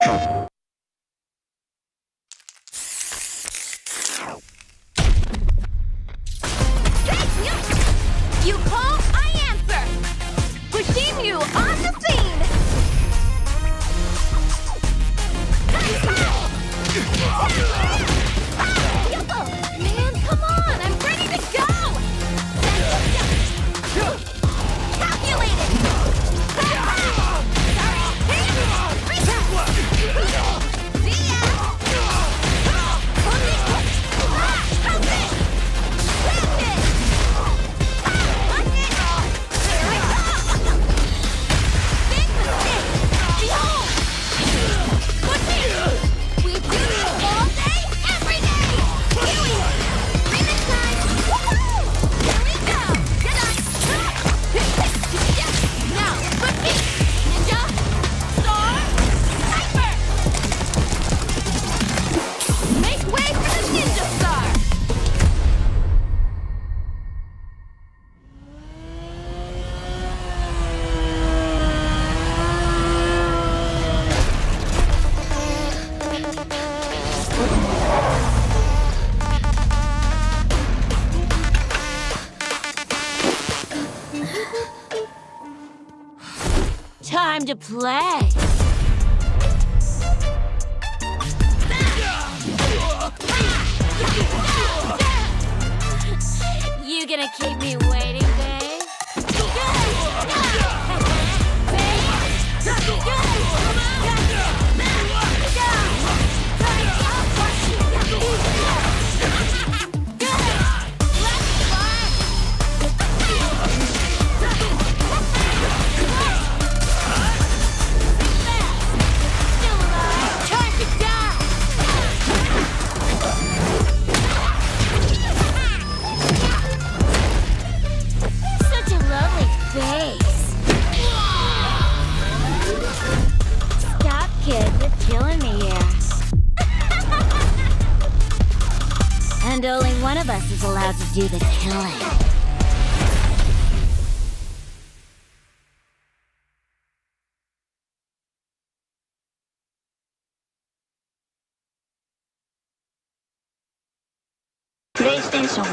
You call, I answer. Pushing you on the scene. Man, come on, I'm ready to go. Calculated. Time to play. You gonna keep me waiting, babe? Stop, kid. You're killing me here. And only one of us is allowed to do the killing. PlayStation.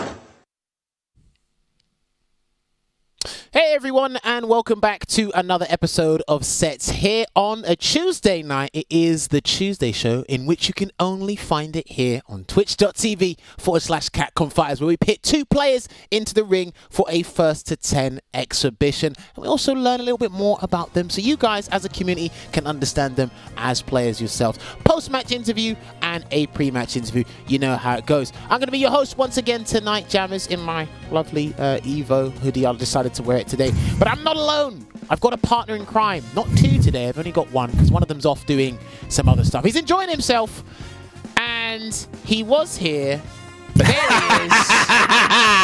Hey everyone, and welcome back to another episode of Sets here on a Tuesday night. It is the Tuesday show in which you can only find it here on twitch.tv/CatConfighters, where we pit 2 players into the ring for a 1st to 10 exhibition. And we also learn a little bit more about them so you guys as a community can understand them as players yourselves. Post-match interview and a pre-match interview. You know how it goes. I'm going to be your host once again tonight, Jammers, in my lovely Evo hoodie. I decided to wear it today, but I'm not alone. I've got a partner in crime. Not 2 today, I've only got 1 because one of them's off doing some other stuff. He's enjoying himself, and he was here. But there he is.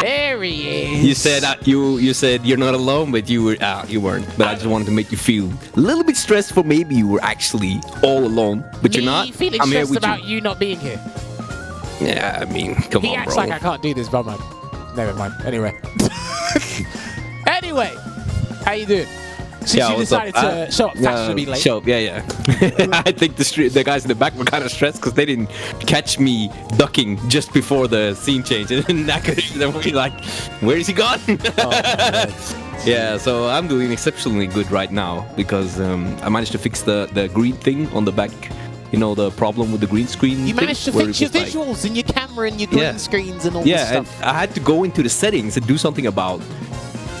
There he is. You said you said you're not alone, but you weren't. But I just wanted to make you feel a little bit stressed for maybe you were actually all alone, but you're not. Feeling I'm here stressed with about you not being here. Yeah, I mean, come He on, acts bro. like I can't do this, but man. Never mind. Anyway. Anyway, how you doing? Since you decided to show up fashionably late. Show up, yeah. I think the guys in the back were kind of stressed because they didn't catch me ducking just before the scene change. And then they were like, where is he gone? Yeah, so I'm doing exceptionally good right now because I managed to fix the green thing on the back. You know, the problem with the green screen. You managed to fix your visuals and your camera and your green screens and all this stuff. Yeah, and I had to go into the settings and do something about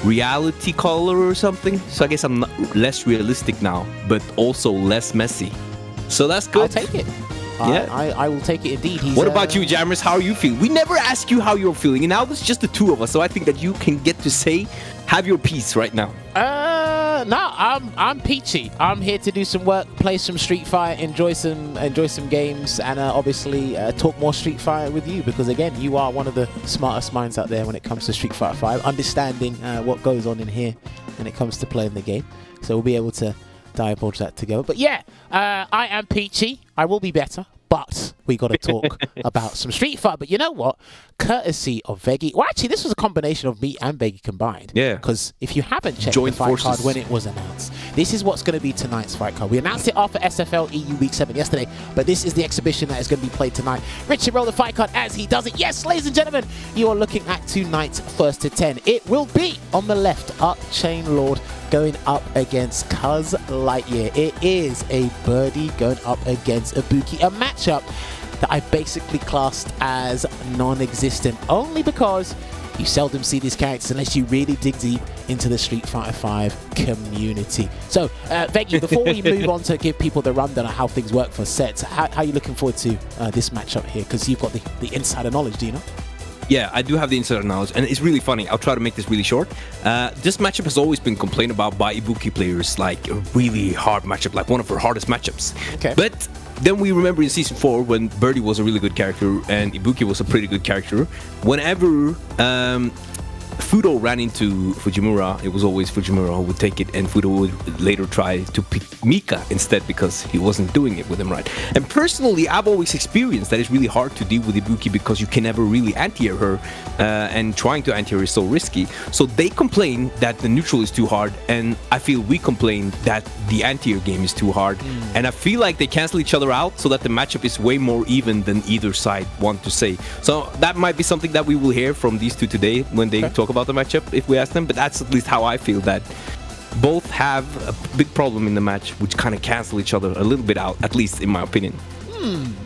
reality color or something. So I guess I'm less realistic now, but also less messy. So that's good. I'll take it. Yeah, I will take it indeed. What about you, Jammers? How are you feeling? We never ask you how you're feeling, and now it's just the 2 of us. So I think that you can get to have your piece right now. No, I'm peachy. I'm here to do some work, play some Street Fighter, enjoy some games, and obviously talk more Street Fighter with you because again, you are one of the smartest minds out there when it comes to Street Fighter 5, understanding what goes on in here when it comes to playing the game. So we'll be able to divulge that together. But yeah, I am peachy. I will be better, but we got to talk about some Street Fighter. But you know what? Courtesy of Veggie. Well, actually, this was a combination of me and Veggie combined. Yeah. Because if you haven't checked Joint the fight forces. card when it was announced, this is what's going to be tonight's fight card. We announced it after SFL EU Week 7 yesterday, but this is the exhibition that is going to be played tonight. Richard, roll the fight card as he does it. Yes, ladies and gentlemen, you are looking at tonight's first to 10. It will be on the left, UpChainLord going up against CuhzlightYear. It is a birdie going up against Ibuki, a matchup that I basically classed as non-existent, only because you seldom see these characters unless you really dig deep into the Street Fighter 5 community. So, Veggie, before we move on to give people the rundown of how things work for sets, how are you looking forward to this matchup here? Because you've got the insider knowledge, do you know? Yeah, I do have the insider knowledge, and it's really funny. I'll try to make this really short. This matchup has always been complained about by Ibuki players, like a really hard matchup, like one of her hardest matchups. Okay. But then we remember in Season 4 when Birdie was a really good character and Ibuki was a pretty good character. Whenever Fudo ran into Fujimura, it was always Fujimura who would take it, and Fudo would later try to pick Mika instead because he wasn't doing it with him right. And personally, I've always experienced that it's really hard to deal with Ibuki because you can never really anti-air her, and trying to anti-air is so risky. So they complain that the neutral is too hard, and I feel we complain that the anti-air game is too hard. And I feel like they cancel each other out so that the matchup is way more even than either side want to say. So that might be something that we will hear from these two today when they talk about the matchup if we ask them, but that's at least how I feel, that both have a big problem in the match which kind of cancel each other a little bit out, at least in my opinion.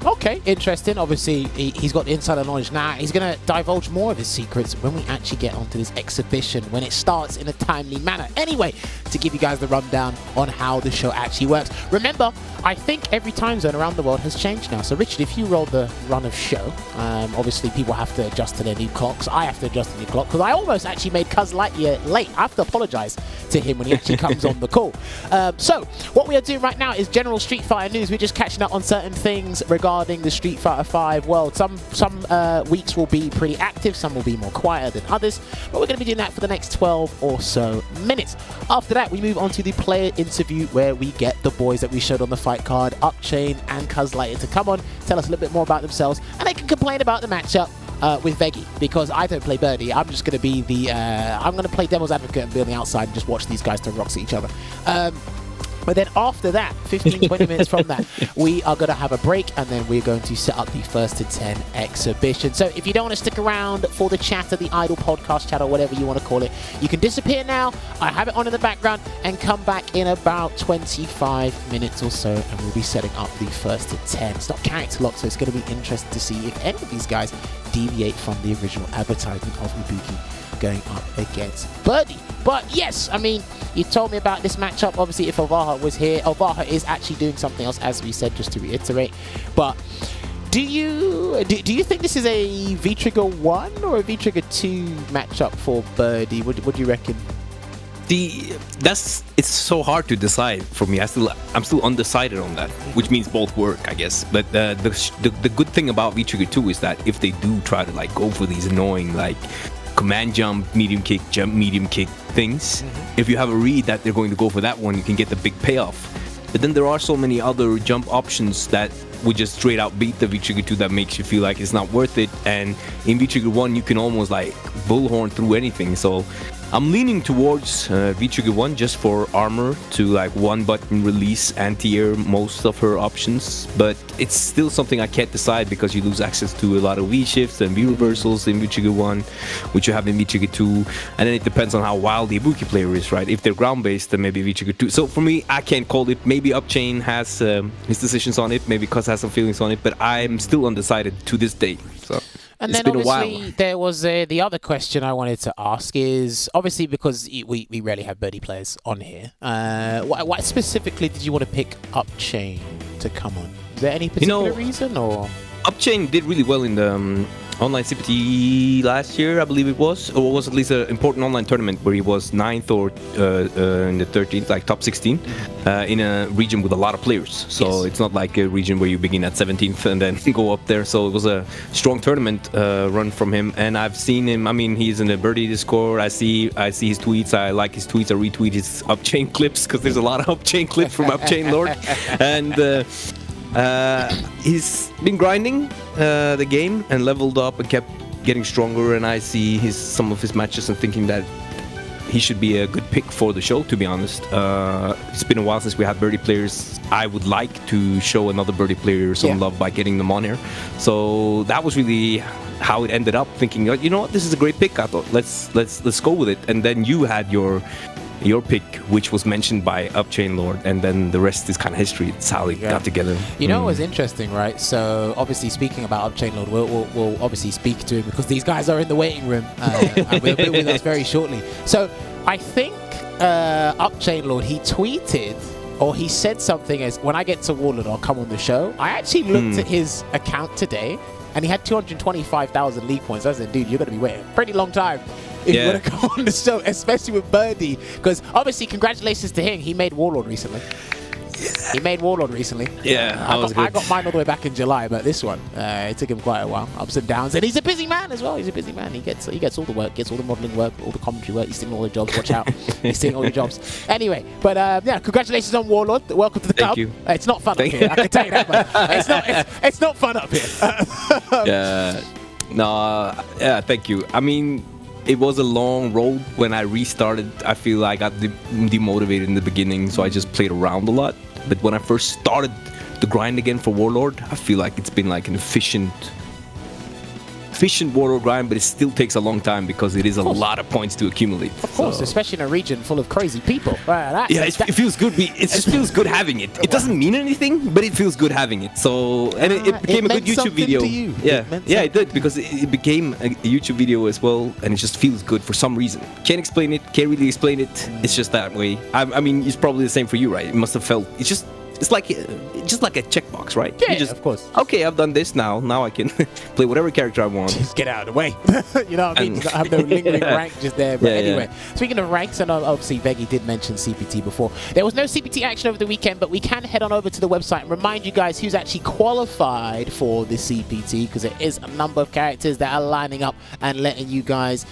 Okay, interesting. Obviously, he's got the insider knowledge now. He's going to divulge more of his secrets when we actually get onto this exhibition, when it starts in a timely manner. Anyway, to give you guys the rundown on how the show actually works. Remember, I think every time zone around the world has changed now. So, Richard, if you roll the run of show, obviously people have to adjust to their new clocks. I have to adjust to the new clock because I almost actually made CuhzlightYear late. I have to apologize to him when he actually comes on the call. So, what we are doing right now is general Street Fighter news. We're just catching up on certain things regarding the Street Fighter 5 world. Some weeks will be pretty active, some will be more quieter than others, but we're going to be doing that for the next 12 or so minutes. After that, we move on to the player interview where we get the boys that we showed on the fight card, UpChain and CuhzlightYear, to come on, tell us a little bit more about themselves, and they can complain about the matchup with Veggie, because I don't play Birdie. I'm just going to be the I'm going to play devil's advocate and be on the outside and just watch these guys throw rocks at each other. But then after that, 15, 20 minutes from that, we are going to have a break, and then we're going to set up the first to 10 exhibition. So if you don't want to stick around for the chat or the idle podcast chat or whatever you want to call it, you can disappear now. I have it on in the background and come back in about 25 minutes or so, and we'll be setting up the first to 10. It's not character locked, so it's going to be interesting to see if any of these guys deviate from the original advertisement of Ibuki going up against Birdie. But yes, I mean, you told me about this matchup. Obviously, if Ovaha was here, Ovaha is actually doing something else, as we said, just to reiterate. But do you think this is a V-Trigger 1 or a V-Trigger 2 matchup for Birdie? What do you reckon? It's so hard to decide for me. I'm still undecided on that, which means both work, I guess. But the good thing about V-Trigger 2 is that if they do try to like go for these annoying like command jump, medium kick, jump, medium kick things, if you have a read that they're going to go for that one, you can get the big payoff. But then there are so many other jump options that would just straight out beat the V-Trigger 2 that makes you feel like it's not worth it. And in V-Trigger 1, you can almost like bullhorn through anything. So I'm leaning towards V-Trigger 1 just for armor to like one button release anti-air most of her options, but it's still something I can't decide because you lose access to a lot of V-shifts and V-reversals in V-Trigger 1, which you have in V-Trigger 2, and then it depends on how wild the Ibuki player is, right? If they're ground-based, then maybe V-Trigger 2. So for me, I can't call it. Maybe UpChain has his decisions on it, maybe Cuz has some feelings on it, but I'm still undecided to this day. So. And it's then been obviously there was the other question I wanted to ask is, obviously because we rarely have Birdie players on here, what specifically did you want to pick UpChain to come on? Is there any particular reason, or? UpChain did really well in the online CPT last year, I believe it was, or was at least an important online tournament where he was 9th or in the 13th, like top 16, in a region with a lot of players. So it's not like a region where you begin at 17th and then go up there. So it was a strong tournament run from him, and I've seen him. I mean, he's in the Birdie Discord. I see his tweets. I like his tweets. I retweet his UpChain clips because there's a lot of UpChain clips from UpChainLord, and. He's been grinding the game and leveled up and kept getting stronger. And I see some of his matches and thinking that he should be a good pick for the show, to be honest. It's been a while since we had birdie players. I would like to show another birdie player some love by getting them on here. So that was really how it ended up, thinking, you know what, this is a great pick. I thought let's go with it. And then you had your pick, which was mentioned by UpChainLord, and then the rest is kind of history. It's how they got together. You know what was interesting, right? So obviously, speaking about UpChainLord, we'll obviously speak to him because these guys are in the waiting room and will be with us very shortly. So I think UpChainLord, he tweeted or he said something as, when I get to Warlord, I'll come on the show. I actually looked at his account today and he had 225,000 league points. I said, dude, you're going to be waiting a pretty long time if you want to come on the show, especially with Birdie, because obviously congratulations to him. He made Warlord recently. He made Warlord recently. Yeah, I got mine all the way back in July, but this one, it took him quite a while, ups and downs. And he's a busy man as well. He's a busy man. He gets all the work, gets all the modeling work, all the commentary work. He's doing all the jobs. Watch out, he's doing all the jobs. Anyway, but yeah, congratulations on Warlord. Welcome to the club. Thank you. It's not fun up here. I can tell you that, but it's not fun up here. Thank you. I mean, it was a long road when I restarted. I feel like I got demotivated in the beginning, so I just played around a lot. But when I first started the grind again for Warlord, I feel like it's been like an efficient Warlord grind, but it still takes a long time because it is a lot of points to accumulate. Of course, especially in a region full of crazy people. It feels good. It just feels good having it. It doesn't mean anything, but it feels good having it. So, and it became a good YouTube video. To you. It did, because it became a YouTube video as well, and it just feels good for some reason. Can't explain it. Can't really explain it. It's just that way. I mean, it's probably the same for you, right? It must have felt. It's like a checkbox, right? Yeah, of course. Okay, I've done this now. Now I can play whatever character I want. Just get out of the way. You know what I mean? I have no lingering rank just there. But anyway, speaking of ranks, and obviously Veggie did mention CPT before. There was no CPT action over the weekend, but we can head on over to the website and remind you guys who's actually qualified for the CPT, because there is a number of characters that are lining up and letting you guys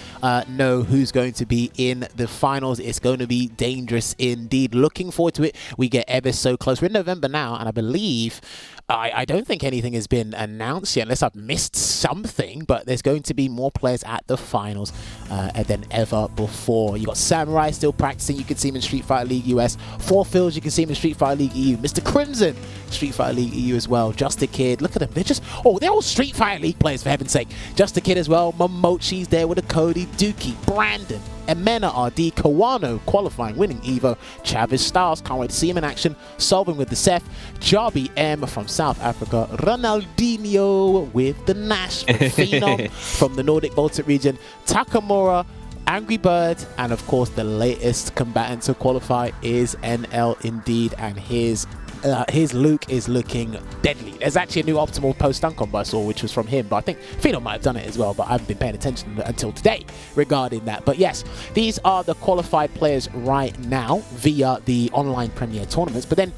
know who's going to be in the finals. It's going to be dangerous indeed. Looking forward to it. We get ever so close. We're in November now, and I believe I don't think anything has been announced yet, unless I've missed something, but there's going to be more players at the finals than ever before. You got Samurai still practicing. You can see him in Street Fighter League US. Four Fields, you can see him in Street Fighter League EU. Mr. Crimson, Street Fighter League EU as well. Just a Kid, look at them. They're all Street Fighter League players, for heaven's sake. Just a Kid as well. Momochi's there with a Cody, Dookie, Brandon, Emena RD, Kawano qualifying, winning Evo, Chavis Styles, can't wait to see him in action, solving with the Seth, Jarby M from South Africa, Ronaldinho with the Nash Phenom from the Nordic Baltic region, Takamura, Angry Bird, and of course the latest combatant to qualify is NL indeed, and his Luke is looking deadly. There's actually a new optimal post stun combo I saw, which was from him, but I think Phenom might have done it as well, but I haven't been paying attention until today regarding that. But yes, these are the qualified players right now via the online Premier tournaments. But then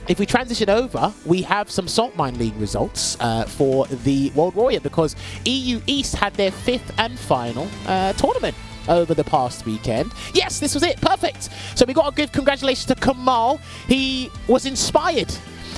if we transition over, we have some Salt Mine League results for the World Warrior, because EU East had their 5th and final tournament over the past weekend. Yes, this was it. Perfect. So we got to give congratulations to Kamal. He was inspired.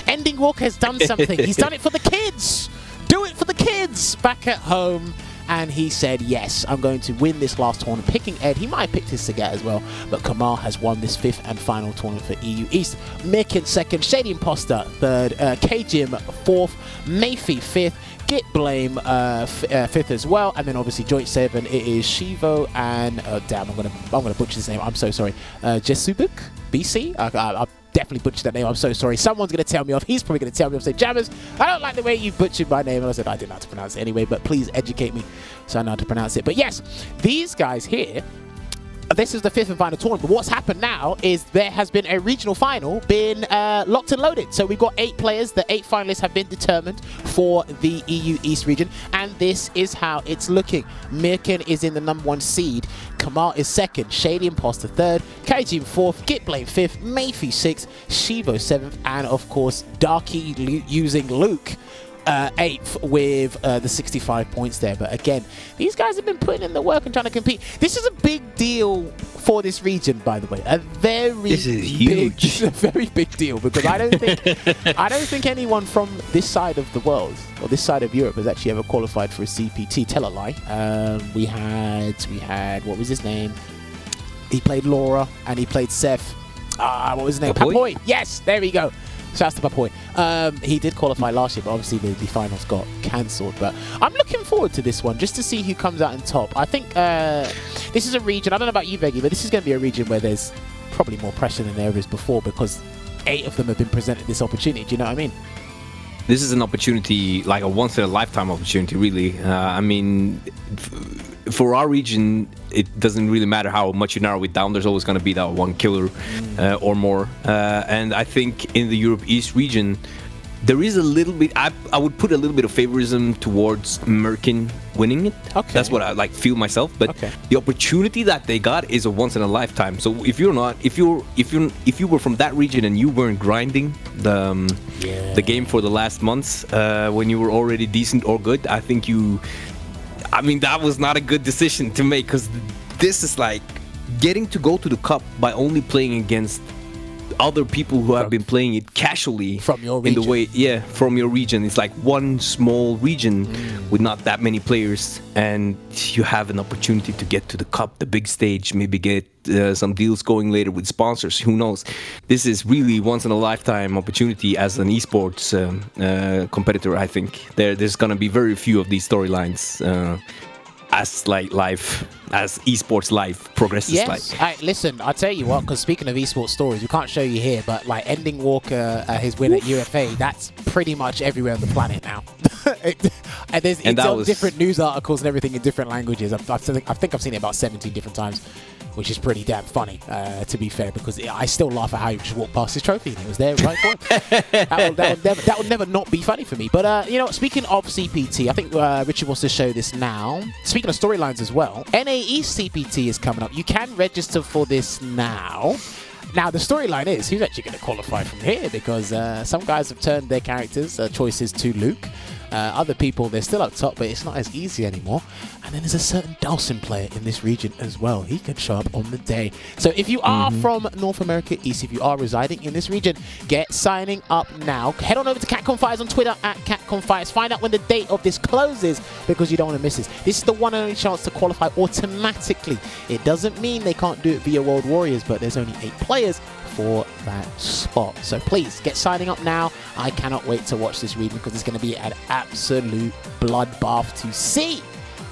Ending Walker has done something. He's done it for the kids. Do it for the kids back at home. And he said, yes, I'm going to win this last tournament. Picking Ed, he might have picked his Sagat as well, but Kamal has won this 5th and final tournament for EU East. Mick in 2nd, Shady Imposter 3rd, K-Jim 4th, Mayfi 5th, Git Blame 5th as well, and then obviously Joint 7, it is Shivo and damn, I'm gonna butcher his name. I'm so sorry. Jesubuk BC. I definitely butchered that name. I'm so sorry. Someone's gonna tell me off. He's probably gonna tell me off. Say, Jammers, I don't like the way you butchered my name. And I said I didn't know how to pronounce it anyway, but please educate me so I know how to pronounce it. But yes, these guys here. This is the 5th and final tournament, but what's happened now is there has been a regional final been locked and loaded. So we've got 8 players. The 8 finalists have been determined for the EU East region, and this is how it's looking. Mirkin is in the #1 seed, Kamal is 2nd, Shady Imposter 3rd, KG 4th, Git Blame 5th, Mayfi 6th, Shivo 7th, and of course Darky using Luke 8th with the 65 points there. But again, these guys have been putting in the work and trying to compete. This is a big deal for this region, by the way. This is huge. This is a very big deal because I don't think anyone from this side of the world or this side of Europe has actually ever qualified for a CPT. Tell a lie. We had what was his name? He played Laura and he played Seth. What was his name? Papoy. Yes, there we go. Shouts to Papoy. He did qualify last year, but obviously the finals got cancelled. But I'm looking forward to this one just to see who comes out on top. I think this is a region, I don't know about you, Veggie, but this is going to be a region where there's probably more pressure than there is before because 8 of them have been presented this opportunity. Do you know what I mean? This is an opportunity, like a once-in-a-lifetime opportunity, really. I mean, for our region, it doesn't really matter how much you narrow it down. There's always going to be that one killer or more. And I think in the Europe East region, there is a little bit, I would put a little bit of favorism towards Merkin winning it. Okay. That's what I feel myself. But the opportunity that they got is a once in a lifetime. So if you were from that region and you weren't grinding the game for the last months when you were already decent or good, I think that was not a good decision to make because this is like getting to go to the cup by only playing against other people who have been playing it casually from your region. In the way, from your region. It's like one small region with not that many players, and you have an opportunity to get to the cup, the big stage, maybe get some deals going later with sponsors. Who knows? This is really once in a lifetime opportunity as an esports competitor. I think there's gonna be very few of these storylines. As esports life progresses. Yes. Listen, I'll tell you what, because speaking of esports stories, we can't show you here, but like ending Walker, his win at UFA, that's pretty much everywhere on the planet now. It's on different news articles and everything in different languages. I think I've seen it about 17 different times, which is pretty damn funny, to be fair, because I still laugh at how he just walked past his trophy and it was there right for him. that would never not be funny for me. But, speaking of CPT, I think Richard wants to show this now. Speaking of storylines as well, NA East CPT is coming up. You can register for this now. Now, the storyline is who's actually going to qualify from here because some guys have turned their characters choices to Luke. Other people, they're still up top, but it's not as easy anymore. And then there's a certain Dawson player in this region as well. He can show up on the day. So if you are from North America East, if you are residing in this region, get signing up now. Head on over to CatConfires on Twitter at CatConfires. Find out when the date of this closes because you don't want to miss this. This is the one and only chance to qualify automatically. It doesn't mean they can't do it via World Warriors, but there's only 8 players for that spot. So please get signing up now. I cannot wait to watch this region because it's going to be an absolute bloodbath to see.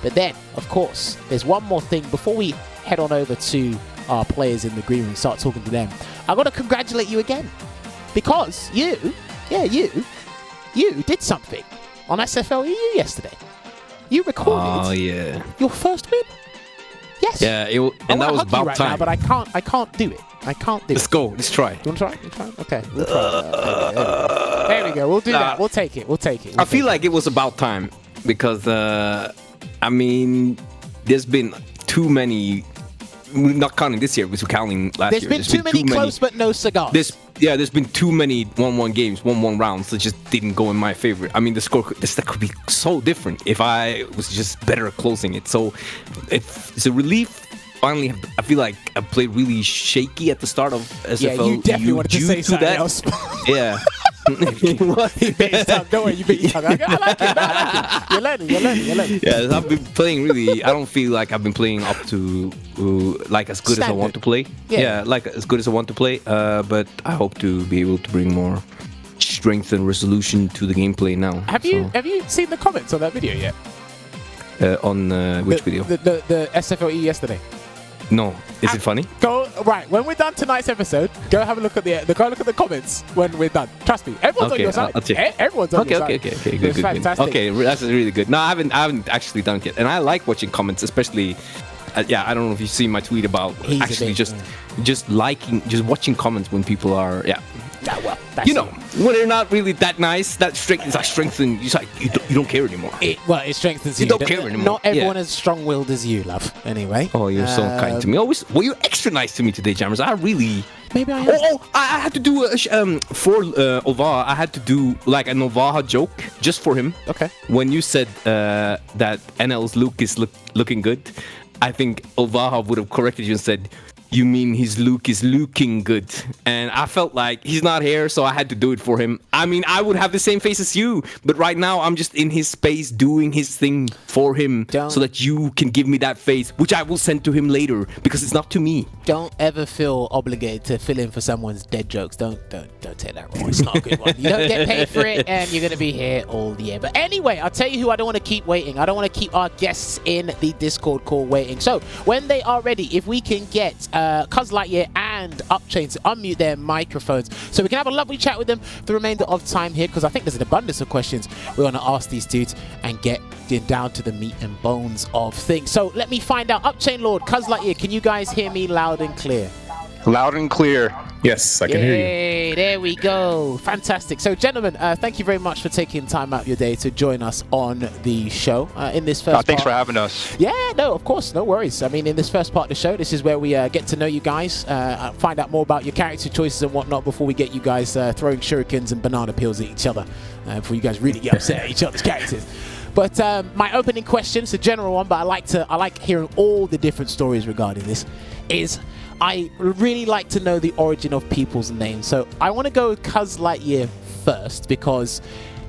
But then, of course, there's one more thing before we head on over to our players in the green room and start talking to them. I've got to congratulate you again because you did something on SFLEU yesterday. You recorded your first win. Yes. Yeah, and that was about time. Now, but I can't do it. Let's go. Let's try. You want to try? You try? Okay. We'll try. There we go. We'll do that. We'll take it. I feel like it was about time because, there's been too many, not counting this year, because we're counting last year. There's been too many close but no cigars. There's been too many 1-1 games, 1-1 rounds that just didn't go in my favor. I mean, the stat could be so different if I was just better at closing it. So it's a relief. Finally, I feel like I played really shaky at the start of SFL. Yeah, you definitely wanted to say something else. Yeah. What? He beat his tongue. Don't worry, you beat your tongue. I like it. You're learning. Yeah, I've been playing really. I don't feel like I've been playing up to like as good as I want to play. Yeah, like as good as I want to play. But I hope to be able to bring more strength and resolution to the gameplay now. Have you seen the comments on that video yet? On which video? The SFLE yesterday. No, is it funny? Go right when we're done tonight's episode. Go have a look at the comments when we're done. Trust me, everyone's on your side. Everyone's on your side. Okay, good. Fantastic. Okay, that's really good. No, I haven't actually done it yet, and I like watching comments, especially. I don't know if you've seen my tweet about just watching comments when people are when they're not really that nice. That strengthens. It's like you don't care anymore. It strengthens you. You don't care anymore. Not everyone is strong-willed as you, love. Anyway. Oh, you're so kind to me. Always. Well, you're extra nice to me today, Jammers. I really Maybe I am. I had to do for Olvaha. I had to do like an Olvaha joke just for him. Okay. When you said that NL's Luke is looking good, I think Olvaha would have corrected you and said, "You mean his Luke is looking good?" And I felt like he's not here, so I had to do it for him. I mean, I would have the same face as you, but right now I'm just in his space doing his thing for him, so that you can give me that face, which I will send to him later because it's not to me. Don't ever feel obligated to fill in for someone's dead jokes. Don't take that wrong. It's not a good one. You don't get paid for it, and you're gonna be here all year. But anyway, I'll tell you who I don't want to keep waiting. I don't want to keep our guests in the Discord call waiting. So when they are ready, if we can get CuhzlightYear and UpChain to unmute their microphones so we can have a lovely chat with them for the remainder of time here, because I think there's an abundance of questions we want to ask these dudes and get down to the meat and bones of things. So let me find out. UpChainLord, CuhzlightYear, can you guys hear me loud and clear? Loud and clear. Yes, I can hear you. Yay, there we go. Fantastic. So, gentlemen, thank you very much for taking time out of your day to join us on the show in this first Thanks part. for having us. Yeah, no, of course, no worries. I mean, in this first part of the show, this is where we get to know you guys, find out more about your character choices and whatnot before we get you guys throwing shurikens and banana peels at each other, before you guys really get upset at each other's characters. But my opening question, it's a general one, but I like hearing all the different stories regarding this, is I really like to know the origin of people's names. So I want to go with CuhzlightYear first, because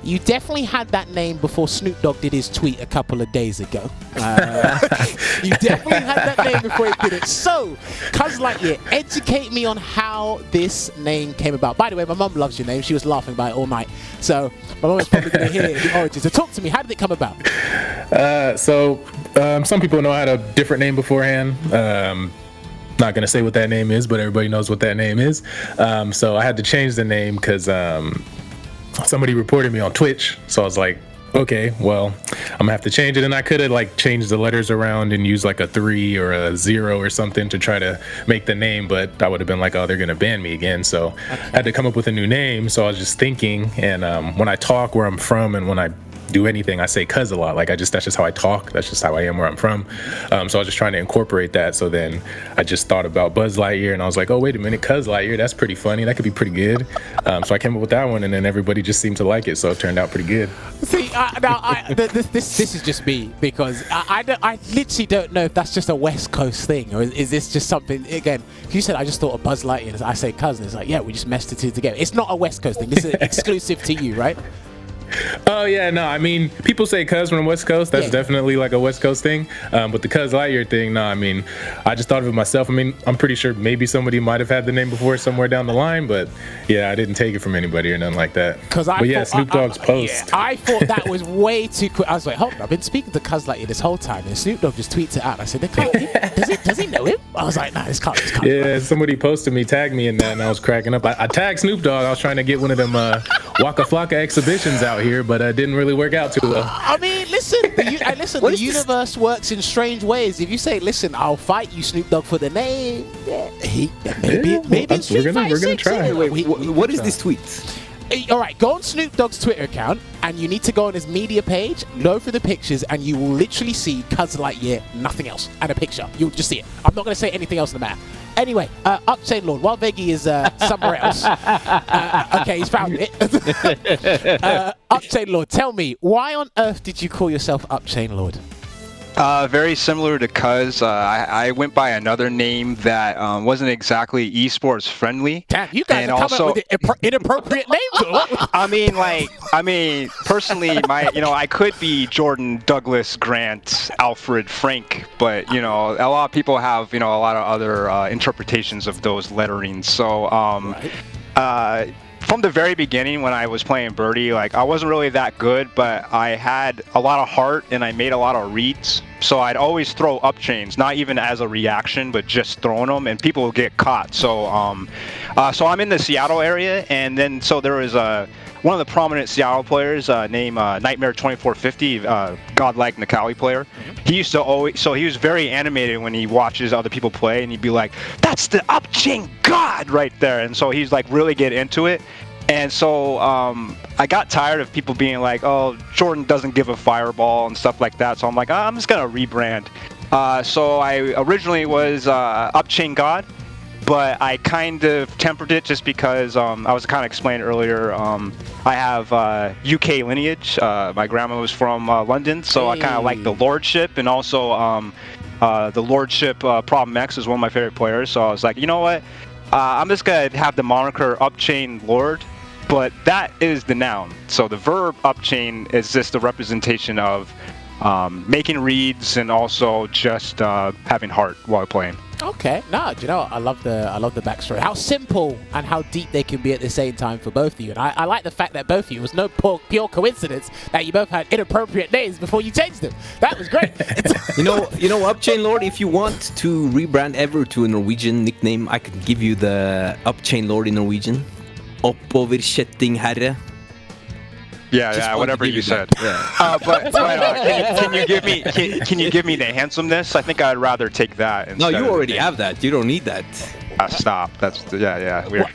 you definitely had that name before Snoop Dogg did his tweet a couple of days ago. You definitely had that name before he did it. So, CuhzlightYear, educate me on how this name came about. By the way, my mum loves your name. She was laughing about it all night. So, my mum is probably going to hear the origins. So, talk to me. How did it come about? Some people know I had a different name beforehand. Not going to say what that name is, but everybody knows what that name is. So I had to change the name because somebody reported me on Twitch. So I was like, okay, well, I'm gonna have to change it. And I could have like changed the letters around and used like a 3 or a 0 or something to try to make the name, but I would have been like, oh, they're gonna ban me again. So I had to come up with a new name. So I was just thinking, and when I talk where I'm from and when I do anything, I say cuz a lot. Like that's just how I talk. That's just how I am where I'm from. So I was just trying to incorporate that. So then I just thought about Buzz Lightyear, and I was like, oh, wait a minute, CuhzlightYear, that's pretty funny. That could be pretty good. So I came up with that one, and then everybody just seemed to like it. So it turned out pretty good. See, this is just me, because I literally don't know if that's just a West Coast thing, or is this just something, again, you said I just thought of Buzz Lightyear, I say cousin, it's like, yeah, we just meshed the two together. It's not a West Coast thing. This is exclusive to you, right? Oh yeah, no, I mean, people say cuz from West Coast. That's definitely like a West Coast thing. But the CuhzlightYear thing, no, I mean, I just thought of it myself. I mean, I'm pretty sure maybe somebody might have had the name before somewhere down the line, but yeah, I didn't take it from anybody or nothing like that. But yeah, Snoop Dogg's post. Yeah, I thought that was way too quick. I was like, hold on, I've been speaking to CuhzlightYear this whole time, and Snoop Dogg just tweets it out. I said, does he know him? I was like, nah, this can't. Yeah, somebody posted me, tagged me in that, and I was cracking up. I tagged Snoop Dogg. I was trying to get one of them Waka Flocka exhibitions out here, but it didn't really work out too well. I mean, listen, the universe works in strange ways. If you say, listen, I'll fight you, Snoop Dogg, for the name, maybe it's we're gonna try. Wait, what is this tweet? All right, go on Snoop Dogg's Twitter account, and you need to go on his media page, go through the pictures, and you will literally see CuhzlightYear, nothing else, and a picture. You'll just see it. I'm not going to say anything else in the matter. Anyway, UpChainLord, while Veggie is somewhere else. Okay, he's found it. UpChainLord, tell me, why on earth did you call yourself UpChainLord? Very similar to Cuz. I went by another name that wasn't exactly esports friendly. Damn, you guys are coming up with inappropriate names. I mean, personally, I could be Jordan, Douglas, Grant, Alfred, Frank, but a lot of people have a lot of other interpretations of those letterings. So, from the very beginning, when I was playing Birdie, I wasn't really that good, but I had a lot of heart and I made a lot of reads. So I'd always throw up chains, not even as a reaction, but just throwing them, and people would get caught. So, so I'm in the Seattle area, and then so there was one of the prominent Seattle players named Nightmare 2450, godlike Nakawi player. He used to always, so he was very animated when he watches other people play, and he'd be like, "That's the up chain god right there," and so he's like really get into it. And so I got tired of people being like, oh, Jordan doesn't give a fireball and stuff like that. So I'm like, I'm just going to rebrand. So I originally was UpChain God. but I kind of tempered it just because I was kind of explained earlier. I have UK lineage. My grandma was from London, so I kind of like the lordship, and also the lordship Problem X is one of my favorite players. So I was like, you know what? I'm just gonna have the moniker UpChainLord, but that is the noun. So the verb UpChain is just the representation of making reads and also just having heart while playing. Okay, no, do you know what? I love the backstory. How simple and how deep they can be at the same time for both of you. And I like the fact that both of you, it was no pure coincidence that you both had inappropriate names before you changed them. That was great. You know, UpChainLord, if you want to rebrand ever to a Norwegian nickname, I could give you the UpChainLord in Norwegian. Oppoverkjetting herre. Yeah, whatever you said. Yeah. But can you give me the handsomeness? I think I'd rather take that. No, you already have that. You don't need that. Stop. That's weird.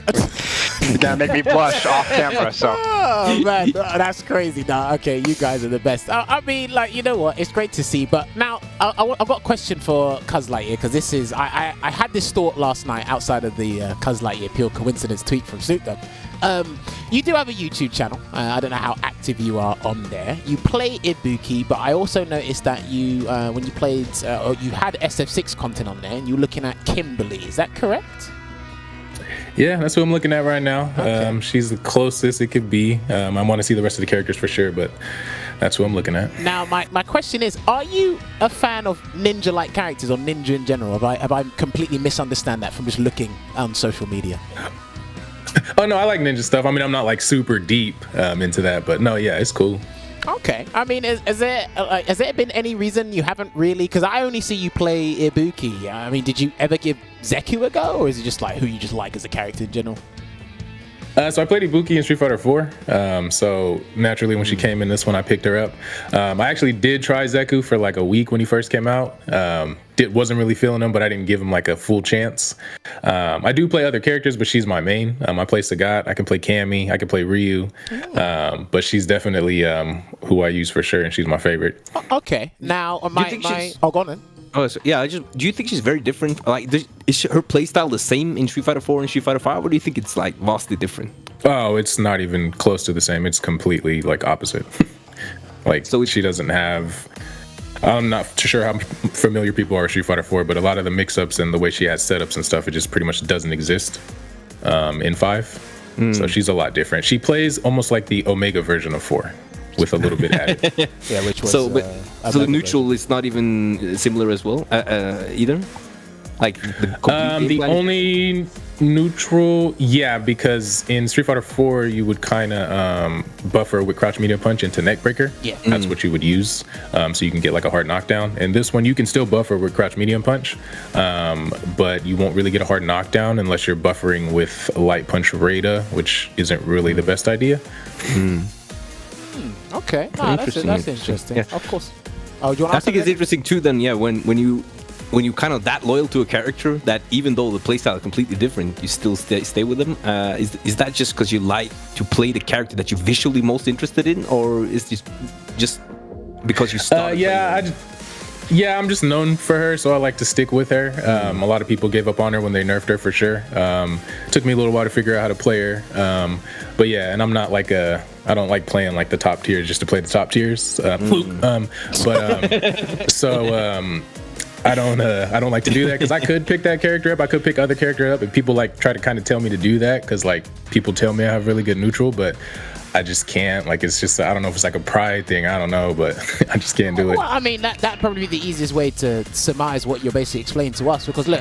You gotta make me blush off camera. So. Oh man, that's crazy. Nah, okay, you guys are the best. I mean, like, you know what? It's great to see. But now I've got a question for CuhzlightYear, because this is I had this thought last night outside of the CuhzlightYear pure coincidence tweet from Snoop Dogg. You do have a YouTube channel. I don't know how active you are on there. You play Ibuki, but I also noticed that you, when you played, or you had SF6 content on there, and you're looking at Kimberly. Is that correct? Yeah, that's what I'm looking at right now. Okay. She's the closest it could be. I want to see the rest of the characters for sure, but that's what I'm looking at. Now, my question is, are you a fan of ninja-like characters or ninja in general? Have I completely misunderstand that from just looking on social media? Oh no, I like ninja stuff. I mean, I'm not like super deep into that, but no, yeah, it's cool. Okay. I mean, has there been any reason you haven't really? Because I only see you play Ibuki. I mean, did you ever give Zeku a go, or is it just like who you just like as a character in general? So I played Ibuki in Street Fighter 4. So naturally, when she came in this one, I picked her up. I actually did try Zeku for like a week when he first came out. Wasn't really feeling him, but I didn't give him like a full chance. I do play other characters, but she's my main. I play Sagat. I can play Cammy. I can play Ryu. But she's definitely who I use for sure, and she's my favorite. Okay. Now, go on then. Oh, so, yeah. Do you think she's very different? Like, is her playstyle the same in Street Fighter 4 and Street Fighter 5, or do you think it's like vastly different? Oh, it's not even close to the same. It's completely like opposite. Like, so she doesn't have. I'm not sure how familiar people are with Street Fighter 4, but a lot of the mix-ups and the way she has setups and stuff, it just pretty much doesn't exist in 5. So she's a lot different. She plays almost like the Omega version of 4. With a little bit added. Yeah, which was so the neutral is not even similar as well either. Like the only neutral, yeah, because in Street Fighter 4 you would kind of buffer with crouch medium punch into neck breaker. Yeah, that's what you would use, so you can get like a hard knockdown. And this one you can still buffer with crouch medium punch, but you won't really get a hard knockdown unless you're buffering with light punch Rada, which isn't really the best idea. Okay, that's interesting. Yeah. Of course. Oh, do you want to I think it's interesting too. Then, yeah, when you kind of that loyal to a character that even though the playstyle is completely different, you still stay with them. Is that just because you like to play the character that you're visually most interested in, or is this just because you started? I'm just known for her, so I like to stick with her. A lot of people gave up on her when they nerfed her for sure. Took me a little while to figure out how to play her. But yeah, and I'm not like I don't like playing like the top tiers just to play the top tiers. I don't like to do that because I could pick that character up. I could pick other character up, and people like try to kind of tell me to do that because like people tell me I have really good neutral, but I just can't. Like, it's just, I don't know if it's like a pride thing. I don't know, but I just can't do it. Well, I mean, that'd probably be the easiest way to surmise what you're basically explaining to us. Because look,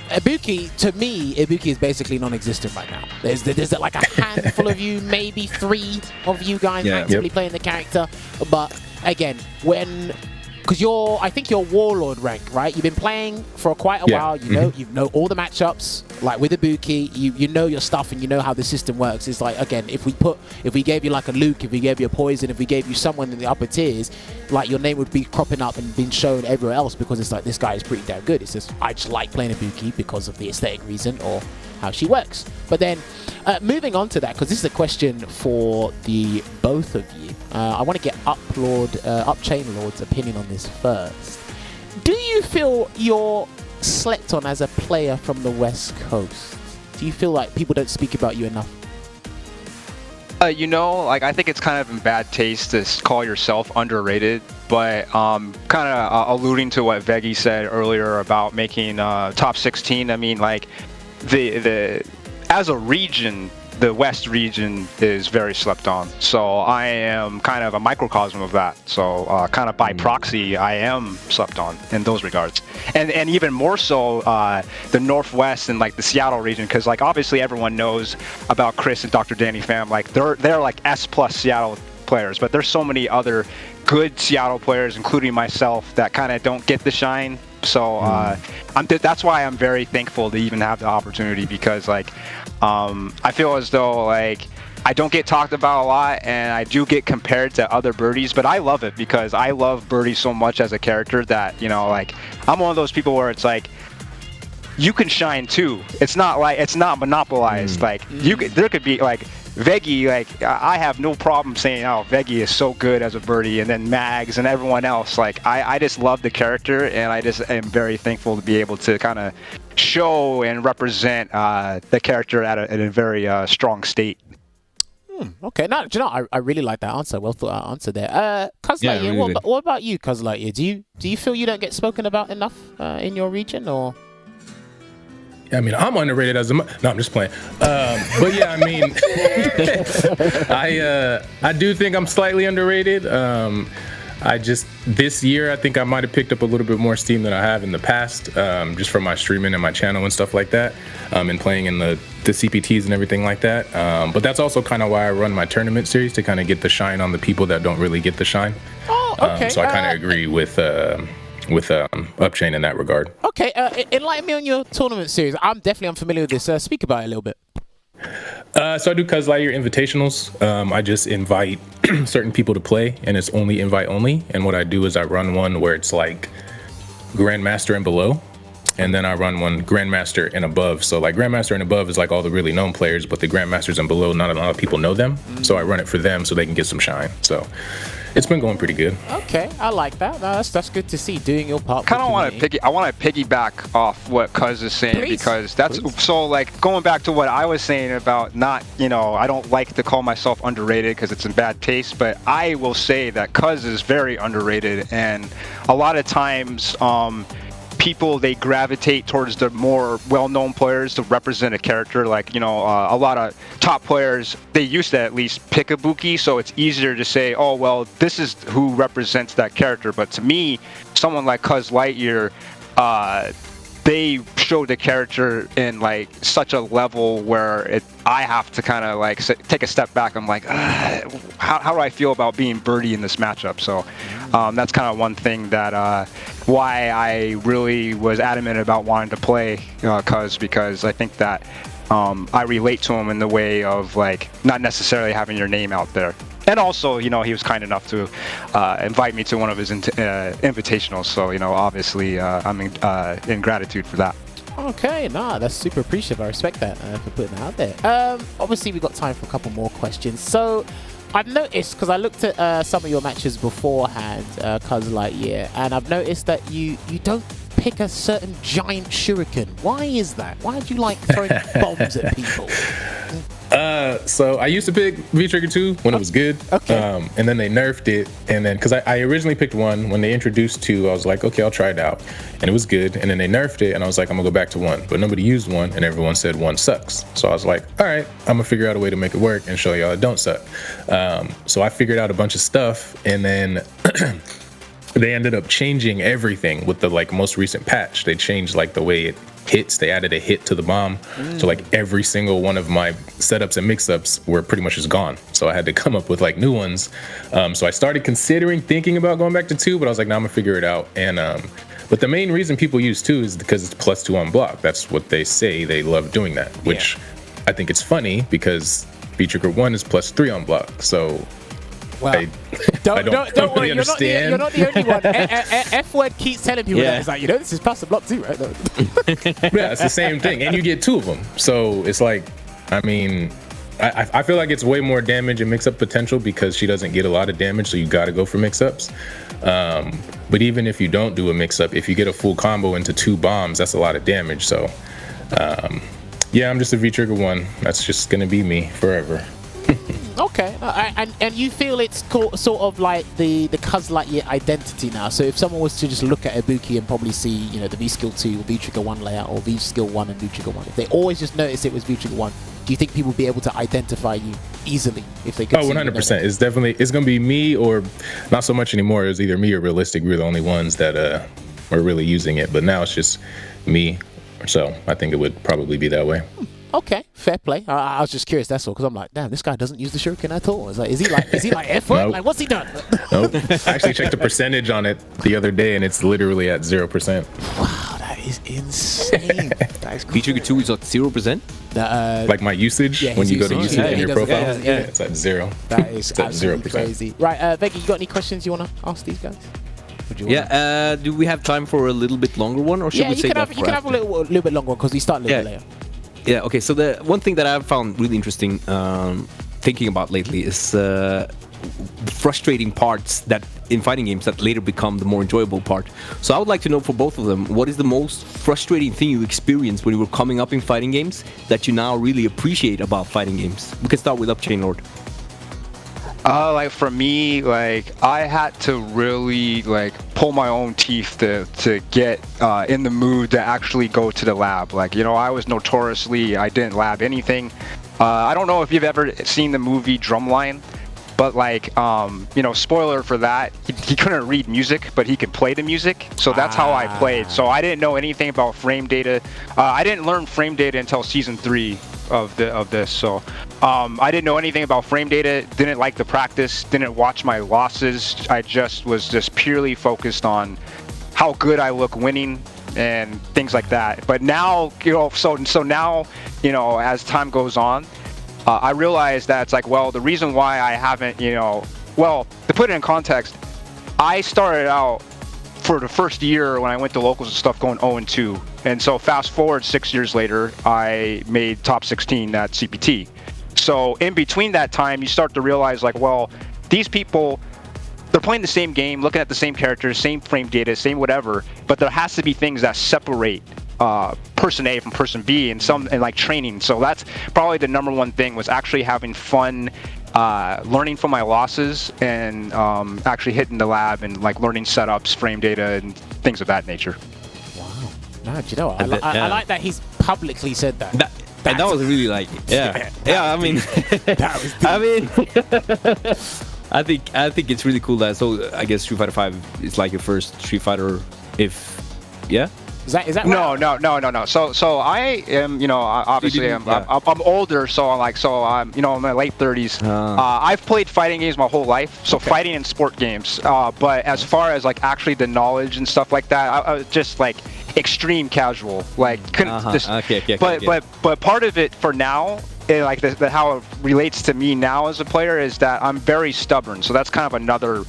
Ibuki, to me, Ibuki is basically non-existent right now. There's like a handful of you, maybe 3 of you guys actively playing the character. But again, because I think you're Warlord rank, right? You've been playing for quite a while. You know all the matchups. Like with Ibuki, you know your stuff and you know how the system works. It's like, again, if we gave you like a Luke, if we gave you a Poison, if we gave you someone in the upper tiers, like your name would be cropping up and being shown everywhere else because it's like, this guy is pretty damn good. It's just, I just like playing Ibuki because of the aesthetic reason or how she works. But then moving on to that, because this is a question for the both of you. I want to get UpChainLord's opinion on this first. Do you feel your slept on as a player from the West Coast? Do you feel like people don't speak about you enough? You know, like I think it's kind of in bad taste to call yourself underrated, but kind of alluding to what Veggie said earlier about making top 16. I mean, like the as a region, the West region is very slept on. So I am kind of a microcosm of that. So kind of by proxy, I am slept on in those regards. And even more so the Northwest and like the Seattle region, because like obviously everyone knows about Chris and Dr. Danny Pham. Like they're like S+ Seattle players, but there's so many other good Seattle players, including myself, that kind of don't get the shine. So that's why I'm very thankful to even have the opportunity, because like I feel as though like I don't get talked about a lot, and I do get compared to other birdies, but I love it because I love Birdie so much as a character that, you know, like I'm one of those people where it's like you can shine too. It's not like it's not monopolized. Like there could be like Veggie, like I have no problem saying, oh, Veggie is so good as a birdie, and then Mags and everyone else. Like I just love the character, and I just am very thankful to be able to kind of show and represent the character at a very strong state. Okay, now do you know I really like that answer. Well thought out answer there. CuhzlightYear, really. what about you, CuhzlightYear? Do you feel you don't get spoken about enough in your region, or? I mean, I'm underrated as a. No, I'm just playing. But yeah, I mean, I do think I'm slightly underrated. This year, I think I might have picked up a little bit more steam than I have in the past, just from my streaming and my channel and stuff like that, and playing in the CPTs and everything like that. But that's also kind of why I run my tournament series, to kind of get the shine on the people that don't really get the shine. Oh, okay. So I kind of agree with UpChain in that regard. Okay, enlighten me on your tournament series. I'm definitely unfamiliar with this. Speak about it a little bit. So I do CuhzlightYear invitationals. I just invite certain people to play, and it's only invite only. And what I do is I run one where it's like Grandmaster and below, and then I run one Grandmaster and above. So like Grandmaster and above is like all the really known players, but the Grandmasters and below, not a lot of people know them. So I run it for them so they can get some shine. So it's been going pretty good. Okay, I like that. No, that's good to see, doing your part. I want to piggyback off what Cuz is saying. Please, because that's so like going back to what I was saying about not, you know, I don't like to call myself underrated because it's in bad taste, but I will say that Cuz is very underrated, and a lot of times people, they gravitate towards the more well-known players to represent a character. Like, you know, a lot of top players, they used to at least pick a Buki, so it's easier to say, oh, well, this is who represents that character. But to me, someone like CuhzlightYear, they show the character in like such a level where I have to kind of like take a step back. I'm like, how do I feel about being birdie in this matchup? So that's kind of one thing that why I really was adamant about wanting to play because I think that I relate to him in the way of like not necessarily having your name out there. And also, you know, he was kind enough to invite me to one of his invitationals. So, you know, obviously, I'm in gratitude for that. Okay, nah, that's super appreciative. I respect that for putting that out there. Obviously, we've got time for a couple more questions. So, I've noticed, because I looked at some of your matches beforehand, CuhzlightYear, and I've noticed that you don't pick a certain giant shuriken. Why is that? Why do you like throwing bombs at people? So I used to pick V-Trigger 2 when it was good. Okay. And then they nerfed it. And then, because I originally picked 1, when they introduced 2, I was like, okay, I'll try it out. And it was good. And then they nerfed it, and I was like, I'm gonna go back to 1. But nobody used 1, and everyone said 1 sucks. So I was like, all right, I'm gonna figure out a way to make it work and show y'all it don't suck. So I figured out a bunch of stuff, and then they ended up changing everything with the like most recent patch. They changed like the way it hits. They added a hit to the bomb. So like every single one of my setups and mix-ups were pretty much just gone. So I had to come up with like new ones. So I started thinking about going back to 2, but I was like, nah, I'm gonna figure it out. And but the main reason people use 2 is because it's +2 on block. That's what they say. They love doing that, which I think it's funny because V-Trigger 1 is +3 on block. So well, I don't worry, really understand. You're not the only one. F-word keeps telling people that. It's like, you know, this is plus a block too, right? Yeah, it's the same thing. And you get 2 of them. So it's like, I mean, I feel like it's way more damage and mix-up potential because she doesn't get a lot of damage, so you got to go for mix-ups. But even if you don't do a mix-up, if you get a full combo into 2 bombs, that's a lot of damage. So, yeah, I'm just a V-Trigger 1. That's just going to be me forever. Okay, and you feel it's sort of like the CuhzlightYear identity now. So if someone was to just look at Ibuki and probably see, you know, the V-Skill 2 or V-Trigger 1 layout or V-Skill 1 and V-Trigger 1, if they always just notice it was V-Trigger 1, do you think people would be able to identify you easily if they could? Oh, 100%. It's going to be me, or not so much anymore. It was either me or Realistic. We were the only ones that were really using it. But now it's just me. So I think it would probably be that way. Okay, fair play. I was just curious, that's all, because I'm like, damn, this guy doesn't use the shuriken at all. It's like, is he like effort? Nope. Like, what's he done? Nope. I actually checked the percentage on it the other day, and it's literally at 0%. Wow, that is insane. That is V-Trigger 2 is at 0%? Like my usage, yeah, when you go to usage. usage Yeah, in he your does it. profile, Yeah. it's at 0. That is It's at absolutely 0%. crazy. Right, Veggie, you got any questions you want to ask these guys? Would you wanna- Yeah, do we have time for a little bit longer one, or should Yeah, we you say can that have, you can have a little bit longer because we start a little bit later. Yeah, okay, so the one thing that I've found really interesting thinking about lately is frustrating parts that in fighting games that later become the more enjoyable part. So I would like to know for both of them, what is the most frustrating thing you experienced when you were coming up in fighting games that you now really appreciate about fighting games? We can start with UpChainLord. Like for me, like I had to really like pull my own teeth to get in the mood to actually go to the lab. Like, you know, I didn't lab anything. I don't know if you've ever seen the movie Drumline, but like, you know, spoiler for that, he couldn't read music, but he could play the music. So that's how I played. So I didn't know anything about frame data. I didn't learn frame data until season 3 of this. So I didn't know anything about frame data, didn't like the practice, didn't watch my losses. I was just purely focused on how good I look winning and things like that. But now, you know, so now, you know, as time goes on, I realize that it's like, well, the reason why I haven't, you know, well, to put it in context, I started out for the first year when I went to locals and stuff going 0-2. And so fast forward 6 years later, I made top 16 at CPT. So in between that time, you start to realize like, well, these people, they're playing the same game, looking at the same characters, same frame data, same whatever, but there has to be things that separate person A from person B and like training. So that's probably the number one thing, was actually having fun, learning from my losses, and actually hitting the lab and like learning setups, frame data, and things of that nature. Wow. No, do you know what? I like that he's publicly said that. That was really like, yeah. I mean, That was I mean, I think it's really cool that. So I guess Street Fighter 5 is like your first Street Fighter, yeah. Is that right? No. So I am, you know, obviously I'm older, so I'm you know, in my late 30s. I've played fighting games my whole life, so fighting and sport games. But as far as like actually the knowledge and stuff like that, I was just like extreme casual, like couldn't just. Okay. But part of it for now, like how it relates to me now as a player, is that I'm very stubborn. So that's kind of another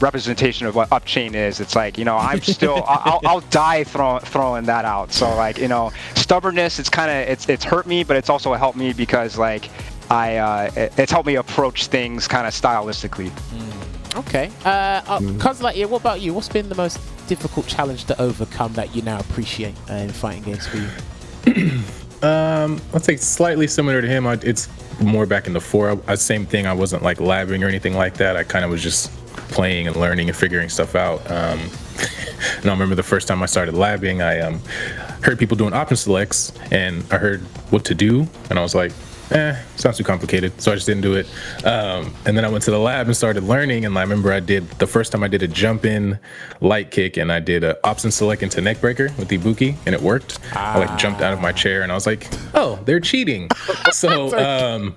representation of what UpChain is. It's like, you know, I'm still I'll die throwing that out. So like, you know, stubbornness, it's kind of it's hurt me, but it's also helped me because like it's helped me approach things kind of stylistically. Okay. CuhzlightYear, what about you? What's been the most difficult challenge to overcome that you now appreciate in fighting games for you? I'd say slightly similar to him. It's more back in the 4. Same thing. I wasn't like labbing or anything like that. I kind of was just playing and learning and figuring stuff out. And I remember the first time I started labbing, I heard people doing option selects, and I heard what to do, and I was like, sounds too complicated, so I just didn't do it. And then I went to the lab and started learning, and I remember the first time I did a jump in light kick, and I did a option select into neck breaker with Ibuki, and it worked. I like jumped out of my chair, and I was like, oh, they're cheating. So that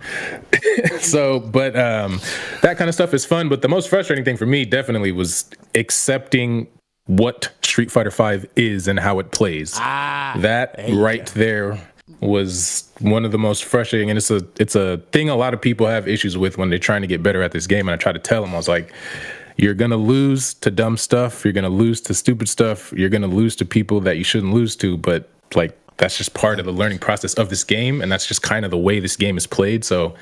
kind of stuff is fun, but the most frustrating thing for me definitely was accepting what Street Fighter 5 is and how it plays. There was one of the most frustrating, and it's a thing a lot of people have issues with when they're trying to get better at this game. And I try to tell them, I was like, you're gonna lose to dumb stuff, you're gonna lose to stupid stuff, you're gonna lose to people that you shouldn't lose to, but like that's just part of the learning process of this game, and that's just kind of the way this game is played. So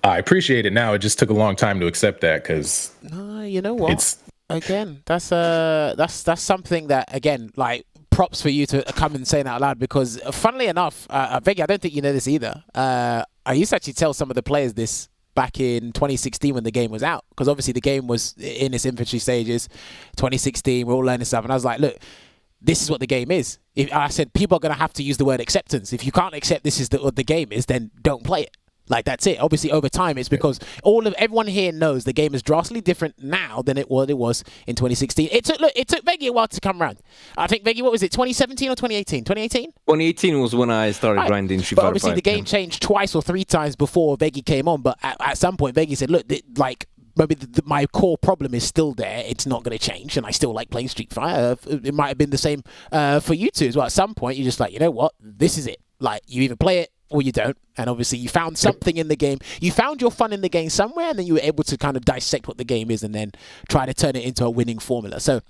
I appreciate it now. It just took a long time to accept that, because you know what? Again, that's something that, again, like, props for you to come and say that out loud, because funnily enough, Veggie, I don't think you know this either. I used to actually tell some of the players this back in 2016 when the game was out, because obviously the game was in its infancy stages. 2016, we're all learning stuff, and I was like, look, this is what the game is. I said, people are going to have to use the word acceptance. If you can't accept this is what the game is, then don't play it. Like, that's it. Obviously, over time, it's because everyone here knows the game is drastically different now than it was in 2016. It took Veggie a while to come around. I think, Veggie, what was it, 2017 or 2018? 2018? 2018 was when I started grinding Street But Fighter obviously, 5, the game changed twice or three times before Veggie came on. But at some point, Veggie said, look, like, maybe my core problem is still there. It's not going to change, and I still like playing Street Fighter. It might have been the same for you two as well. At some point, you're just like, you know what? This is it. Like, you either play it or you don't. And obviously, you found something in the game. You found your fun in the game somewhere, and then you were able to kind of dissect what the game is and then try to turn it into a winning formula. So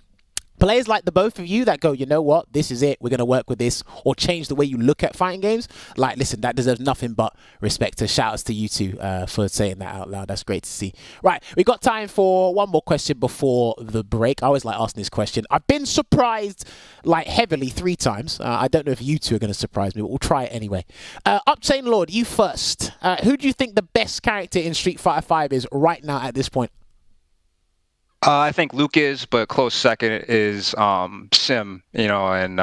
players like the both of you that go, you know what, this is it, we're going to work with this, or change the way you look at fighting games, like, listen, that deserves nothing but respect. So shout outs to you two for saying that out loud. That's great to see. Right, we got time for one more question before the break. I always like asking this question. I've been surprised, like, heavily 3 times. I don't know if you two are going to surprise me, but we'll try it anyway. UpChainLord, you first. Who do you think the best character in Street Fighter 5 is right now at this point? I think Luke is, but close second is Sim, you know, and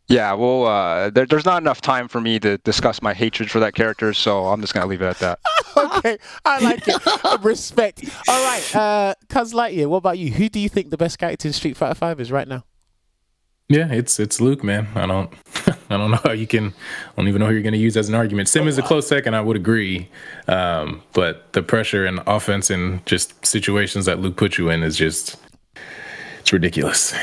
yeah, well, there's not enough time for me to discuss my hatred for that character, so I'm just going to leave it at that. Okay, I like it. Respect. All right, CuhzlightYear, what about you? Who do you think the best character in Street Fighter 5 is right now? Yeah, it's Luke, man. I don't know how you can. I don't even know who you're going to use as an argument. Sim is a close second, I would agree. But the pressure and offense and just situations that Luke put you in is just, it's ridiculous.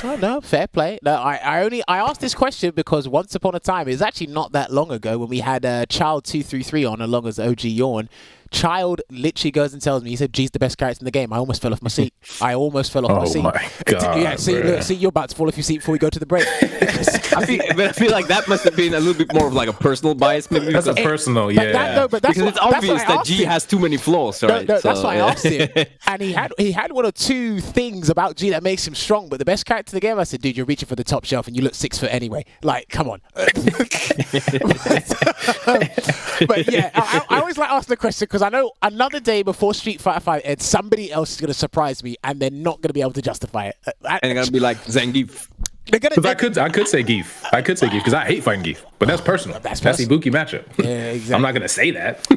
Oh no, fair play. No, I asked this question because once upon a time, it's actually not that long ago when we had Child233 on along as OG Yawn. Child literally goes and tells me, he said, G's the best character in the game. I almost fell off my seat. I almost fell off my seat. Oh my God. Yeah, see, you're about to fall off your seat before we go to the break. I feel like that must have been a little bit more of like a personal bias, maybe. That's a personal, yeah. But that's because it's obvious that G has too many flaws, right? No, that's why I asked him. And he had 1 or 2 things about G that makes him strong, but the best character in the game, I said, dude, you're reaching for the top shelf and you look 6 foot anyway. Like, come on. But yeah, I always like asking the question because I know another day before Street Fighter 5 ends, somebody else is going to surprise me and they're not going to be able to justify it. And they're going to be like, Zangief. Because I could say Geef. I could say Geef because I hate fighting Geef. But that's personal. That's the Ibuki matchup. Yeah, exactly. I'm not going to say that.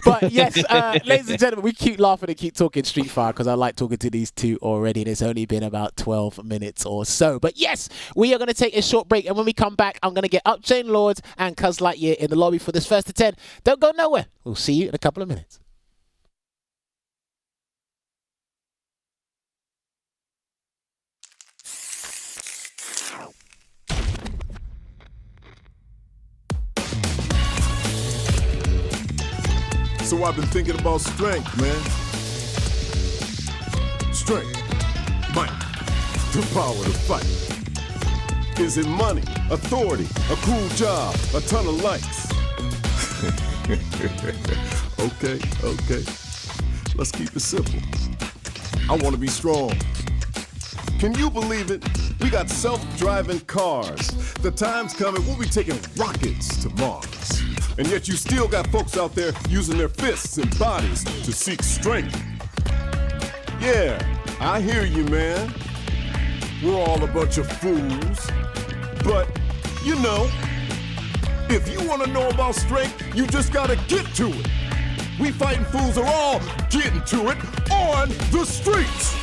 But yes, ladies and gentlemen, we keep laughing and keep talking Street Fighter because I like talking to these two already. And it's only been about 12 minutes or so. But yes, we are going to take a short break. And when we come back, I'm going to get UpChainLord and CuhzlightYear in the lobby for this first to 10. Don't go nowhere. We'll see you in a couple of minutes. So I've been thinking about strength, man. Strength, might, the power to fight. Is it money, authority, a cool job, a ton of likes? Okay. Let's keep it simple. I want to be strong. Can you believe it? We got self-driving cars. The time's coming, we'll be taking rockets to Mars. And yet you still got folks out there using their fists and bodies to seek strength. Yeah, I hear you, man. We're all a bunch of fools. But, you know, if you want to know about strength, you just got to get to it. We fighting fools are all getting to it on the streets.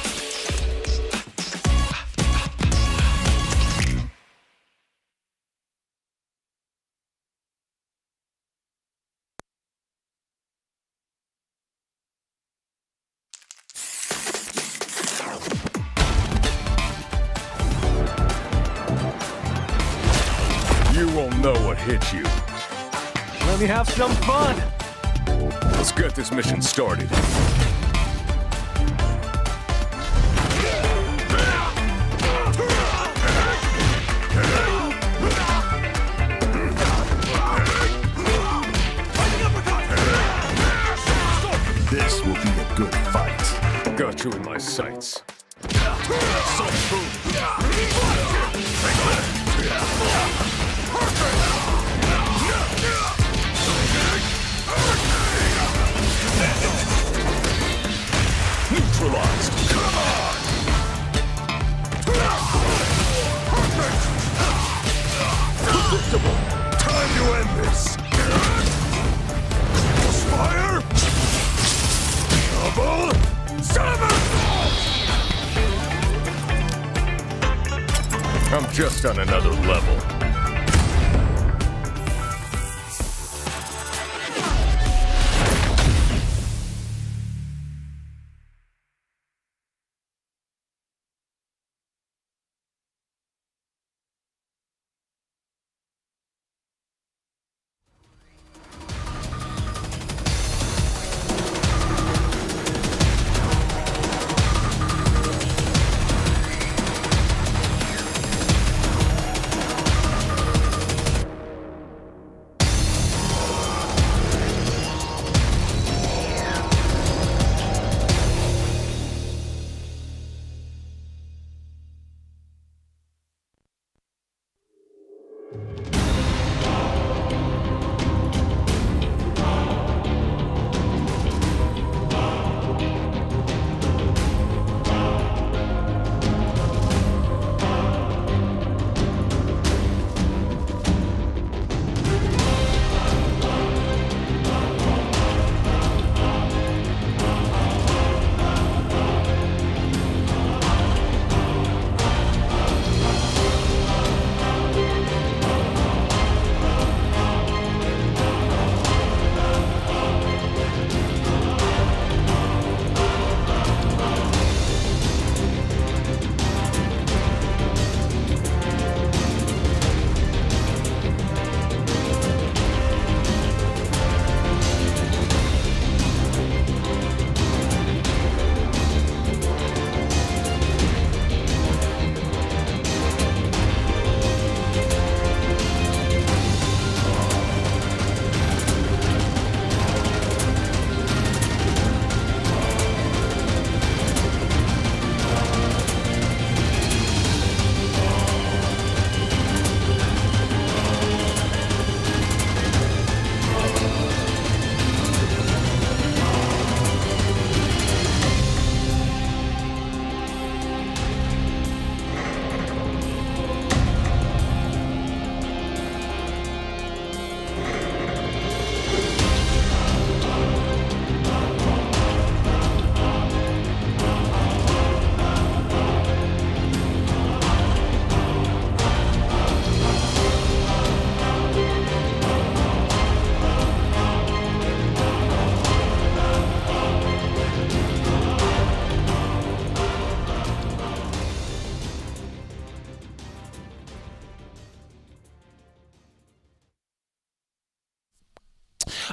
You won't know what hit you. Let me have some fun. Let's get this mission started. This will be a good fight. Good. got you in my sights. Neutralized. Come on. Predictable. Time to end this. Fire. Double. Seven. I'm just on another level.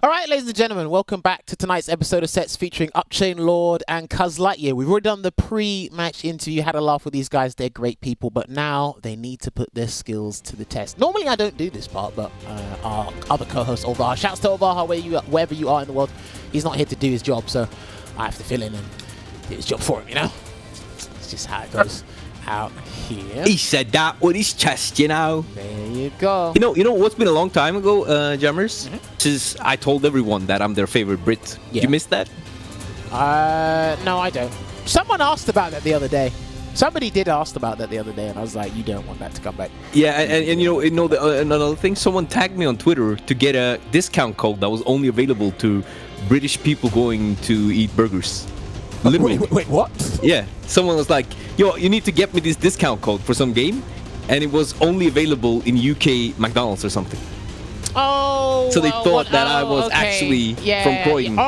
All right, ladies and gentlemen, welcome back to tonight's episode of Sets featuring UpChainLord and CuhzlightYear. We've already done the pre-match interview, had a laugh with these guys. They're great people, but now they need to put their skills to the test. Normally, I don't do this part, but our other co-host, Olvaha, shouts to Olvaha wherever you are in the world. He's not here to do his job, so I have to fill in and do his job for him, you know? It's just how it goes out here. He said that with his chest, you know. There you go. You know what's been a long time ago, Jammers? Since I told everyone that I'm their favorite Brit. Yeah. You missed that? No, I don't. Someone asked about that the other day. Somebody did ask about that the other day, and I was like, you don't want that to come back. Yeah, and another thing, someone tagged me on Twitter to get a discount code that was only available to British people going to eat burgers. Literally. Wait, what? Yeah, someone was like, yo, you need to get me this discount code for some game, and it was only available in UK McDonald's or something. Oh, so they thought that I was actually from Croydon.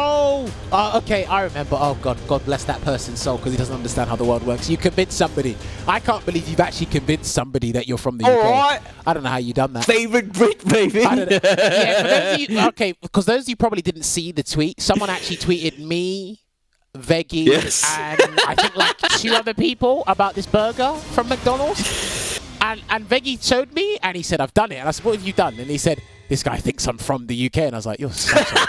Okay, I remember. Oh God bless that person's soul, because he doesn't understand how the world works. You convinced somebody. I can't believe you've actually convinced somebody that you're from the UK. Right. I don't know how you done that. Favorite Brit, baby. I don't know. Yeah, for those of you, okay, because those of you probably didn't see the tweet. Someone actually tweeted me, Veggie, and I think like 2 other people about this burger from McDonald's. And Veggie showed me, and he said, I've done it. And I said, what have you done? And he said, this guy thinks I'm from the UK. And I was like, you're such a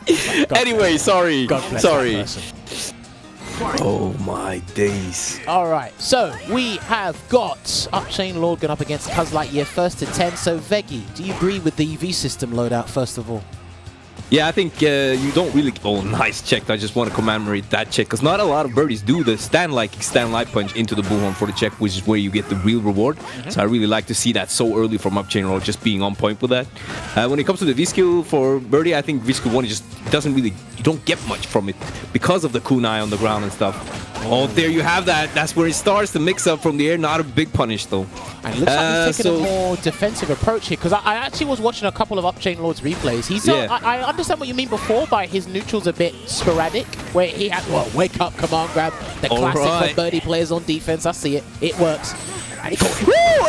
idiot. Anyway, sorry. God bless Sorry. that person. Oh my days. All right, so we have got UpChainLord going up against CuhzlightYear first to 10. So Veggie, do you agree with the EV system loadout first of all? Yeah, I think you don't really... Oh, nice check. I just want to commemorate that check because not a lot of birdies do the stand light punch into the bullhorn for the check, which is where you get the real reward. So I really like to see that so early from UpChainLord, just being on point with that. When it comes to the V-skill for birdie, I think V-skill 1 just doesn't really... You don't get much from it because of the kunai on the ground and stuff. Oh, there you have that. That's where it starts to mix up from the air. Not a big punish, though. And it looks like he's taking a more defensive approach here, because I actually was watching a couple of UpChainLord's replays. He's I understand what you mean before by his neutrals a bit sporadic, where he had, well, wake up, command grab, the classic for birdie players on defense. I see it. It works. And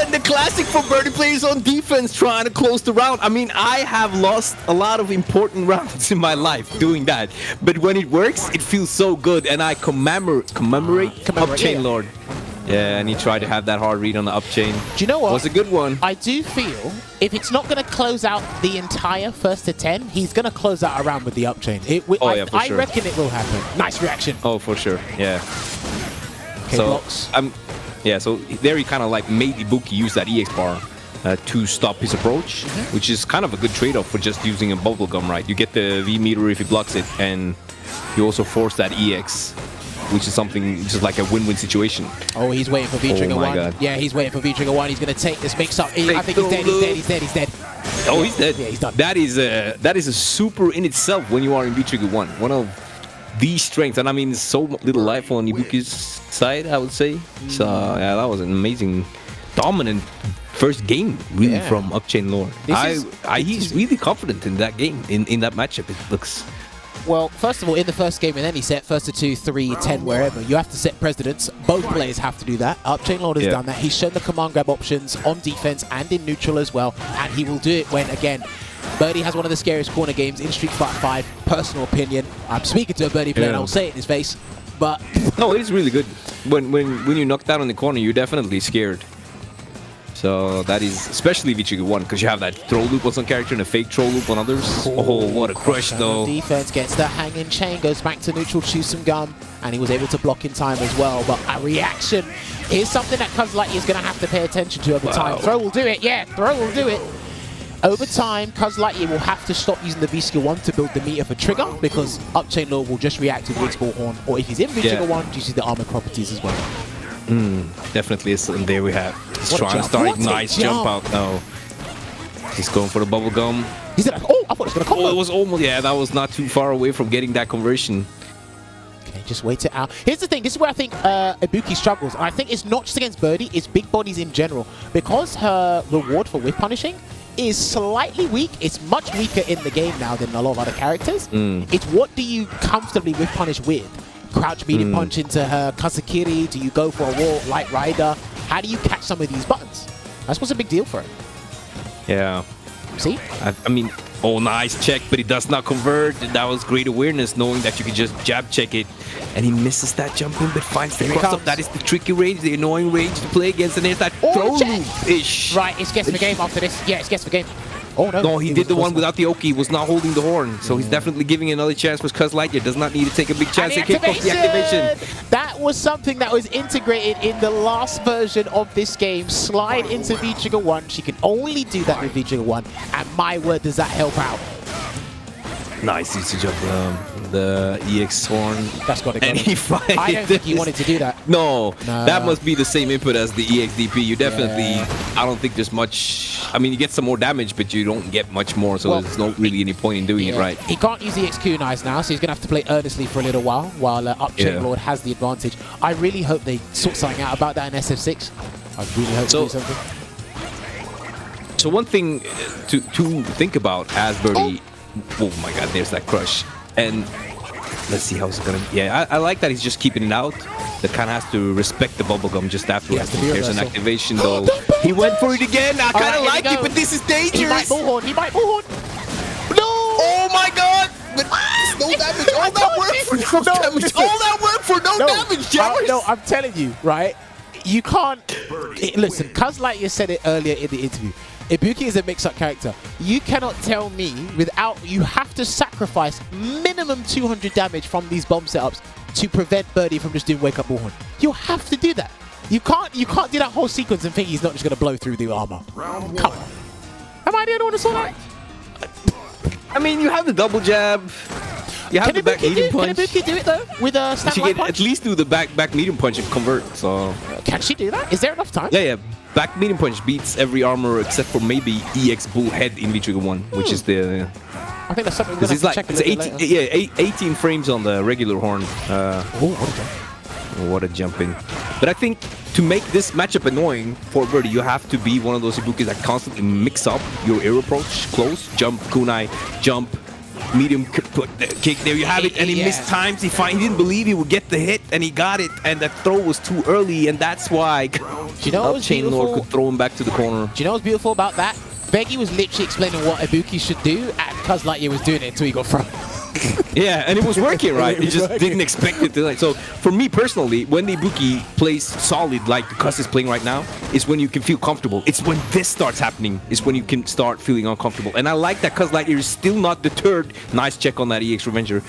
and the classic for birdie players on defense trying to close the round. I mean, I have lost a lot of important rounds in my life doing that. But when it works, it feels so good. And I commemorate UpChainLord. Yeah, and he tried to have that hard read on the up chain. Do you know what? Was a good one. I do feel if it's not going to close out the entire first to 10, he's going to close out around with the up chain. I reckon it will happen. Nice reaction. Oh, for sure. Yeah. Okay, so blocks. Yeah, so there he kind of like made Ibuki use that EX bar to stop his approach, which is kind of a good trade-off for just using a bubblegum, right? You get the V meter if he blocks it, and you also force that EX, which is something just like a win-win situation. Oh, he's waiting for V-Trigger 1. God. Yeah, he's waiting for V-Trigger 1. He's going to take this mix-up. I think he's dead. He's dead. Oh, he's dead. Yeah, he's done. That is a super in itself when you are in V-Trigger 1. One of the strengths, and I mean, so little life on Ibuki's side, I would say. So yeah, that was an amazing, dominant first game, really, from UpChainLord. He's really confident in that game, in that matchup. It looks. Well, first of all, in the first game in any set, first to 2, 3, 10, wherever, you have to set precedents. Both players have to do that. UpChainLord has done that. He's shown the command grab options on defense and in neutral as well, and he will do it when, again, Birdie has one of the scariest corner games in Street Fighter 5. Personal opinion. I'm speaking to a Birdie player and I'll say it in his face. But no, it's really good. When you knock down in the corner, you're definitely scared. So that is especially V-Trigger 1 because you have that throw loop on some character and a fake throw loop on others. Oh, what a crush though. Defense gets the hanging chain, goes back to neutral, chews some gum, and he was able to block in time as well. But a reaction is something that CuhzlightYear is going to have to pay attention to over time. Throw will do it. Yeah, throw will do it. Over time, CuhzlightYear will have to stop using the V-Skill 1 to build the meter for trigger because UpChainLord will just react to the X-Ball Horn, or if he's in V-Trigger 1, you see the armor properties as well. Definitely is, and there we have. He's trying to start a nice jump out now. He's going for the bubble gum. He's like, oh, I thought it was going to come. Oh, it was almost, yeah, that was not too far away from getting that conversion. Okay, just wait it out. Here's the thing, this is where I think Ibuki struggles. I think it's not just against Birdie, it's big bodies in general. Because her reward for whiff punishing is slightly weak. It's much weaker in the game now than a lot of other characters. It's what do you comfortably whiff punish with? Crouch medium punch into her Kazakiri? Do you go for a wall light rider? How do you catch some of these buttons? That's what's a big deal for her. Yeah. See? I mean, oh, nice check, but he does not convert. That was great awareness, knowing that you can just jab check it. And he misses that jump in, but finds the cross up. That is the tricky range, the annoying range to play against. And there's that throw loop-ish. Right, it's guess the game after this. Yeah, it's guess the game. Oh, no. No, he did the one without the Oki. He was not holding the horn. So he's definitely giving another chance for CuhzlightYear. Does not need to take a big chance. They kick off the activation. That was something that was integrated in the last version of this game. Slide into V-Trigger 1. She can only do that with V-Trigger 1. And my word, does that help out. Nice usage of the EX horn. That's got to go. And he finally I don't think he wanted to do that. No, that must be the same input as the EXDP. You definitely, I don't think there's much. I mean, you get some more damage, but you don't get much more, so there's not really any point in doing it right. He can't use the EX kunais now, so he's going to have to play earnestly for a little while UpChainLord has the advantage. I really hope they sort something out about that in SF6. I really hope they do something. So one thing to think about as Birdie. Oh my god, there's that crush. And let's see how it's gonna. Yeah, I like that he's just keeping it out. That kind of has to respect the bubblegum just afterwards. There's an activation though. He went for it again. I kind of like it, but this is dangerous. He might bullhorn. No! Oh my god! But no damage. All that work for no damage. All that work for no damage, Jarvis. No, I'm telling you, right? You can't. Listen, CuhzlightYear said it earlier in the interview. Ibuki is a mix-up character. You cannot tell me without... You have to sacrifice minimum 200 damage from these bomb setups to prevent Birdie from just doing wake-up bullhorn. You have to do that. You can't do that whole sequence and think he's not just going to blow through the armor. Come on. Am I the only one who saw that? I mean, you have the double jab. You have the back medium punch. Can Ibuki do it though with a She standby can punch? at least do the back medium punch and convert. So Can she do that? Is there enough time? yeah. Back medium punch beats every armor except for maybe EX Bullhead in V-Trigger 1, which is the... I think that's something we're going to check a little bit later. 18 frames on the regular horn. What a jump in. But I think to make this matchup annoying for Birdie, you have to be one of those Ibukis that constantly mix up your air approach, close, jump, kunai, jump, medium kick. There you have it. And he missed times. He didn't believe he would get the hit, and he got it. And that throw was too early, and that's why UpChainLord could throw him back to the corner. Do you know what's beautiful about that? Veggie was literally explaining what Ibuki should do, and CuhzlightYear was doing it until he got thrown. Yeah, and it was working, right? He just didn't expect it to. Like, so for me personally, when the Ibuki plays solid like the Cuz is playing right now, is when you can feel comfortable. It's when this starts happening, is when you can start feeling uncomfortable. And I like that CuhzlightYear is still not deterred. Nice check on that EX Revenger.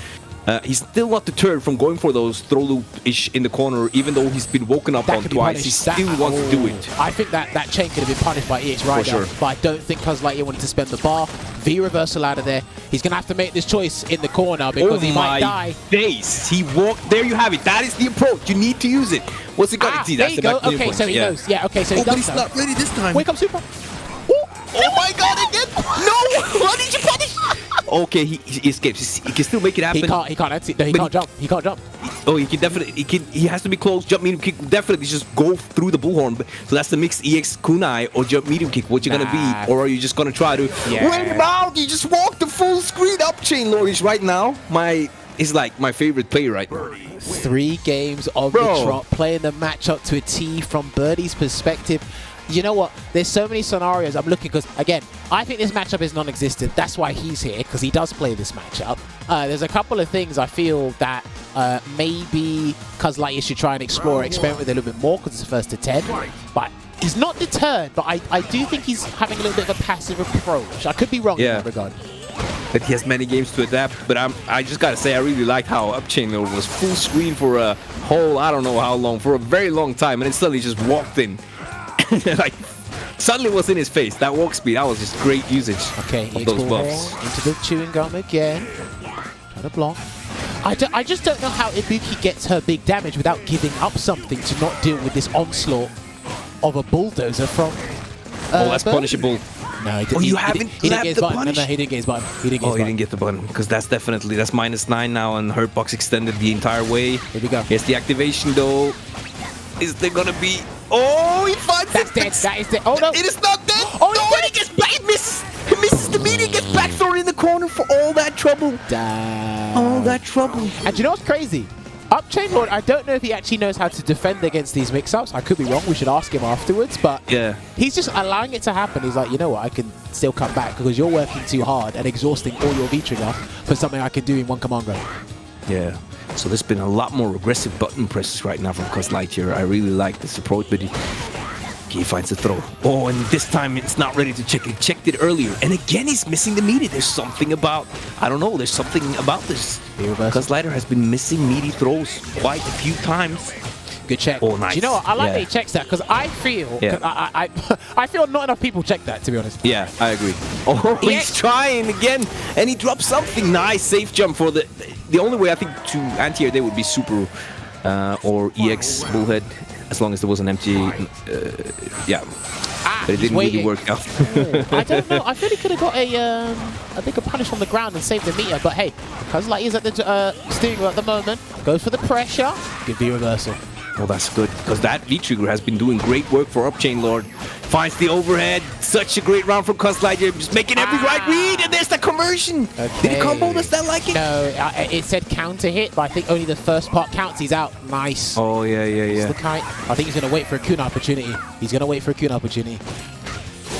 He's still not deterred from going for those throw loop-ish in the corner, even though he's been woken up on twice. He still wants to do it. I think that chain could have been punished by EX right now, but I don't think CuhzlightYear wanted to spend the bar. V reversal out of there. He's going to have to make this choice in the corner because he might die. Face. He walked. There you have it. That is the approach. You need to use it. What's it got? See, there that's you the go. back Okay, so he knows. Yeah, okay, so he does. But he's not ready this time. Wake up, super. Oh my god, again! No! What did you punish? Okay, he escapes. He can still make it happen. He can't jump. He can't jump. Oh, he can definitely. He has to be close. Jump medium kick. Definitely just go through the bullhorn. So that's the mixed EX kunai or jump medium kick. What you're gonna be, or are you just gonna try to win him out? You just walk the full screen UpChainLord is right now. Is like my favorite player right now. 3 games of the trot, playing the matchup to a T from Birdie's perspective. You know what? There's so many scenarios I'm looking, because again, I think this matchup is non-existent. That's why he's here, because he does play this matchup. There's a couple of things I feel that maybe CuhzlightYear should try and experiment with a little bit more, because it's first to 10. But he's not deterred, but I do think he's having a little bit of a passive approach. I could be wrong in that regard. But he has many games to adapt. But I just gotta say, I really liked how UpChainLord was full screen for a whole, I don't know how long, for a very long time, and then suddenly just walked in. Like, suddenly was in his face. That walk speed, that was just great usage of those buffs. Into the chewing gum again. Try to block. I just don't know how Ibuki gets her big damage without giving up something to not deal with this onslaught of a bulldozer from that's punishable. No, he didn't get his button. No, he didn't get his button. He didn't get the button. Because that's -9 now, and hurt box extended the entire way. Here we go. Here's the activation though. Is there gonna be... Oh, he finds That's dead. That is dead. Oh no. It is not dead. Oh, no, he gets back. He misses the meter, gets back thrown in the corner for all that trouble. Damn. All that trouble. And do you know what's crazy? UpChainLord, I don't know if he actually knows how to defend against these mix-ups. I could be wrong. We should ask him afterwards. But yeah, he's just allowing it to happen. He's like, you know what? I can still come back because you're working too hard and exhausting all your V-trigger for something I can do in one command grab. Yeah. So there's been a lot more aggressive button presses right now from CuhzlightYear. I really like this approach, but he finds the throw. Oh, and this time it's not ready to check. He checked it earlier. And again, he's missing the meaty. There's something about, I don't know, there's something about this. CuhzlightYear has been missing meaty throws quite a few times. Good check. Oh, nice. Do you know what? I like that he checks that, because I feel I feel not enough people check that, to be honest. Yeah, I agree. Oh, he's trying again, and he drops something. Nice safe jump for the only way I think to anti-air there would be super or EX bullhead, as long as there was an empty, but it didn't really work out. I don't know. I feel he could have got a bigger punish on the ground and saved the meter, but hey, CuhzlightYear's at the steering wheel at the moment, goes for the pressure, good V reversal. Well, that's good, because that V-trigger has been doing great work for UpChainLord. Finds the overhead. Such a great round from CuhzlightYear. Just making every right read, and there's the conversion. Okay. Did he combo? Does that like it? No, it said counter hit, but I think only the first part counts. He's out. Nice. Oh, yeah. I think he's going to wait for a Kun opportunity.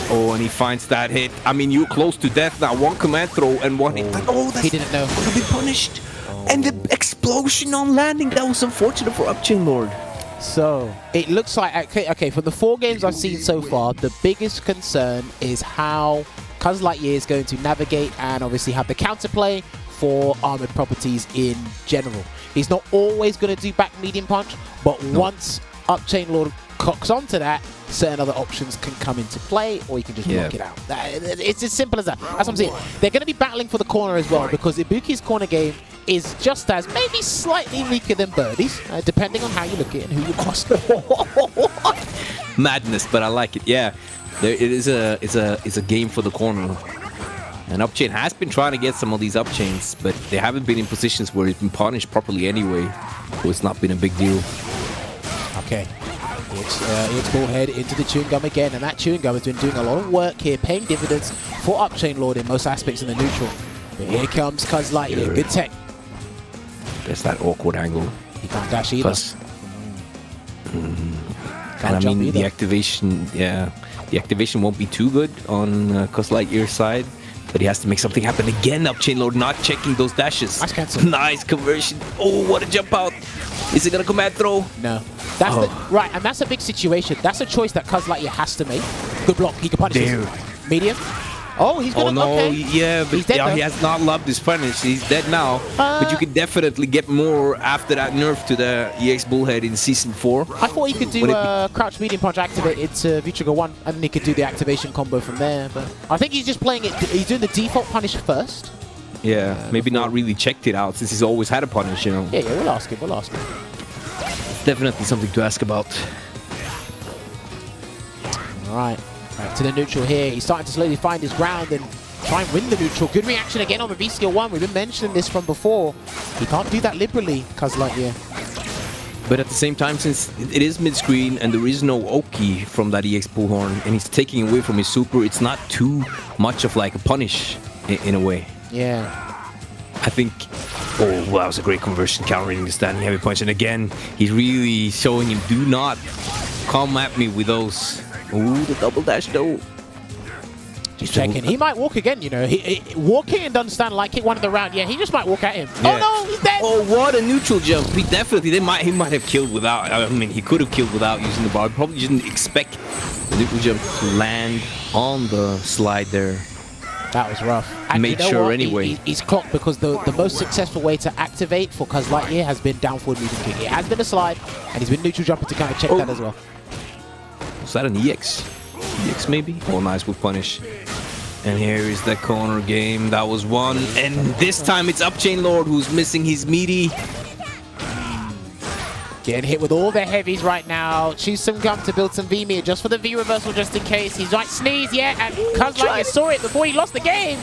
Oh, and he finds that hit. I mean, you're close to death now. One command throw and one hit. Oh, he didn't know. Could have been punished. And the explosion on landing, that was unfortunate for UpChainLord. So it looks like, okay, from the 4 games I've seen so far, the biggest concern is how CuhzlightYear is going to navigate and obviously have the counterplay for armored properties in general. He's not always going to do back medium punch, but once UpChainLord cocks onto that, certain other options can come into play, or you can just block it out. It's as simple as that. That's what I'm saying. They're going to be battling for the corner as well, because Ibuki's corner game is just as, maybe slightly weaker than Birdie's, depending on how you look at it and who you cross. Madness, but I like it. Yeah, it is it's a game for the corner. And UpChain has been trying to get some of these UpChains, but they haven't been in positions where it's been punished properly anyway, so it's not been a big deal. Okay. It's Bullhead into the chewing gum again, and that chewing gum has been doing a lot of work here, paying dividends for UpChainLord in most aspects in the neutral. But here comes CuhzlightYear, good tech. There's that awkward angle. He can't dash either. Plus, and I mean, the activation, the activation won't be too good on CuhzlightYear's side, but he has to make something happen again. UpChainLord not checking those dashes. Nice cancel. Nice conversion. Oh, what a jump out. Is it gonna command throw? No. That's right, and that's a big situation. That's a choice that CuhzlightYear has to make. Good block. He can punish this. Medium. Oh, he's gonna. Oh no, okay. yeah, but he has not loved his punish. He's dead now. But you can definitely get more after that nerf to the EX Bullhead in Season 4. I thought he could do crouch medium punch activate into V-Trigger 1, and then he could do the activation combo from there. But I think he's just playing it. He's doing the default punish first. Yeah, maybe not really checked it out since he's always had a punish, you know. Yeah, we'll ask him. We'll ask him. Definitely something to ask about. All right. Back to the neutral here. He's starting to slowly find his ground and try and win the neutral. Good reaction again on the V-Skill 1. We've been mentioning this from before. He can't do that liberally, CuhzlightYear. But at the same time, since it is mid-screen and there is no Oki from that EX Bullhorn, and he's taking away from his super, it's not too much of like a punish in a way. Yeah. I think... Oh, well, that was a great conversion, countering the standing heavy punch. And again, he's really showing him, do not come at me with those. Ooh, the double dash though. Just checking. He might walk again, you know. Walking and doesn't stand like it one of the round. Yeah, he just might walk at him. Yeah. Oh no, he's dead. Oh, what a neutral jump. He definitely, he might have killed without, I mean, he could have killed without using the bar. Probably didn't expect the neutral jump to land on the slide there. That was rough. And made you know sure what? anyway. He's clocked because the most successful way to activate for CuhzlightYear has been down forward medium kick. It has been a slide, and he's been neutral jumping to kind of check that as well. Was that an EX? EX maybe? Oh, nice with punish. And here is the corner game. That was one. And this time it's UpChainLord who's missing his meaty. Getting hit with all the heavies right now. Choose some gum to build some V-meter just for the V reversal, just in case. He's right sneeze, yeah, and CuhzlightYear saw it before he lost the game.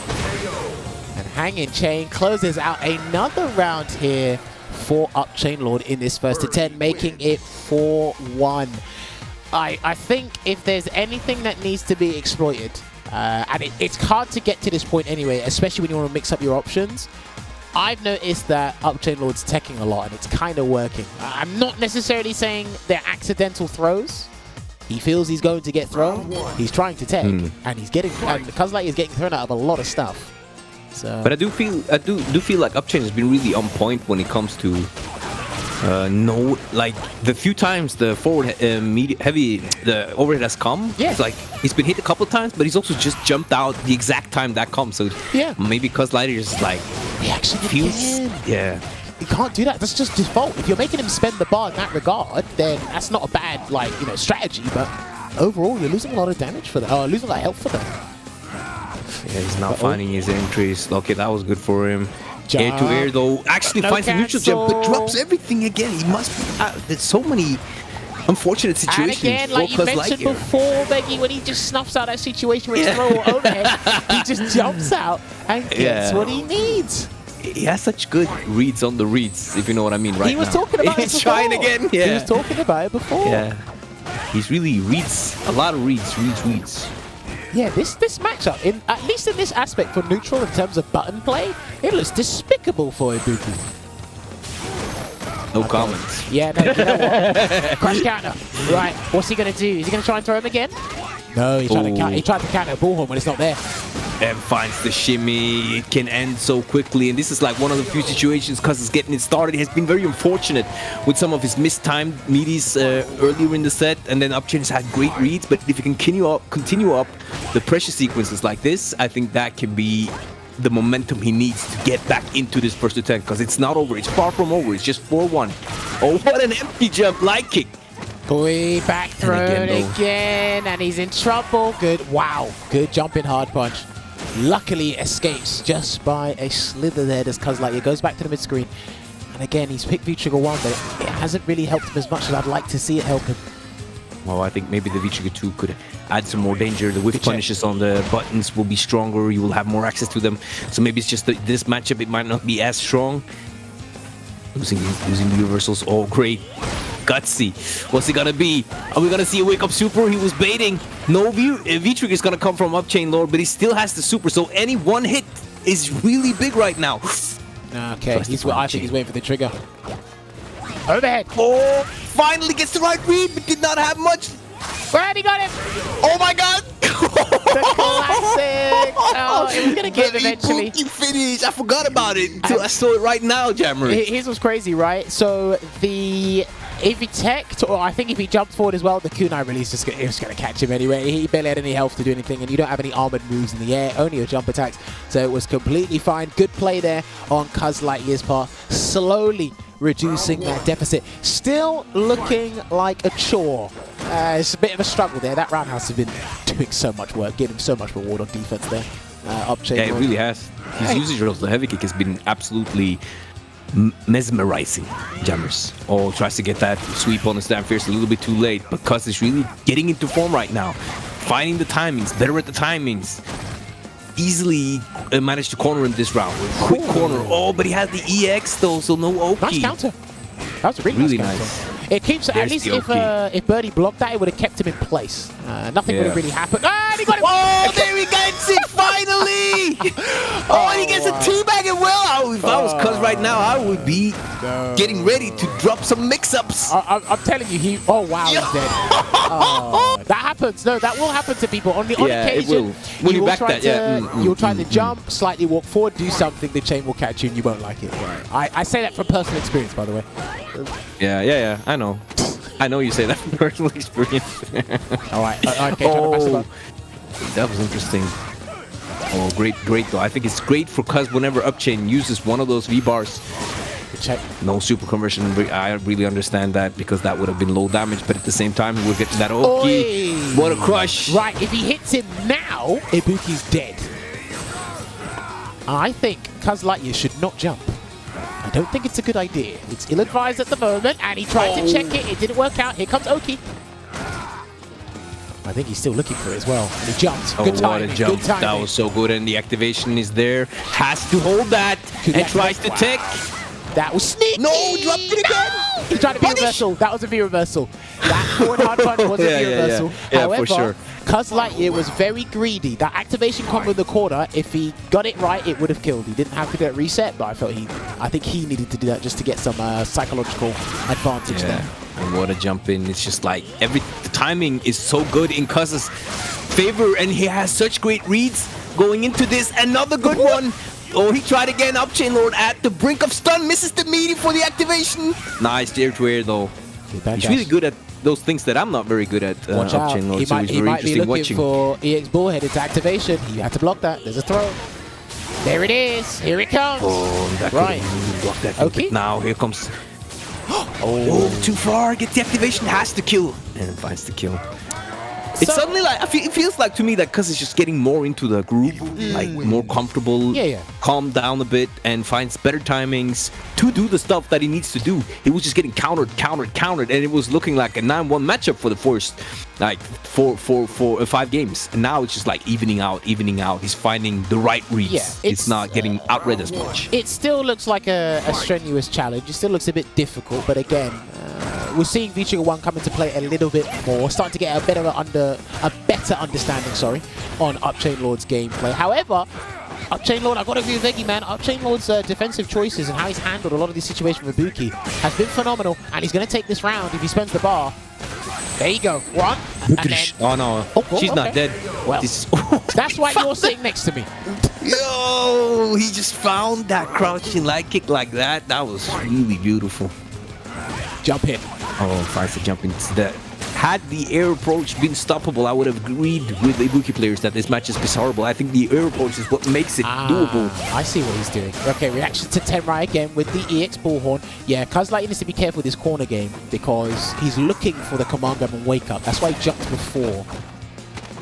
And Hanging Chain closes out another round here for UpChainLord in this first to 10, making it 4-1. I think if there's anything that needs to be exploited, and it's hard to get to this point anyway, especially when you want to mix up your options, I've noticed that UpChainLord's teching a lot, and it's kind of working. I'm not necessarily saying they're accidental throws. He feels he's going to get thrown. He's trying to tech, and he's getting. And CuhzlightYear is getting thrown out of a lot of stuff. So. But I do feel like UpChain has been really on point when it comes to like the few times the forward the overhead has come. Yeah. It's like he's been hit a couple of times, but he's also just jumped out the exact time that comes. So yeah, maybe CuhzlightYear is like feels you can't do that. That's just default. If you're making him spend the bar in that regard, then that's not a bad strategy. But overall, you're losing a lot of damage for that. Losing a lot of health for that. Yeah, he's not finding his entries. Okay, that was good for him. Air to air though, actually finds the neutral jump, but drops everything again. He must be there's so many unfortunate situations. And again, like you mentioned before, Beggy, when he just snuffs out that situation where he's throwing overhead, he just jumps out and gets what he needs. He has such good reads on the reads, if you know what I mean, right? He was talking about it before. He's trying again. Yeah. He was talking about it before. Yeah. He's really reads a lot of reads. Yeah, this matchup, at least in this aspect for neutral in terms of button play, it looks despicable for Ibuki. No comments. Yeah, no, you know what? Crash counter. Right, what's he going to do? Is he going to try and throw him again? No, he tried to counter Bullhorn when it's not there. and finds the shimmy. It can end so quickly, and this is like one of the few situations Cuz is getting it started. He has been very unfortunate with some of his mistimed meaties earlier in the set, and then UpChain has had great reads, but if you can continue up the pressure sequences like this, I think that can be the momentum he needs to get back into this first to 10, because it's not over. It's far from over. It's just 4-1. Oh, what an empty jump light kick. Boy, back throw again, and he's in trouble. Good, wow, good jumping hard punch. Luckily escapes just by a slither there as CuhzlightYear goes back to the mid screen. And again, he's picked V-Trigger 1, but it hasn't really helped him as much as I'd like to see it help him. Well, I think maybe the V-Trigger 2 could add some more danger. The whiff punishes on the buttons will be stronger. You will have more access to them. So maybe it's just that this matchup, it might not be as strong. Losing the reversals. Oh, great. Gutsy. What's it gonna be? Are we gonna see a wake up super? He was baiting. No V-Trigger is gonna come from UpChainLord, but he still has the super. So any one hit is really big right now. Okay, I think he's waiting for the trigger. Overhead. Oh, finally gets the right read, but did not have much. Right, he got him. Oh my god. The classic. Oh, it was gonna give eventually. You finish. I forgot about it until I saw it right now, Jammer. Here's what's crazy, right? So if he teched, or I think if he jumped forward as well, the kunai release is going to catch him anyway. He barely had any health to do anything, and you don't have any armored moves in the air, only your jump attacks. So it was completely fine. Good play there on CuhzlightYear's part. Slowly reducing that deficit. Still looking like a chore. It's a bit of a struggle there. That roundhouse has been doing so much work, giving him so much reward on defense there. UpChainLord. Yeah, it really has. His usage of the heavy kick has been absolutely mesmerizing, Jammers. Oh, tries to get that sweep on the stand fierce a little bit too late, but Cuz is really getting into form right now. Finding the timings, better at the timings. Easily managed to corner him this round. Quick corner. Oh, but he has the EX though, so no OP. Nice counter. That was a really nice counter. It keeps, at least if Birdie blocked that, it would have kept him in place. Nothing would have really happened. Ah, and he got him! Oh, there he gets it, finally! Oh, and he gets a teabag as well. Oh, if I was Cuz right now, I would be getting ready to drop some mix-ups. I'm telling you, oh wow, he's dead. Oh, that happens. No, that will happen to people. On occasion, it will. When you back that, you'll try to jump, slightly walk forward, do something, the chain will catch you and you won't like it. I say that from personal experience, by the way. Yeah, I know. I know you say that from personal experience. Alright, okay, that was interesting. Oh, great though. I think it's great for Cuz whenever UpChain uses one of those V-bars. No super conversion. I really understand that, because that would have been low damage, but at the same time, he would get that Oki. What a crush. Right, if he hits him now, Ibuki's dead. I think CuhzlightYear should not jump. I don't think it's a good idea. It's ill-advised at the moment, and he tried to check it. It didn't work out. Here comes Oki. I think he's still looking for it as well. And he jumped. Good timing. What a jump. Good timing. That was so good, and the activation is there. Has to hold that, and tries to tech. That was sneaky. No, dropped it again. No! He tried to V-reversal. That was a V-reversal. That forward hard punch was a V-reversal. However, for sure. CuhzlightYear was very greedy. That activation combo in the corner, if he got it right, it would have killed. He didn't have to get reset, but I think he needed to do that just to get some psychological advantage there. And what a jump in. It's just like the timing is so good in Cuz's favor, and he has such great reads going into this. Another good one. Oh, he tried again. UpChainLord at the brink of stun. Misses the meaty for the activation. Nice air to air though. He's really good at those things that I'm not very good at. Watch out. He might be looking for EX Bullhead into activation. You have to block that. There's a throw. There it is. Here it comes. Oh, that block that. Okay. Now here comes. Oh, too far. Gets the activation. Has to kill. And finds the kill. It's suddenly like, it feels like to me that Cuz is just getting more into the groove, like more comfortable, calm down a bit, and finds better timings to do the stuff that he needs to do. He was just getting countered, and it was looking like a 9-1 matchup for the first, like, 5 games. And now it's just like evening out. He's finding the right reads. Yeah, it's not getting outread as much. It still looks like a strenuous challenge. It still looks a bit difficult, but again, we're seeing V-Trigger 1 come into play a little bit more, starting to get a better understanding, on UpChainLord's gameplay. However, UpChainLord, I've got to agree with Veggie, man. UpChainLord's defensive choices and how he's handled a lot of this situation with Ibuki has been phenomenal, and he's going to take this round if he spends the bar. There you go. One. And then, oh no, she's not dead. Well, this That's why you're sitting next to me. Yo, he just found that crouching light kick like that. That was really beautiful. Jump in. Oh, finds the jump into that. Had the air approach been stoppable, I would have agreed with the Ibuki players that this match is horrible. I think the air approach is what makes it doable. I see what he's doing. Okay, reaction to Tenrai again with the EX Bullhorn. Yeah, CuhzlightYear needs to be careful with this corner game because he's looking for the command grab and wake up. That's why he jumped before.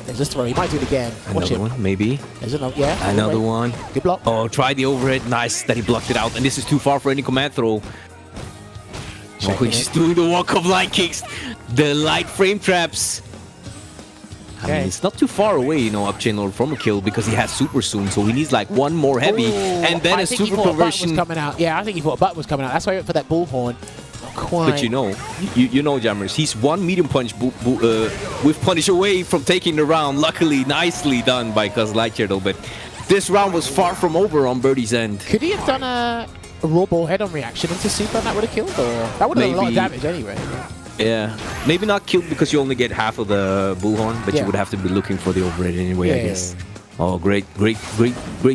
There's this throw. He might do it again. Watch Another him. one, maybe. There's another, yeah. Another one. Good block. Oh, try the overhead. Nice that he blocked it out. And this is too far for any command throw. Oh, he's doing the walk-up light kicks. The light frame traps. I mean, it's not too far away, you know, UpChainLord from a kill because he has super soon, so he needs like one more heavy and then a super conversion. Coming out. Yeah, I think he thought a button was coming out. That's why he went for that bullhorn. But you know, Jammers, he's one medium punch with punish away from taking the round. Luckily, nicely done by CuhzlightYear though, but this round was far from over on Birdie's end. Could he have done a raw ball head on reaction into super and that would have killed? Or that would have done a lot of damage anyway. Yeah, maybe not killed because you only get half of the bullhorn, but you would have to be looking for the overhead anyway, I guess. Oh, great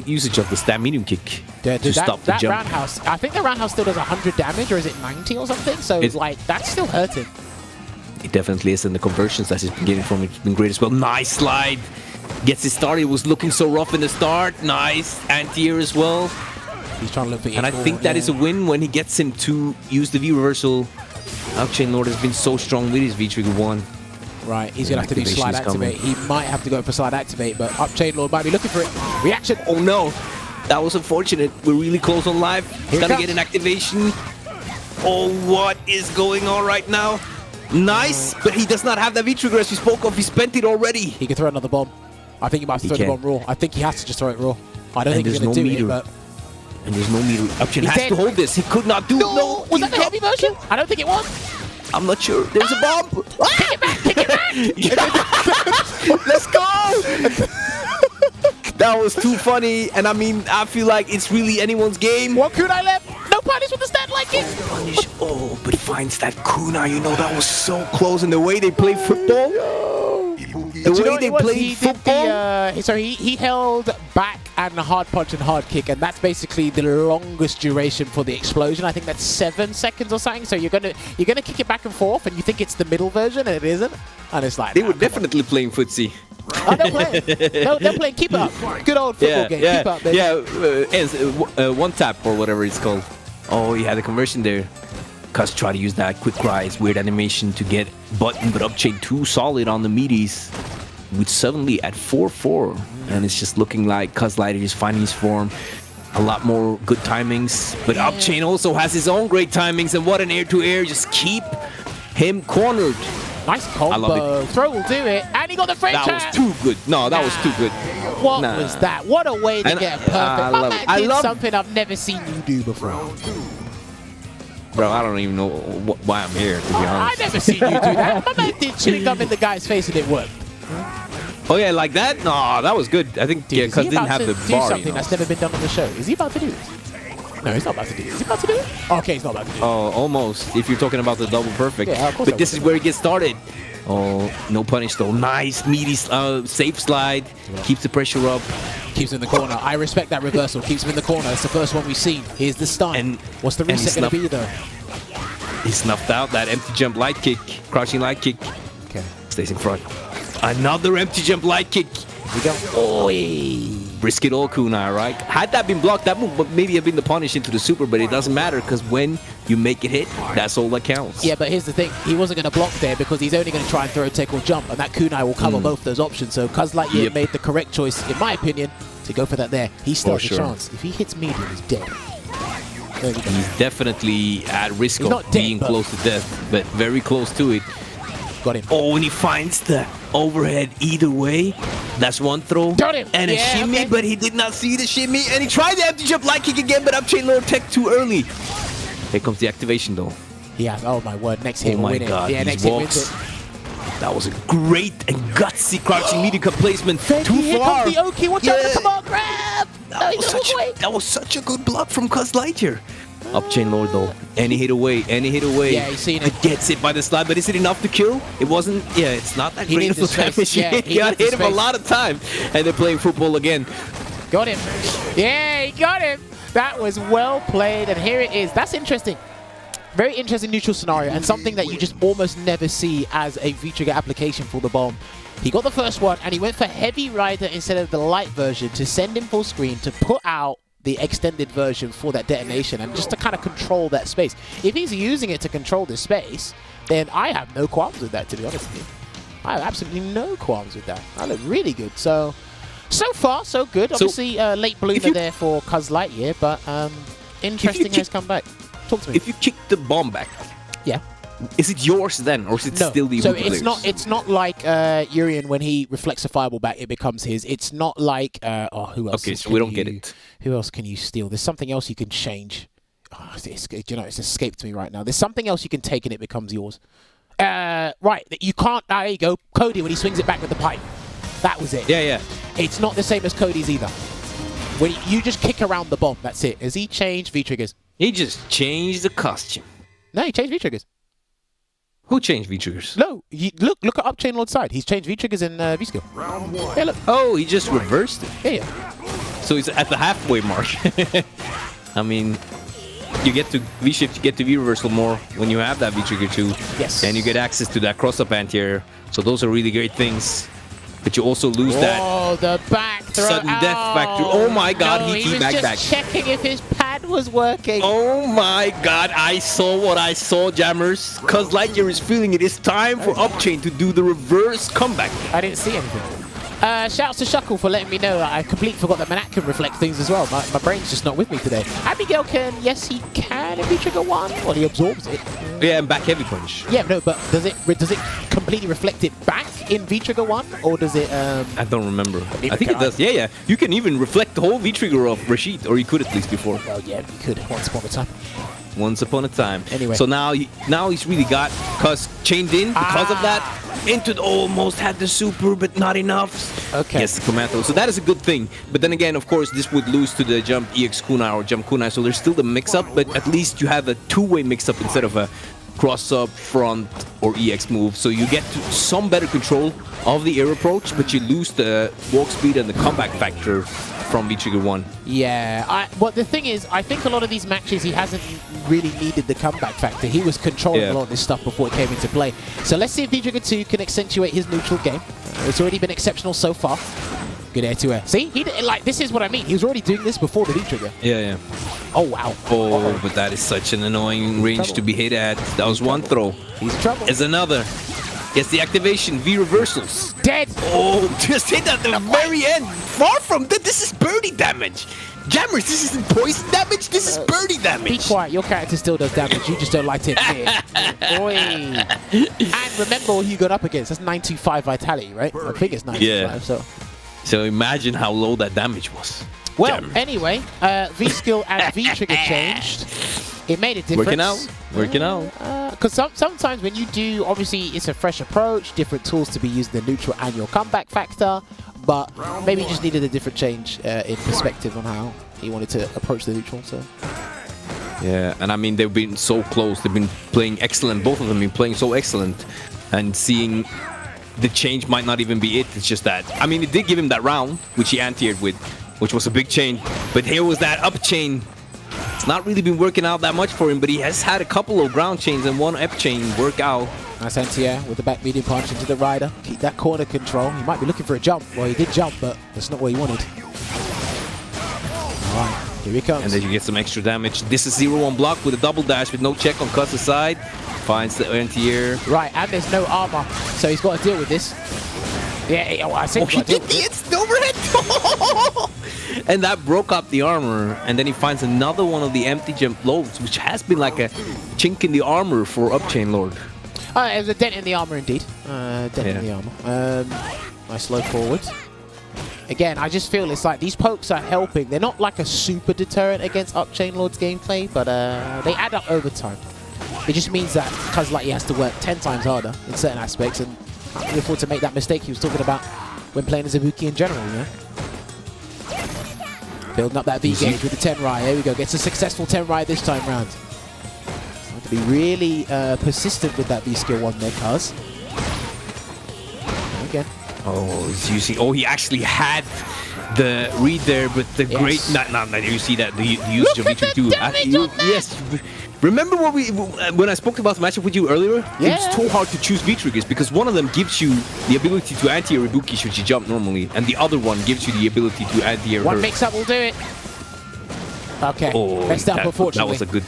usage of the stab medium kick to stop the jump. Roundhouse, I think the roundhouse still does 100 damage, or is it 90 or something? So it's like, that's still hurting. It definitely is, and the conversions that he's been getting from it has been great as well. Nice slide. Gets it started. It was looking so rough in the start. Nice anti-air as well. He's trying to look for and I think that is a win when he gets him to use the V reversal. UpChainLord has been so strong with his V trigger 1. Right, he's going to have to do slide activate. He might have to go for slide activate, but UpChainLord might be looking for it. Reaction. Oh no, that was unfortunate. We're really close on live. He's going to get an activation. Oh, what is going on right now? Nice, but he does not have that V trigger as we spoke of. He spent it already. He can throw another bomb. I think he might have to throw the bomb raw. I think he has to just throw it raw. I don't think he's going to do it, but... And there's no meter. UpChain has to hold this. He could not do it. No, was that the heavy version? I don't think it was. I'm not sure. There's a bomb. Kick it back, kick it back. Let's go. That was too funny. And I mean, I feel like it's really anyone's game. One kunai left. No punish with the stand like it. Punish. Oh, but finds that kunai. You know, that was so close. And the way they play football. The way they play football. He held back and hard punch and hard kick, and that's basically the longest duration for the explosion. I think that's 7 seconds or something. So you're gonna kick it back and forth, and you think it's the middle version, and it isn't. And it's like they were definitely playing footsie. Oh, they're playing. No, they're playing keep it up. Good old football game. Keep up, baby. Yeah, one tap or whatever it's called. Oh, he had a conversion there. Cuz try to use that quick rise, weird animation to get button, but UpChain too solid on the meaties. With suddenly at 4-4, and it's just looking like CuhzlightYear is finding his form. A lot more good timings, but UpChain also has his own great timings, and what an air-to-air, just keep him cornered. Nice combo. I love it. Throw will do it, and he got the frame trap. That was too good. No, that was too good. What was that? What a way to get perfect. I love something I've never seen you do before. Bro, I don't even know why I'm here, to be honest. I never seen you do that. My man did chewing gum in the guy's face and it worked. Oh yeah, like that? No, that was good. I think because didn't have the bar. Something that's never been done on the show. Is he about to do this? No, he's not about to do it. Is he about to do it? Okay, he's not about to do it. Oh, almost. If you're talking about the double perfect. Yeah, of course. But this is where it gets started. Oh, no punish though. Nice, meaty, safe slide. Yeah. Keeps the pressure up. Keeps him in the corner. I respect that reversal. Keeps him in the corner. It's the first one we've seen. Here's the stun. And what's the reset going to be though? He snuffed out that empty jump light kick. Crouching light kick. Okay. Stays in front. Another empty jump light kick. We go. Oh, risk it all, kunai, right? Had that been blocked, that would maybe have been the punish into the super, but it doesn't matter because when you make it hit, that's all that counts. Yeah, but here's the thing. He wasn't going to block there because he's only going to try and throw, take, or jump, and that kunai will cover both those options. So CuhzlightYear made the correct choice, in my opinion, to go for that there. He still has a chance. If he hits medium, he's dead. He's definitely at risk of being close to death, but very close to it. Got him. Oh, and he finds the overhead either way. That's one throw. Got him. And a shimmy, but he did not see the shimmy. And he tried the empty jump light kick again, but UpChainLord tech too early. Here comes the activation though. Yeah, oh my word. Next hit will win it. God, yeah, next hit wins it. That was a great and gutsy crouching medium cut placement. Too here far. Comes the Oki. Watch out, come on, grab. That was such a good block from CuhzlightYear. UpChainLord though. Any hit away. Yeah, he's seen it. Gets hit by the slide, but is it enough to kill? It wasn't. Yeah, it's not that He great needs of the a space. damage. Yeah, He he got needs the hit him a space. lot of time, and they're playing football again. Got him. Yeah, he got him. That was well played, and here it is. That's interesting. Very interesting neutral scenario, and something that you just almost never see as a V-Trigger application for the bomb. He got the first one, and he went for Heavy Rider instead of the light version to send him full screen to put out the extended version for that detonation and just to kind of control that space. If he's using it to control the space, then I have no qualms with that, to be honest with you. I have absolutely no qualms with that. That looked really good. So far, so good. Obviously, late bloomer there for CuhzlightYear, but interesting has come back. Talk to me. If you kick the bomb back, Yeah. is it yours then, or is it No. still the So players? it's not like Urian when he reflects a fireball back, it becomes his. It's not like who else? Okay, so we don't get it. Who else can you steal? There's something else you can change. Oh, it's escaped me right now. There's something else you can take and it becomes yours. Right, you can't. There you go, Cody when he swings it back with the pipe. That was it. Yeah. It's not the same as Cody's either. When you just kick around the bomb, that's it. Has he changed V-triggers? He just changed the costume. No, he changed V-triggers. Who changed V-triggers? No, look at UpChainLord's side. He's changed V-triggers in V-skill. Yeah, look. Oh, he just reversed it. Yeah. So he's at the halfway mark. I mean, you get to V-shift, you get to V-reversal more when you have that V-trigger too. Yes. And you get access to that cross-up anti-air. So those are really great things. But you also lose that Oh, the back throw. sudden death back through. Oh my god, no, he was back just back. checking if his pad was working. Oh my god, I saw what I saw, Jammers. CuhzlightYear is feeling it. It's time for UpChain to do the reverse comeback. I didn't see anything. Shouts to Shuckle for letting me know that I completely forgot that Manat can reflect things as well. My brain's just not with me today. Abigail can, yes he can if he trigger one. Well, he absorbs it. Yeah, and back heavy punch. Yeah, no, but does it completely reflect it back in V-trigger 1? Or does it... I don't remember. I think it does. Yeah. You can even reflect the whole V-trigger of Rashid, or you could at least before. Well, yeah, you could once upon a time. Once upon a time. Anyway. So now he's really got Cuz chained in because of that. Into the almost had the super, but not enough. Okay. Yes, the commando. So that is a good thing. But then again, of course, this would lose to the jump EX kunai or jump kunai. So there's still the mix-up, but at least you have a two-way mix-up instead of a cross-up, front, or EX move. So you get to some better control of the air approach, but you lose the walk speed and the comeback factor from V-Trigger 1. Yeah, but the thing is, I think a lot of these matches he hasn't really needed the comeback factor. He was controlling a lot of this stuff before it came into play. So let's see if V-Trigger 2 can accentuate his neutral game. It's already been exceptional so far. Good air-to-air. See, this is what I mean. He was already doing this before the V-Trigger. Yeah. Oh, wow. Oh, but that is such an annoying range to be hit at. That was one throw. He's in trouble. Is another. Gets the activation, V reversals. Dead. Oh, just hit at the very end. Far from that, this is birdie damage. Jammers, this isn't poison damage, this is birdie damage. Be quiet, your character still does damage, you just don't like to admit it. Oi. And remember what you got up against, that's 925 vitality, right? I think it's 925, So imagine how low that damage was. Well, Jammers. anyway, V-skill and V-trigger changed. It made a difference. Working out. Because sometimes when you do, obviously it's a fresh approach, different tools to be used in the neutral and your comeback factor, but maybe you just needed a different change in perspective on how he wanted to approach the neutral. So. Yeah, and I mean, they've been so close. They've been playing excellent. Both of them have been playing so excellent. And seeing the change might not even be it. It's just that, I mean, it did give him that round, which he anti-aired with, which was a big change. But here was that up chain. It's not really been working out that much for him, but he has had a couple of ground chains and one up chain work out. Nice anti-air with the back medium punch into the rider. Keep that corner control. He might be looking for a jump. Well, he did jump, but that's not what he wanted. All right, here he comes. And then you get some extra damage. This is 0-1 block with a double dash with no check on Cuz's side. Finds the anti-air. Right, and there's no armor, so he's got to deal with this. Yeah, I think he did the overhead. And that broke up the armor, and then he finds another one of the empty jump loads, which has been like a chink in the armor for UpChainLord. It was a dent in the armor indeed. Dent in the armor. Nice low forward. Again, I just feel it's like these pokes are helping. They're not like a super deterrent against UpChainLord's gameplay, but they add up over time. It just means that CuhzlightYear has to work 10 times harder in certain aspects, and can't really afford to make that mistake he was talking about when playing as Ibuki in general, you know? Building up that V gauge with the 10 ride. There we go. Gets a successful 10 ride this time round. Trying to be really persistent with that V skill 1 there, Cuz. Again. Oh, you see. Oh, he actually had the read there, but the great. You see that the use of V2 too. Yes. Remember what when I spoke about the matchup with you earlier? Yeah. It's so hard to choose V-triggers because one of them gives you the ability to anti-air Ibuki should you jump normally, and the other one gives you the ability to anti-air her. One mix-up will do it. Okay, messed up unfortunately. That was a good,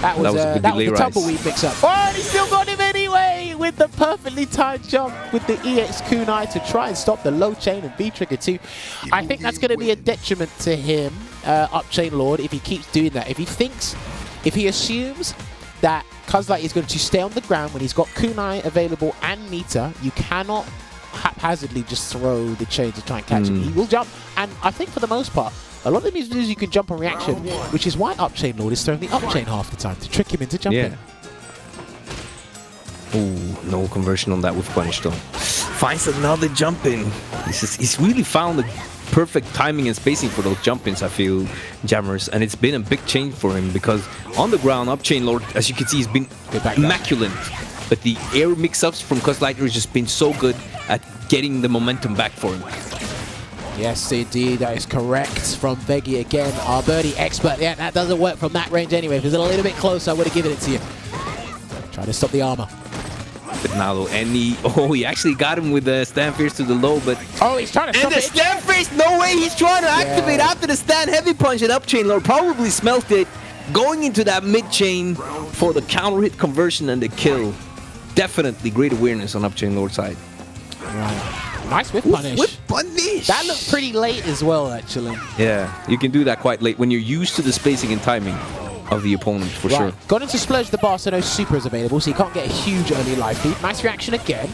That was a delay the rise. tumbleweed mix-up. Oh, and he still got him anyway with the perfectly timed jump with the EX kunai to try and stop the low chain and V-trigger too. I think that's going to be a detriment to him, UpChainLord, if he keeps doing that. If he assumes that CuhzlightYear is going to stay on the ground when he's got kunai available and meter, you cannot haphazardly just throw the chain to try and catch him. He will jump, and I think for the most part, a lot of these moves you can jump on reaction, which is why UpChainLord is throwing the up chain half the time to trick him into jumping. Ooh, no conversion on that with punish though. Finds another jump in. He's really found the perfect timing and spacing for those jump ins, I feel, Jammers, and it's been a big change for him because on the ground, UpChainLord, as you can see, has been immaculate. But the air mix-ups from CuhzlightYear has just been so good at getting the momentum back for him. Yes, indeed, that is correct from Veggie again, our birdie expert. Yeah, that doesn't work from that range anyway. If it was a little bit closer, I would have given it to you. Try to stop the armor. But now though, he actually got him with the stand fierce to the low, but he's trying to stop and the stand fierce, no way, he's trying to activate after the stand heavy punch, and UpChainLord probably smelt it, going into that mid chain for the counter hit conversion and the kill. Definitely great awareness on UpChainLord's side. Right. Nice whip punish. Whip punish. That looked pretty late as well, actually. Yeah, you can do that quite late when you're used to the spacing and timing of the opponent, for sure. Got into splurge the bar, so no super is available, so you can't get a huge early life lead. Nice reaction again.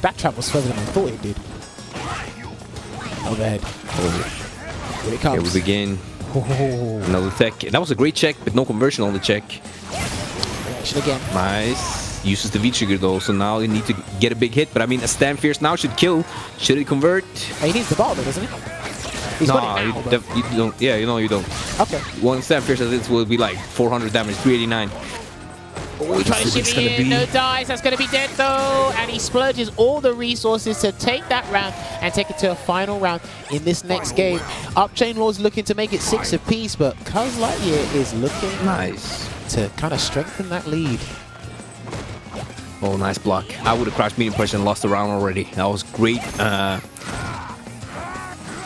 That travels further than I thought it did. Overhead. Here it comes. Here we begin. Another tech. That was a great check, but no conversion on the check. Reaction again. Nice. Uses the V-trigger though, so now you need to get a big hit. But I mean, a stand fierce now should kill. Should he convert? He needs the ball though, doesn't he? He's got it now, you don't. Yeah, you don't. Okay. One stand fierce as this will be like 400 damage, 389. Oh, he's trying to shimmy in. No dice. That's going to be dead though. And he splurges all the resources to take that round and take it to a final round in this next game. UpChainLord's looking to make it 6 apiece, but CuhzlightYear is looking nice to kind of strengthen that lead. Oh, nice block. I would have crouched medium pressure and lost the round already. That was great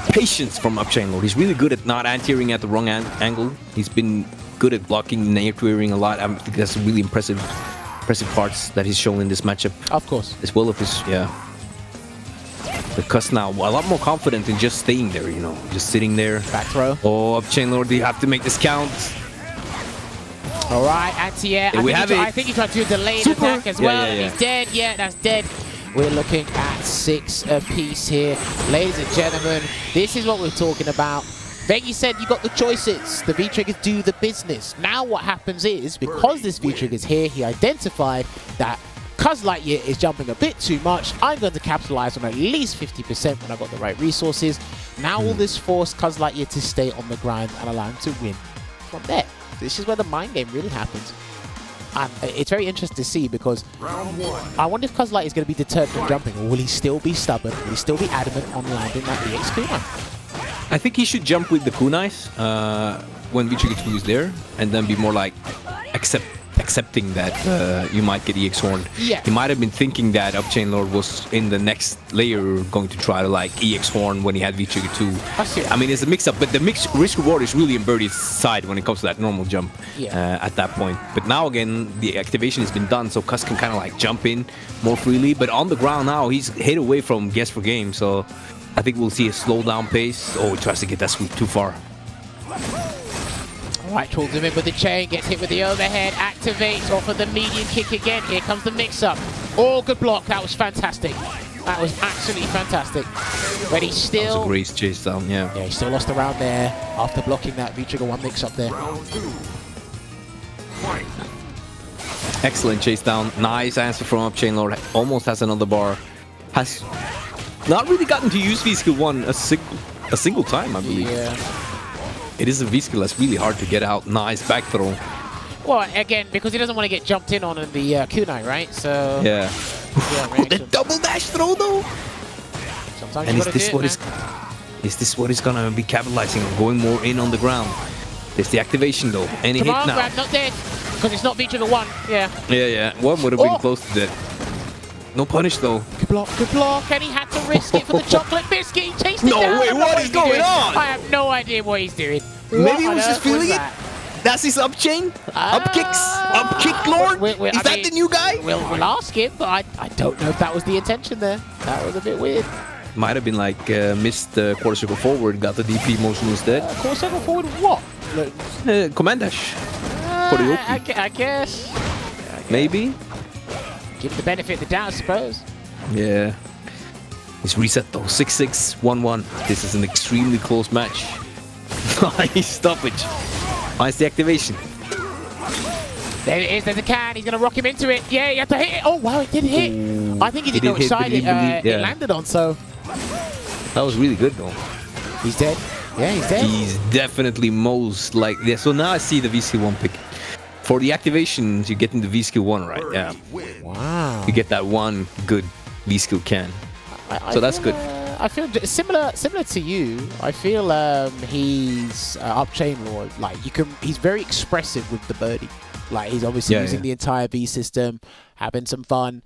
patience from UpChainLord. He's really good at not anti-airing at the wrong angle. He's been good at blocking and air-to-airing a lot. I think that's really impressive parts that he's shown in this matchup. Of course. As well as his, the Cuz now a lot more confident in just staying there, you know, just sitting there. Back throw. Oh, UpChainLord, you have to make this count. All right, anti-air. I think he tried to do a delayed attack as well. And he's dead. Yeah, that's dead. We're looking at 6 apiece here. Ladies and gentlemen, this is what we're talking about. Veggie said you got the choices. The V-triggers do the business. Now what happens is, because this V-trigger's here, he identified that CuhzlightYear is jumping a bit too much. I'm going to capitalize on at least 50% when I got the right resources. Now all this forced CuhzlightYear to stay on the grind and allow him to win from there. This is where the mind game really happens. And it's very interesting to see because I wonder if CuhzlightYear is going to be deterred from jumping, or will he still be stubborn? Will he still be adamant on landing that EX kunai? I think he should jump with the kunais when V-trigger 2 is there, and then be more like accepting that you might get EX horned. Yeah. He might have been thinking that UpChainLord was in the next layer going to try to like EX horn when he had V-trigger 2. I mean, it's a mix-up, but the risk reward is really in Birdie's side when it comes to that normal jump at that point. But now again, the activation has been done, so Cuz can kind of like jump in more freely. But on the ground now, he's hit away from guess for game, so I think we'll see a slow down pace. Oh, he tries to get that sweep too far. Alright, tools him in with the chain, gets hit with the overhead, activates off of the medium kick again. Here comes the mix-up. Oh, good block. That was fantastic. That was absolutely fantastic. But he still... That was a great chase down, yeah. Yeah, he still lost the round there after blocking that V-trigger 1 mix-up there. Excellent chase down. Nice answer from UpChainLord. Almost has another bar. Has not really gotten to use V-skill 1 a single time, I believe. Yeah. It is a V-skill that's really hard to get out. Nice back throw. Well, again, because he doesn't want to get jumped in on in the kunai, right? So Yeah. The double dash throw though. sometimes And you is gotta this do what it, is this what he's gonna be capitalizing on? Going more in on the ground. There's the activation though. Any Come hit on, now? Grab, not dead. Because it's not feature the one. Yeah. Yeah. One would have been Oh. close to that. No punish though. Good block, and he had to risk it for the chocolate biscuit. He chased it No down. way, I don't know what is he's going doing. on? I have no idea what he's doing. Maybe What he on was just earth feeling it. that? That's his up chain? Up kicks? Up kick lord? Is that the new guy? We'll ask him, but I don't know if that was the intention there. That was a bit weird. Might have been like missed the quarter circle forward, got the DP motion instead. Core circle forward, what? Look, Command dash. For the Yoki. I guess. Maybe? Give the benefit of the doubt, I suppose. Yeah. It's reset though. 6-6, 1-1. This is an extremely close match. Nice stoppage. Finds the activation. There it is, there's a can, he's going to rock him into it. Yeah, you have to hit it. Oh, wow, it did hit. Ooh. I think he didn't know which side it landed on, so. That was really good though. He's dead. Yeah, he's dead. He's definitely most like this. So now I see the V-skill 1 pick. For the activations, you get in the V-skill 1, right? Yeah. Wow. You get that one good V-skill can. So that's good. I feel similar to you. I feel he's UpChainLord. Like he's very expressive with the birdie. Like he's obviously using the entire V system, having some fun.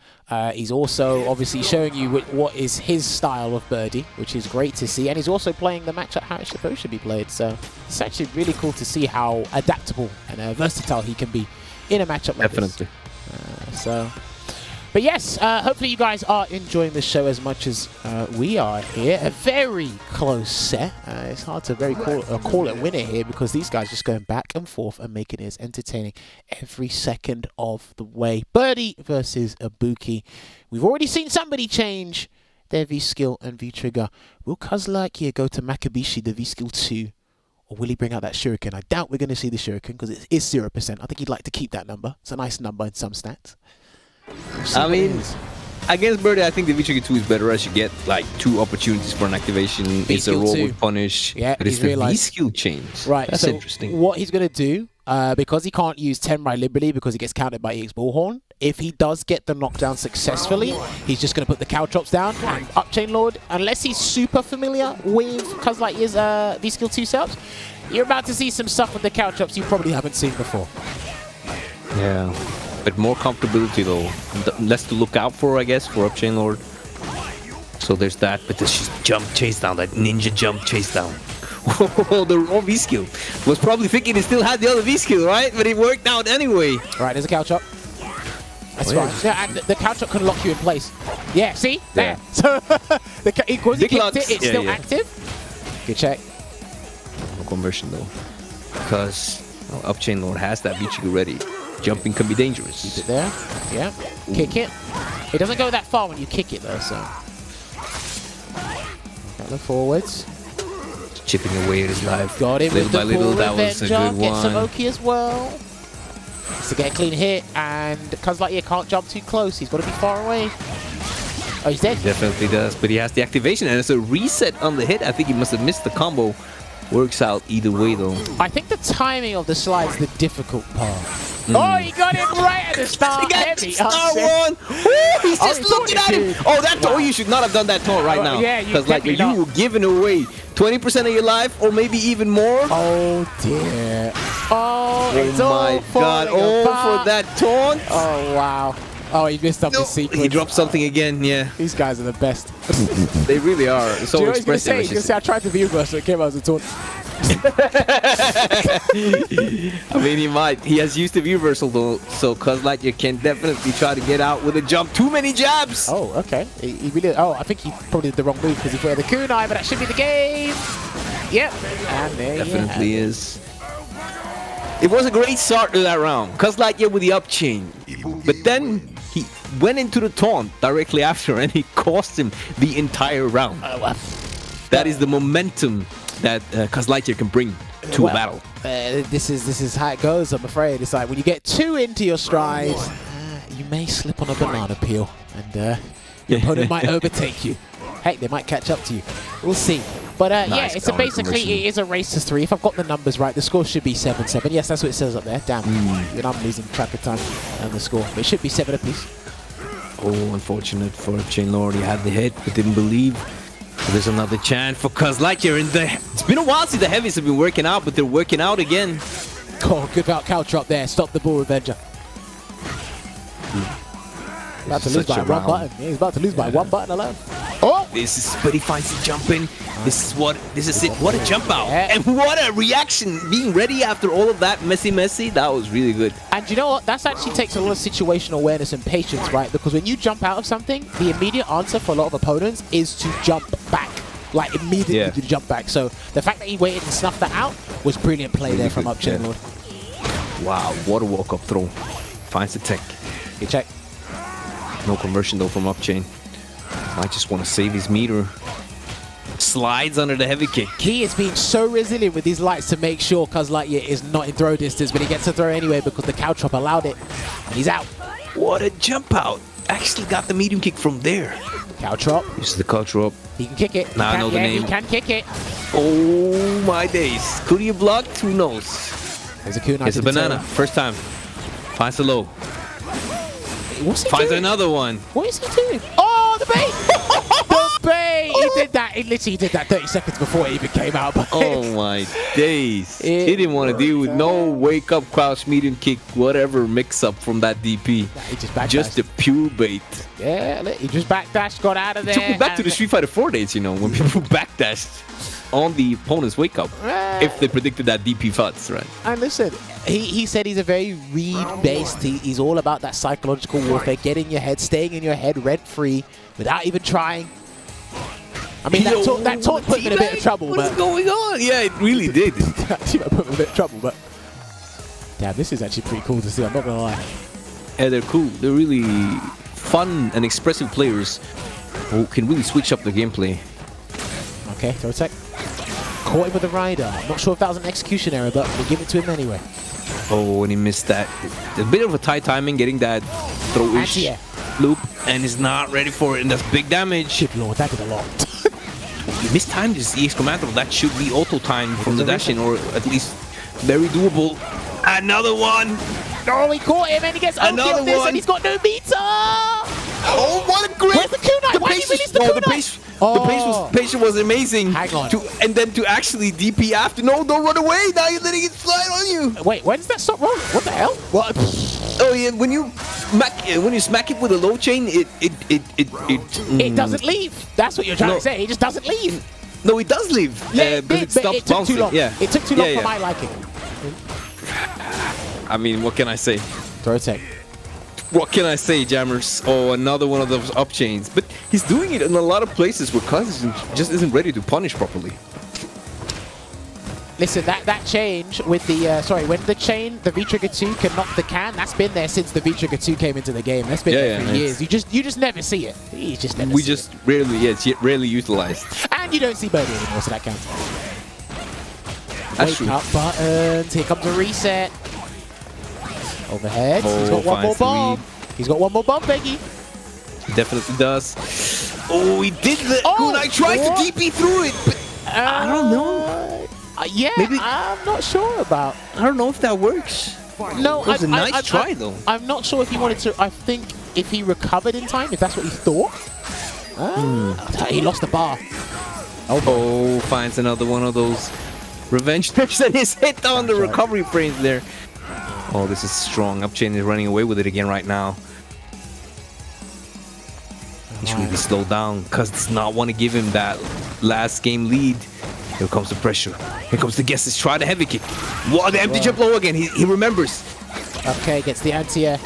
He's also obviously showing you what is his style of birdie, which is great to see. And he's also playing the matchup how it's supposed to be played. So it's actually really cool to see how adaptable and versatile he can be in a matchup like Definitely. this. But yes, hopefully you guys are enjoying the show as much as we are here. A very close set. It's hard to call it a winner here because these guys just going back and forth and making it as entertaining every second of the way. Birdie versus Ibuki. We've already seen somebody change their V-skill and V-trigger. Will CuhzlightYear go to Makabishi, the V-skill 2? Or will he bring out that shuriken? I doubt we're going to see the shuriken because it is 0%. I think he'd like to keep that number. It's a nice number in some stats. I mean, against Birdie, I think the V-Trigger 2 is better as you get like 2 opportunities for an activation. It's a roll with punish. Yeah, but it's the V-skill change. Right, that's so interesting. What he's going to do, because he can't use 10 by Liberty because he gets countered by EX Bullhorn, if he does get the knockdown successfully, he's just going to put the cow chops down and UpChainLord, unless he's super familiar with CuhzlightYear's V-skill 2 setups, you're about to see some stuff with the cow chops you probably haven't seen before. Yeah. But more comfortability though. Less to look out for, I guess, for UpChainLord. So there's that, but there's just jump chase down, that ninja jump chase down. Oh, the raw V-skill. Was probably thinking he still had the other V-skill, right? But it worked out anyway. Right, there's a cow chop. That's fine. Yeah, and the cow chop can lock you in place. Yeah, see? There. So, because he kicked it, it's still active. Good check. No conversion though. Because UpChainLord has that V-trigger ready. Jumping can be dangerous. Keep it there. Yeah. Kick it. It doesn't go that far when you kick it though, so. Got the forwards. Chipping away at his life. Got him little with the by little, pull that was a good Get some one. Oki as well. To get a clean hit, and CuhzlightYear can't jump too close. He's got to be far away. Oh, he's dead. He definitely does, but he has the activation, and it's a reset on the hit. I think he must have missed the combo. Works out either way though. I think the timing of the slide is the difficult part. Oh, he got it right at the start. He got Heavy star upset. one. Ooh, he's just looking at him. dude. Oh, that wow. You should not have done that taunt right now. Yeah, you because like you were giving away 20% of your life, or maybe even more. Oh dear. Oh, it's my God! Oh, for that taunt. Oh wow. Oh, he missed up his sequence. He dropped something again. Yeah. These guys are the best. They really are. So do you know expressive. What he's going to say? I tried to view reverse, so it came out as a taunt. I mean, he might. He has used the reversal though, so CuhzlightYear can definitely try to get out with a jump. Too many jabs. Oh, okay. He really. Oh, I think he probably did the wrong move because he put the kunai, but that should be the game. Yep. And there definitely is. It was a great start to that round. CuhzlightYear with the up chain, but then he went into the taunt directly after, and he cost him the entire round. That is the momentum that CuhzlightYear can bring to a battle. This is how it goes, I'm afraid. It's like when you get too into your stride, you may slip on a banana peel, and your opponent might overtake you. Heck, they might catch up to you. We'll see. But yeah, Nice it's a counter basically conversion. it is a race to 3. If I've got the numbers right, the score should be 7-7. Yes, that's what it says up there. Damn, and I'm losing track of time and the score. But it should be 7 apiece. Oh, unfortunate for CuhzlightYear. He had the hit, but didn't believe. So there's another chance for CuhzlightYear. It's been a while since the heavies have been working out, but they're working out again. Oh, good out counter up there. Stop the ball, Revenger. About to lose by one button. Yeah, he's about to lose by one button alone. Oh! But he finds it jumping. This is it. What a jump out. Yeah. And what a reaction. Being ready after all of that messy. That was really good. And you know what? That actually takes a lot of situational awareness and patience, right? Because when you jump out of something, the immediate answer for a lot of opponents is to jump back. Like, immediately to jump back. So the fact that he waited and snuffed that out was brilliant play there from UpChainLord. Wow, what a walk-up throw. Finds the tech. Good check. No conversion though from UpChain. I just want to save his meter. Slides under the heavy kick. He is being so resilient with these lights to make sure CuhzlightYear is not in throw distance, but he gets to throw anyway because the cow chop allowed it. And he's out. What a jump out. Actually got the medium kick from there. Cow chop. This is the cow drop. He can kick it. Now I know the name. He can kick it. Oh my days. Could he have blocked? Who knows? There's a kunai. It's a banana. First time. Finds the low. What's he Finds doing? another one. What is he doing? Oh, the bait! The bait! He did that. He literally did that 30 seconds before it even came out. Oh my days. He didn't want to deal with no wake up crouch medium kick, whatever mix up from that DP. He just backdashed. Just the pure bait. Yeah, he just backdashed, got out of there. Took me back to the Street Fighter 4 days, you know, when people backdashed on the opponent's wake up. If they predicted that DP FUTs, right? And listen, he said he's a very read-based. He's all about that psychological warfare, getting your head, staying in your head rent-free without even trying. I mean, that taunt put him in a bit of trouble. What is going on? Yeah, it really did. That put him in a bit of trouble, but damn, this is actually pretty cool to see. I'm not gonna lie. Yeah, they're cool. They're really fun and expressive players who can really switch up the gameplay. Okay, throw tech. Caught him with a rider. I'm not sure if that was an execution error, but we'll give it to him anyway. Oh, and he missed that. A bit of a tight timing getting that throw-ish Anti-air. loop, and is not ready for it, and that's big damage. Good lord, that did a lot. You mistimed his EX commando. That should be auto-timed from the dash-in, or at least very doable. Another one! Oh, he caught him and he gets Another on this one. and he's got no meter! Oh, what a great! Where's the kunai? Why did he release the kunai? The pace was amazing. Hang on. And then to actually DP after. No, don't run away. Now you're letting it slide on you. Wait, when does that stop rolling? What the hell? What? Oh yeah, when you smack it with a low chain, It doesn't leave. That's what you're trying to say. It just doesn't leave. No, it does leave. Yeah, but it did, but it took too long. Yeah. It took too long Yeah, for yeah. my liking. I mean, what can I say? Throw tech. What can I say, Jammers? Oh, another one of those up chains. But he's doing it in a lot of places where Cuz just isn't ready to punish properly. Listen, that change with the when the V-Trigger 2 can knock the can, that's been there since the V-Trigger 2 came into the game. That's been there for years. You just never see it. You just never see it. It's rarely utilized. And you don't see Birdie anymore, so that counts. That's true. Wake up buttons. Here comes a reset. Overhead. Oh, He's got one more finds the bomb. He's got one more bomb, Peggy. He definitely does. Oh, he did the kunai. Tried to DP through it, but I don't know. Yeah, Maybe- I'm not sure about. I don't know if that works. No, It was a nice try, though. I'm not sure if he wanted to. I think if he recovered in time, if that's what he thought. He lost the bar. Oh, finds another one of those revenge trips and he's hit on the recovery frames there. Oh, this is strong. UpChain is running away with it again right now. He's really slowed down. Cuz does not want to give him that last game lead. Here comes the pressure. Here comes the guesses. Try the heavy kick. What? The empty jump low again. He remembers. Okay, gets the anti-air.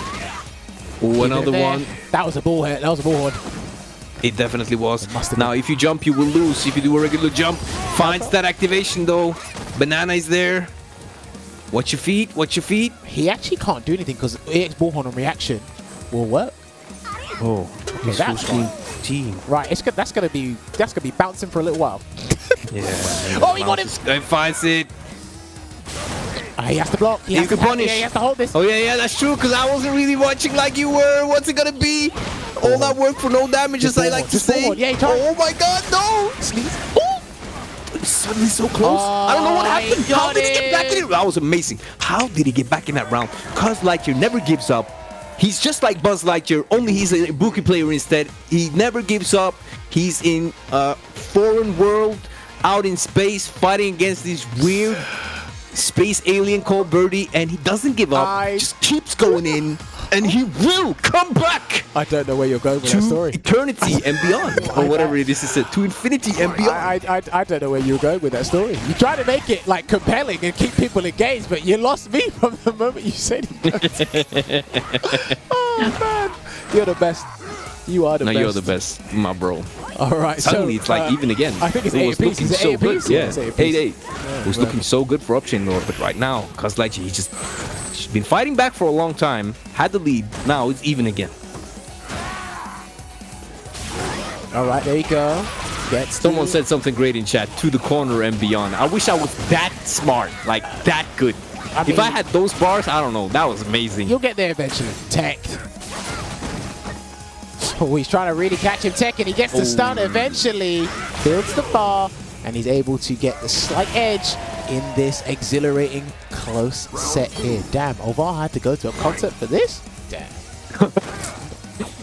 Oh, another one. That was a ball hit. That was a ball hit. It definitely was. must have Now, if you jump, you will lose. If you do a regular jump, finds that activation though. Banana is there. Watch your feet. Watch your feet. He actually can't do anything because EX Bullhorn on reaction will work. Oh, Okay, that's fine. team. Right, that's gonna be bouncing for a little while. Yeah. Oh, he got him! He finds it. He has to block. He has to punish. Yeah, he has to hold this. Oh yeah, that's true. Because I wasn't really watching like you were. What's it gonna be? All that work for no damage, as I like to say. Yeah, he tried. Oh my God, no! Sneeze. Oh! was suddenly so close. I don't know what happened. How did he get back in it? That was amazing. How did he get back in that round? CuhzlightYear never gives up. He's just like Buzz Lightyear, only he's a Ibuki player instead. He never gives up. He's in a foreign world, out in space, fighting against this weird space alien called Birdie, and he doesn't give up. Just keeps going in, and he will come back. I don't know where you're going with that story. Eternity and beyond, or whatever it is. To infinity and beyond. I don't know where you're going with that story. You try to make it like compelling and keep people engaged, but you lost me from the moment you said it. Oh man, you're the best. You are the best. No, you're the best, my bro. All right. Suddenly so, it's like even again. I think it's it 8 was apiece. looking Is it so 8 good. apiece? Yeah, It's 8 8-8. apiece. It was looking so good for UpChainLord, but right now, CuhzlightYear, she's been fighting back for a long time. Had the lead. Now it's even again. All right, there you go. Someone said something great in chat. To the corner and beyond. I wish I was that smart, like that good. If I had those bars, I don't know. That was amazing. You'll get there eventually. Tech. Oh, he's trying to really catch him, Tech, and he gets the stun eventually. Builds the bar, and he's able to get the slight edge in this exhilarating close set here. Damn, Ovar had to go to a concert for this? Damn.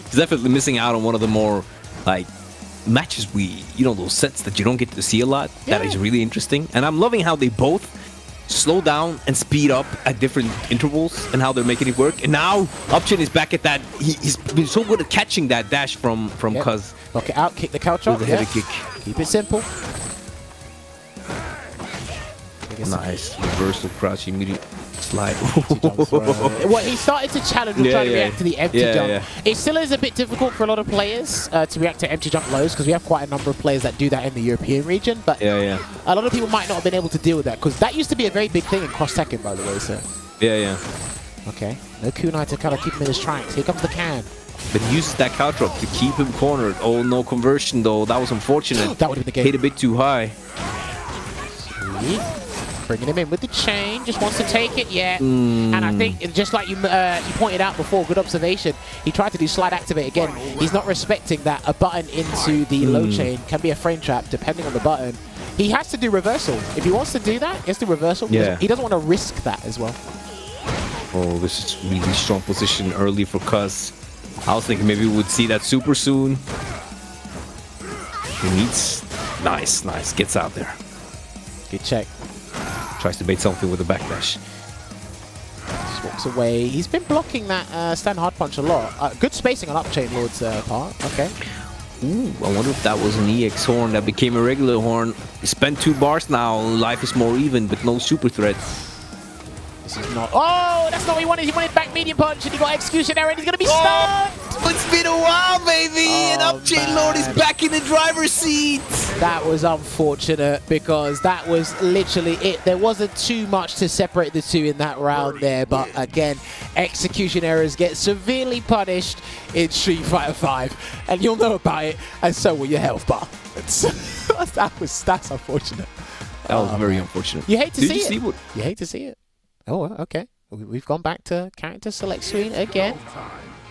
He's definitely missing out on one of the more, like, matches those sets that you don't get to see a lot. Yeah. That is really interesting. And I'm loving how they both slow down and speed up at different intervals and how they're making it work. And now UpChain is back at that. He's been so good at catching that dash from Cuz. Knock it out, kick the couch up. With a heavy kick. Keep it simple. Nice. Reversal crouch, immediate slide. Well, he started to challenge and try to react to the empty jump. Yeah. It still is a bit difficult for a lot of players to react to empty jump lows because we have quite a number of players that do that in the European region. But a lot of people might not have been able to deal with that because that used to be a very big thing in cross-Tekken, by the way. So. Yeah. Okay. No kunai to kind of keep him in his tracks. Here comes the can. But he uses that couch drop to keep him cornered. Oh, no conversion though. That was unfortunate. That would have been the game. Hit a bit too high. Sweet. Bringing him in with the chain, just wants to take it, And I think, just like you pointed out before, good observation, he tried to do slide activate again. He's not respecting that a button into the low chain can be a frame trap depending on the button. He has to do reversal. If he wants to do that, he has to do reversal. Yeah. He doesn't want to risk that as well. Oh, this is really strong position early for Cuz. I was thinking maybe we would see that super soon. He needs... Nice. Gets out there. Good check. Tries to bait something with a backdash. Just walks away. He's been blocking that stand hard punch a lot. Good spacing on UpChainLord's part. Okay. Ooh, I wonder if that was an EX horn that became a regular horn. He spent 2 bars now. Life is more even, but no super threat. This is not... Oh, that's not what he wanted. He wanted back medium punch, and he got execution error, and he's going to be stunned. It's been a while, baby, and UpChainLord is back in the driver's seat. That was unfortunate because that was literally it. There wasn't too much to separate the two in that round there, but again, execution errors get severely punished in Street Fighter V, and you'll know about it, and so will your health bar. That's unfortunate. That was very unfortunate. You hate to see it. You hate to see it. Oh, okay. We've gone back to character select screen again.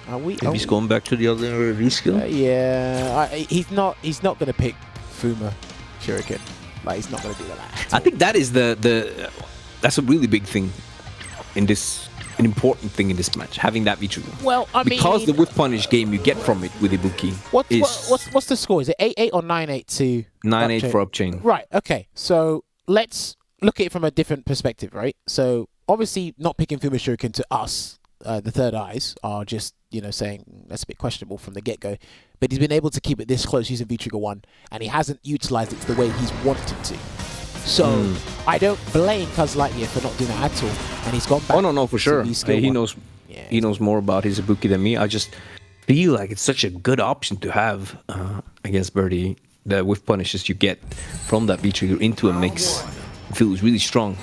Maybe he's going back to the other V skill. Yeah, he's not going to pick Fuma Shuriken. Like, he's not going to do that. I think that is that's a really big thing in this, an important thing in this match, having that V-trigger. Well, I mean, because the whiff punish game you get from it with Ibuki. What's the score? Is it 8-8 or 9-8 to 9-8 for UpChain? Right. Okay. So let's look at it from a different perspective, right? So obviously, not picking Fuma Shuriken to us, the third eyes, are just saying that's a bit questionable from the get-go. But he's been able to keep it this close using V-Trigger 1, and he hasn't utilized it the way he's wanted to. So I don't blame CuhzlightYear for not doing that at all, and he's gone back. Oh no, for sure. He knows. Yeah, he knows more about his Ibuki than me. I just feel like it's such a good option to have against Birdie. The whiff punishes you get from that V-Trigger into a mix feels really strong.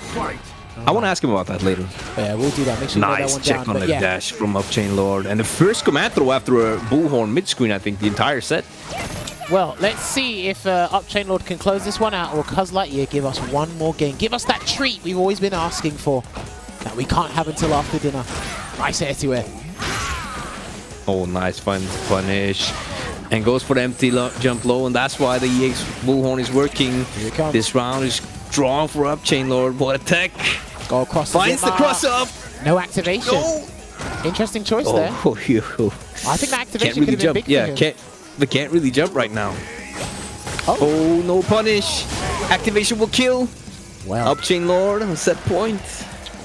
I want to ask him about that later. Yeah, we'll do that. Make sure nice you check on the dash from UpChainLord. And the first command throw after a bullhorn mid-screen, I think, the entire set. Well, let's see if UpChainLord can close this one out, or CuhzlightYear give us one more game. Give us that treat we've always been asking for, that we can't have until after dinner. Nice air to air. Oh, nice fun punish. And goes for the empty jump low, and that's why the EX Bullhorn is working. Here it comes. This round is drawn for UpChainLord. What a tech! Go across. Finds the cross up. No activation. No. Interesting choice there. Oh, I think the activation can't really could have been jump. big for Yeah, him. can't really jump right now. Oh. No punish. Activation will kill. Well. UpChainLord on set point.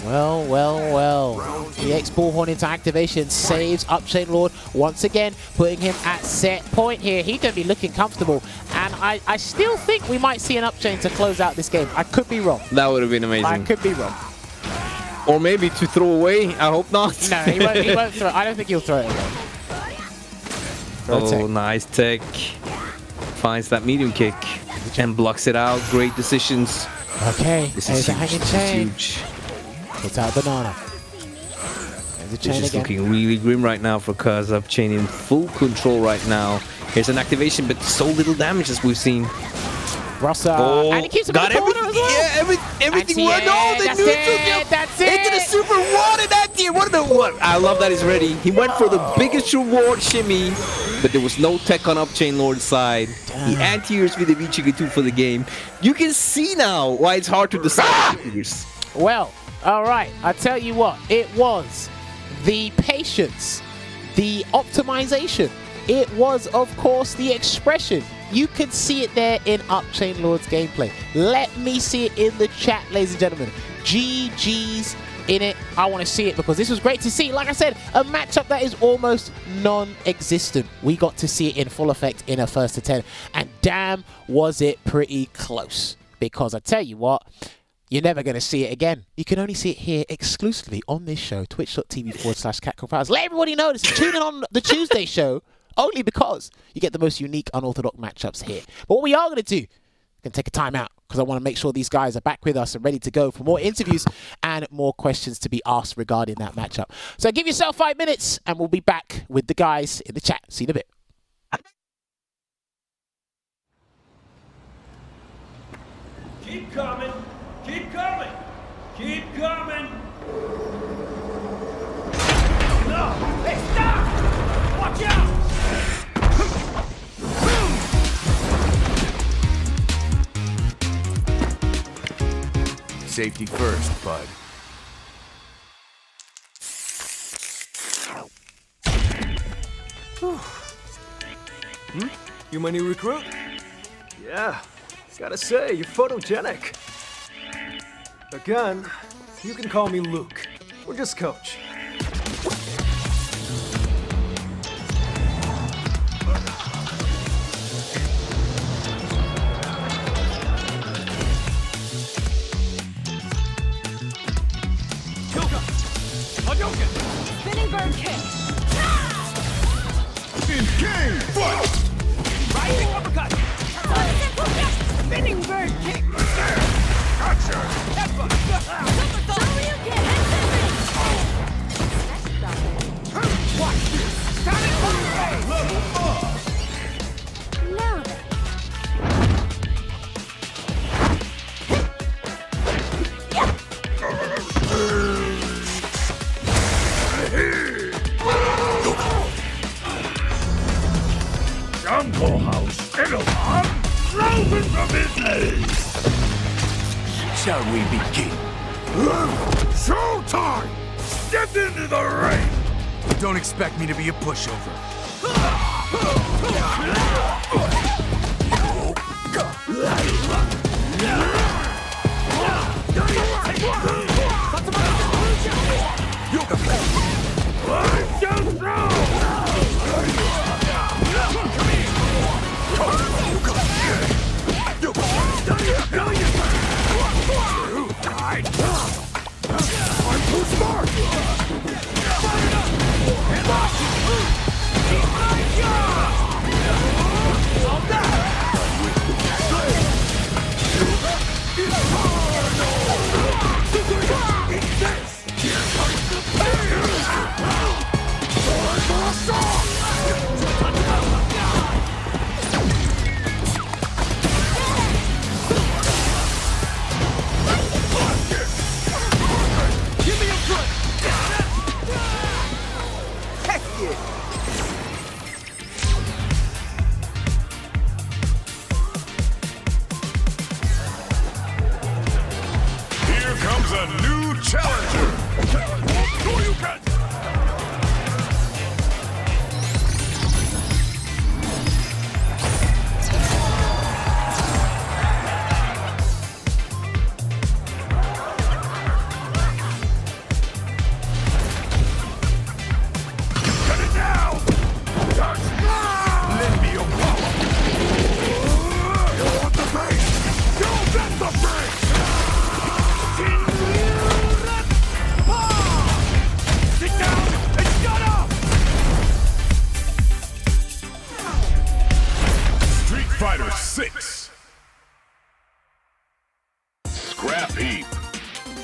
Well. The EX Bullhorn into activation saves UpChainLord once again, putting him at set point here. He's going to be looking comfortable. And I still think we might see an UpChain to close out this game. I could be wrong. That would have been amazing. I could be wrong. Or maybe to throw away. I hope not. No, he won't throw it. I don't think he'll throw it away. Oh, nice tech. Finds that medium kick and blocks it out. Great decisions. Okay, This there's is a huge. hanging This chain. is huge. Puts out banana. There's a chain This is again. looking really grim right now for Cuz. UpChain in full control right now. Here's an activation, but so little damage as we've seen. Russell. And he keeps him got in the corner as well. Yeah, everything. And No, the that's neutral it, jump that's into the it. super one and that tier. What? I love that he's ready. He went for the biggest reward shimmy, but there was no tech on UpChainLord's side. He anti-airs with the VChiga2 for the game. You can see now why it's hard to decide. Well, all right. I tell you what, it was the patience, the optimization. It was, of course, the expression. You can see it there in UpChainLord's gameplay. Let me see it in the chat, ladies and gentlemen. GG's in it. I want to see it because this was great to see. Like I said, a matchup that is almost non-existent. We got to see it in full effect in a first to 10. And damn, was it pretty close. Because I tell you what, you're never going to see it again. You can only see it here exclusively on this show, twitch.tv/CatConFiles. Let everybody know this. Tune in on the Tuesday show. Only because you get the most unique, unorthodox matchups here. But what we are going to do, we're going to take a time out because I want to make sure these guys are back with us and ready to go for more interviews and more questions to be asked regarding that matchup. So give yourself 5 minutes and we'll be back with the guys in the chat. See you in a bit. Keep coming. Keep coming. Keep coming. No. Hey, stop! Watch out! Safety first, bud. You my new recruit? Yeah, gotta say, you're photogenic. Again, you can call me Luke, or just Coach. Spinning bird kick. Game fight! Rising uppercut. Spinning bird kick. Gotcha! Shoryuken. Watch this. Sonic Boom! Level up! Now then. Jungle House, Edelman, frozen from his knees! Shall we begin? Showtime! Step into the ring! Don't expect me to be a pushover. I'm so strong! I'm too smart! Give me a foot! a new challenger. Cut it down. Lend me your power. You want the base? You get the base. Sit down and shut up! Street Fighter 6. Scrap heap.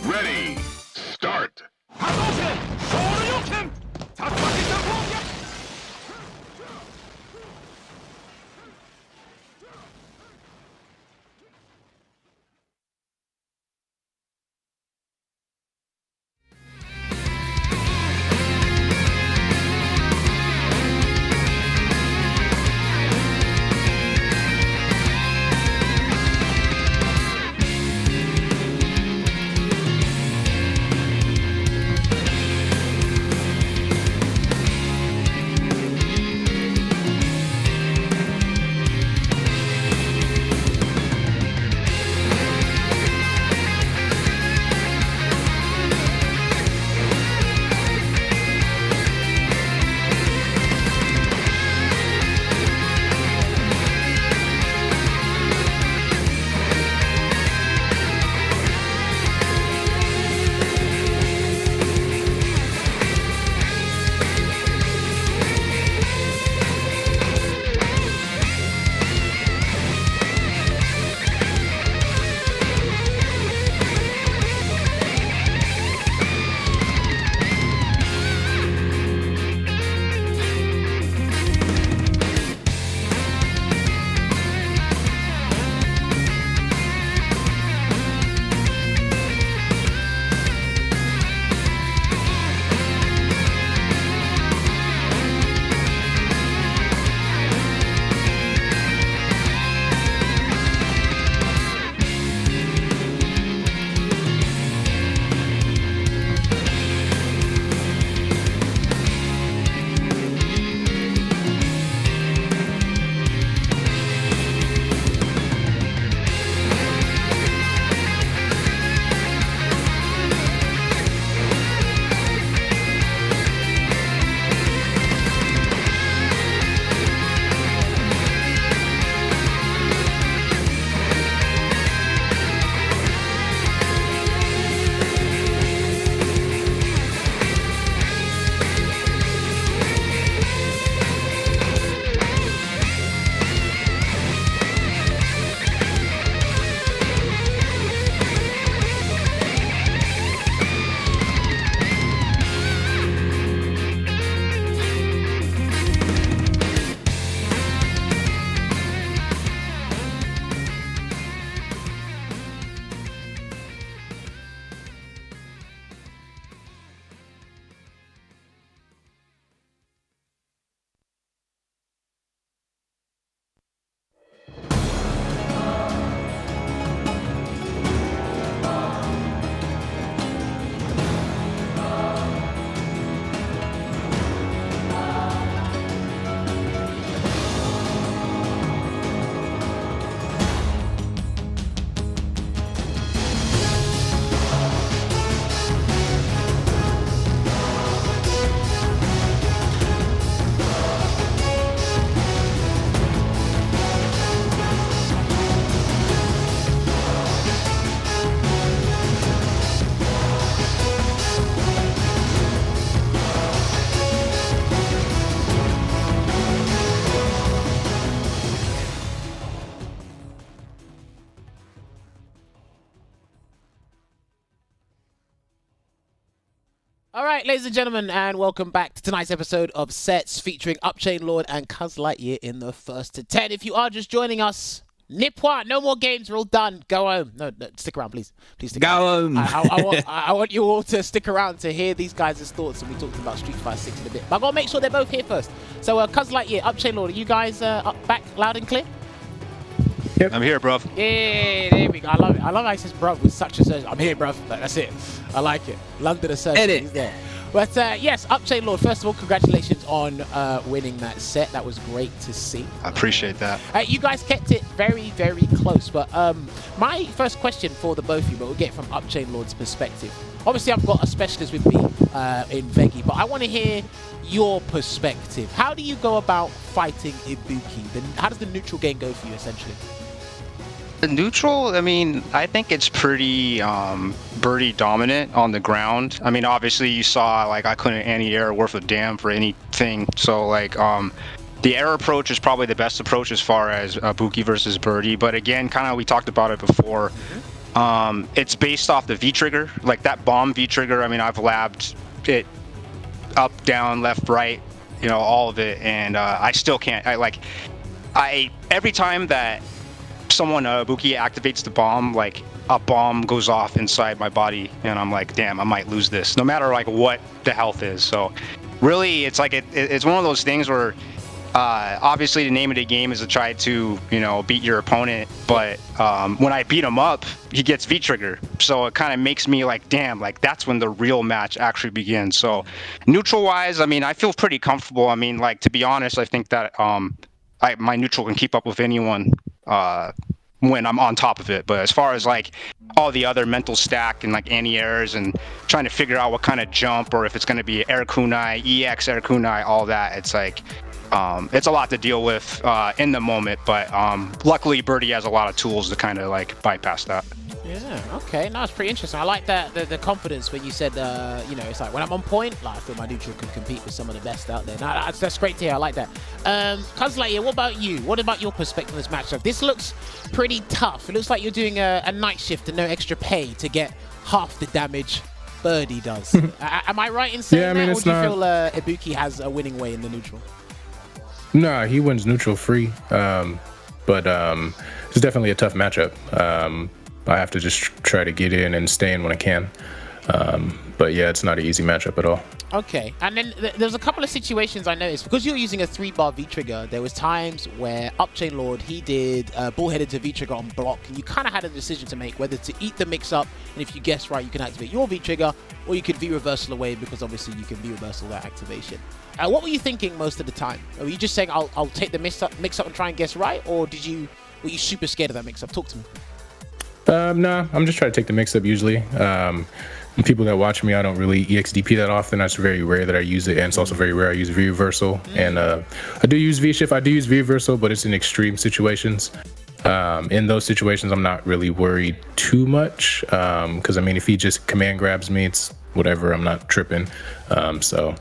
Ready. Start. Hadouken! Shoryuken! Tatsumaki Hadouken! All right, ladies and gentlemen, and welcome back to tonight's episode of Sets featuring UpChainLord and CuhzlightYear in the first to 10. If you are just joining us, Nipwa, no more games, we're all done. Go home. No, stick around, please. Please stick around. Go home. I want you all to stick around to hear these guys' thoughts, and we talked about Street Fighter 6 in a bit. But I've got to make sure they're both here first. So, CuhzlightYear, UpChainLord, are you guys back loud and clear? Yep. I'm here, bro. Yeah, there we go. I love it. I love how he says bruv with such a surgeon. I'm here, bruv. Like, that's it. I like it. London a surgeon. Edit. He's there. But yes, UpChainLord, first of all, congratulations on winning that set. That was great to see. I appreciate that. You guys kept it very, very close. But my first question for the both of you, but we'll get it from UpChainLord's perspective. Obviously, I've got a specialist with me in Veggie, but I want to hear your perspective. How do you go about fighting Ibuki? How does the neutral game go for you, essentially? The neutral, I mean, I think it's pretty birdie dominant on the ground. I mean, obviously you saw like I couldn't anti-air worth a damn for anything. So like the air approach is probably the best approach as far as Ibuki versus birdie. But again, kind of we talked about it before. It's based off the V trigger, like that bomb V trigger. I mean, I've labbed it up, down, left, right, you know, all of it, and I still can't. Every time that someone Ibuki activates the bomb, like a bomb goes off inside my body, and I'm like, damn, I might lose this, no matter like what the health is. So really, it's like it's one of those things where obviously the name of the game is to try to, you know, beat your opponent, but when I beat him up, he gets V trigger, so it kind of makes me like, damn, like that's when the real match actually begins. So neutral wise, I mean, I feel pretty comfortable. I mean, like, to be honest, I think that my neutral can keep up with anyone when I'm on top of it. But as far as like all the other mental stack and like anti-airs and trying to figure out what kind of jump, or if it's going to be air kunai, EX air kunai, all that, it's like it's a lot to deal with in the moment. But luckily Birdie has a lot of tools to kind of like bypass that. Yeah, okay, no, it's pretty interesting. I like that the confidence when you said, you know, it's like when I'm on point, like I feel my neutral can compete with some of the best out there. No, that's great to hear. I like that. CuhzlightYear, what about you? What about your perspective on this matchup? This looks pretty tough. It looks like you're doing a night shift and no extra pay to get half the damage Birdie does. Am I right in saying that, or do you feel Ibuki has a winning way in the neutral? No, he wins neutral free, but it's definitely a tough matchup. I have to just try to get in and stay in when I can. But yeah, it's not an easy matchup at all. Okay, and then there's a couple of situations I noticed. Because you're using a 3-bar V-trigger, there was times where UpChainLord, he did bullheaded to V-trigger on block, and you kind of had a decision to make whether to eat the mix-up, and if you guess right, you can activate your V-trigger, or you could V-reversal away, because obviously you can V-reversal that activation. What were you thinking most of the time? Were you just saying, I'll take the mix-up and try and guess right, or were you super scared of that mix-up? Talk to me. No, I'm just trying to take the mix-up usually. People that watch me, I don't really EXDP that often. That's very rare that I use it, and it's also very rare I use V-reversal. And I do use V-shift, I do use V-reversal, but it's in extreme situations. In those situations, I'm not really worried too much, because I mean, if he just command grabs me, it's whatever, I'm not tripping. So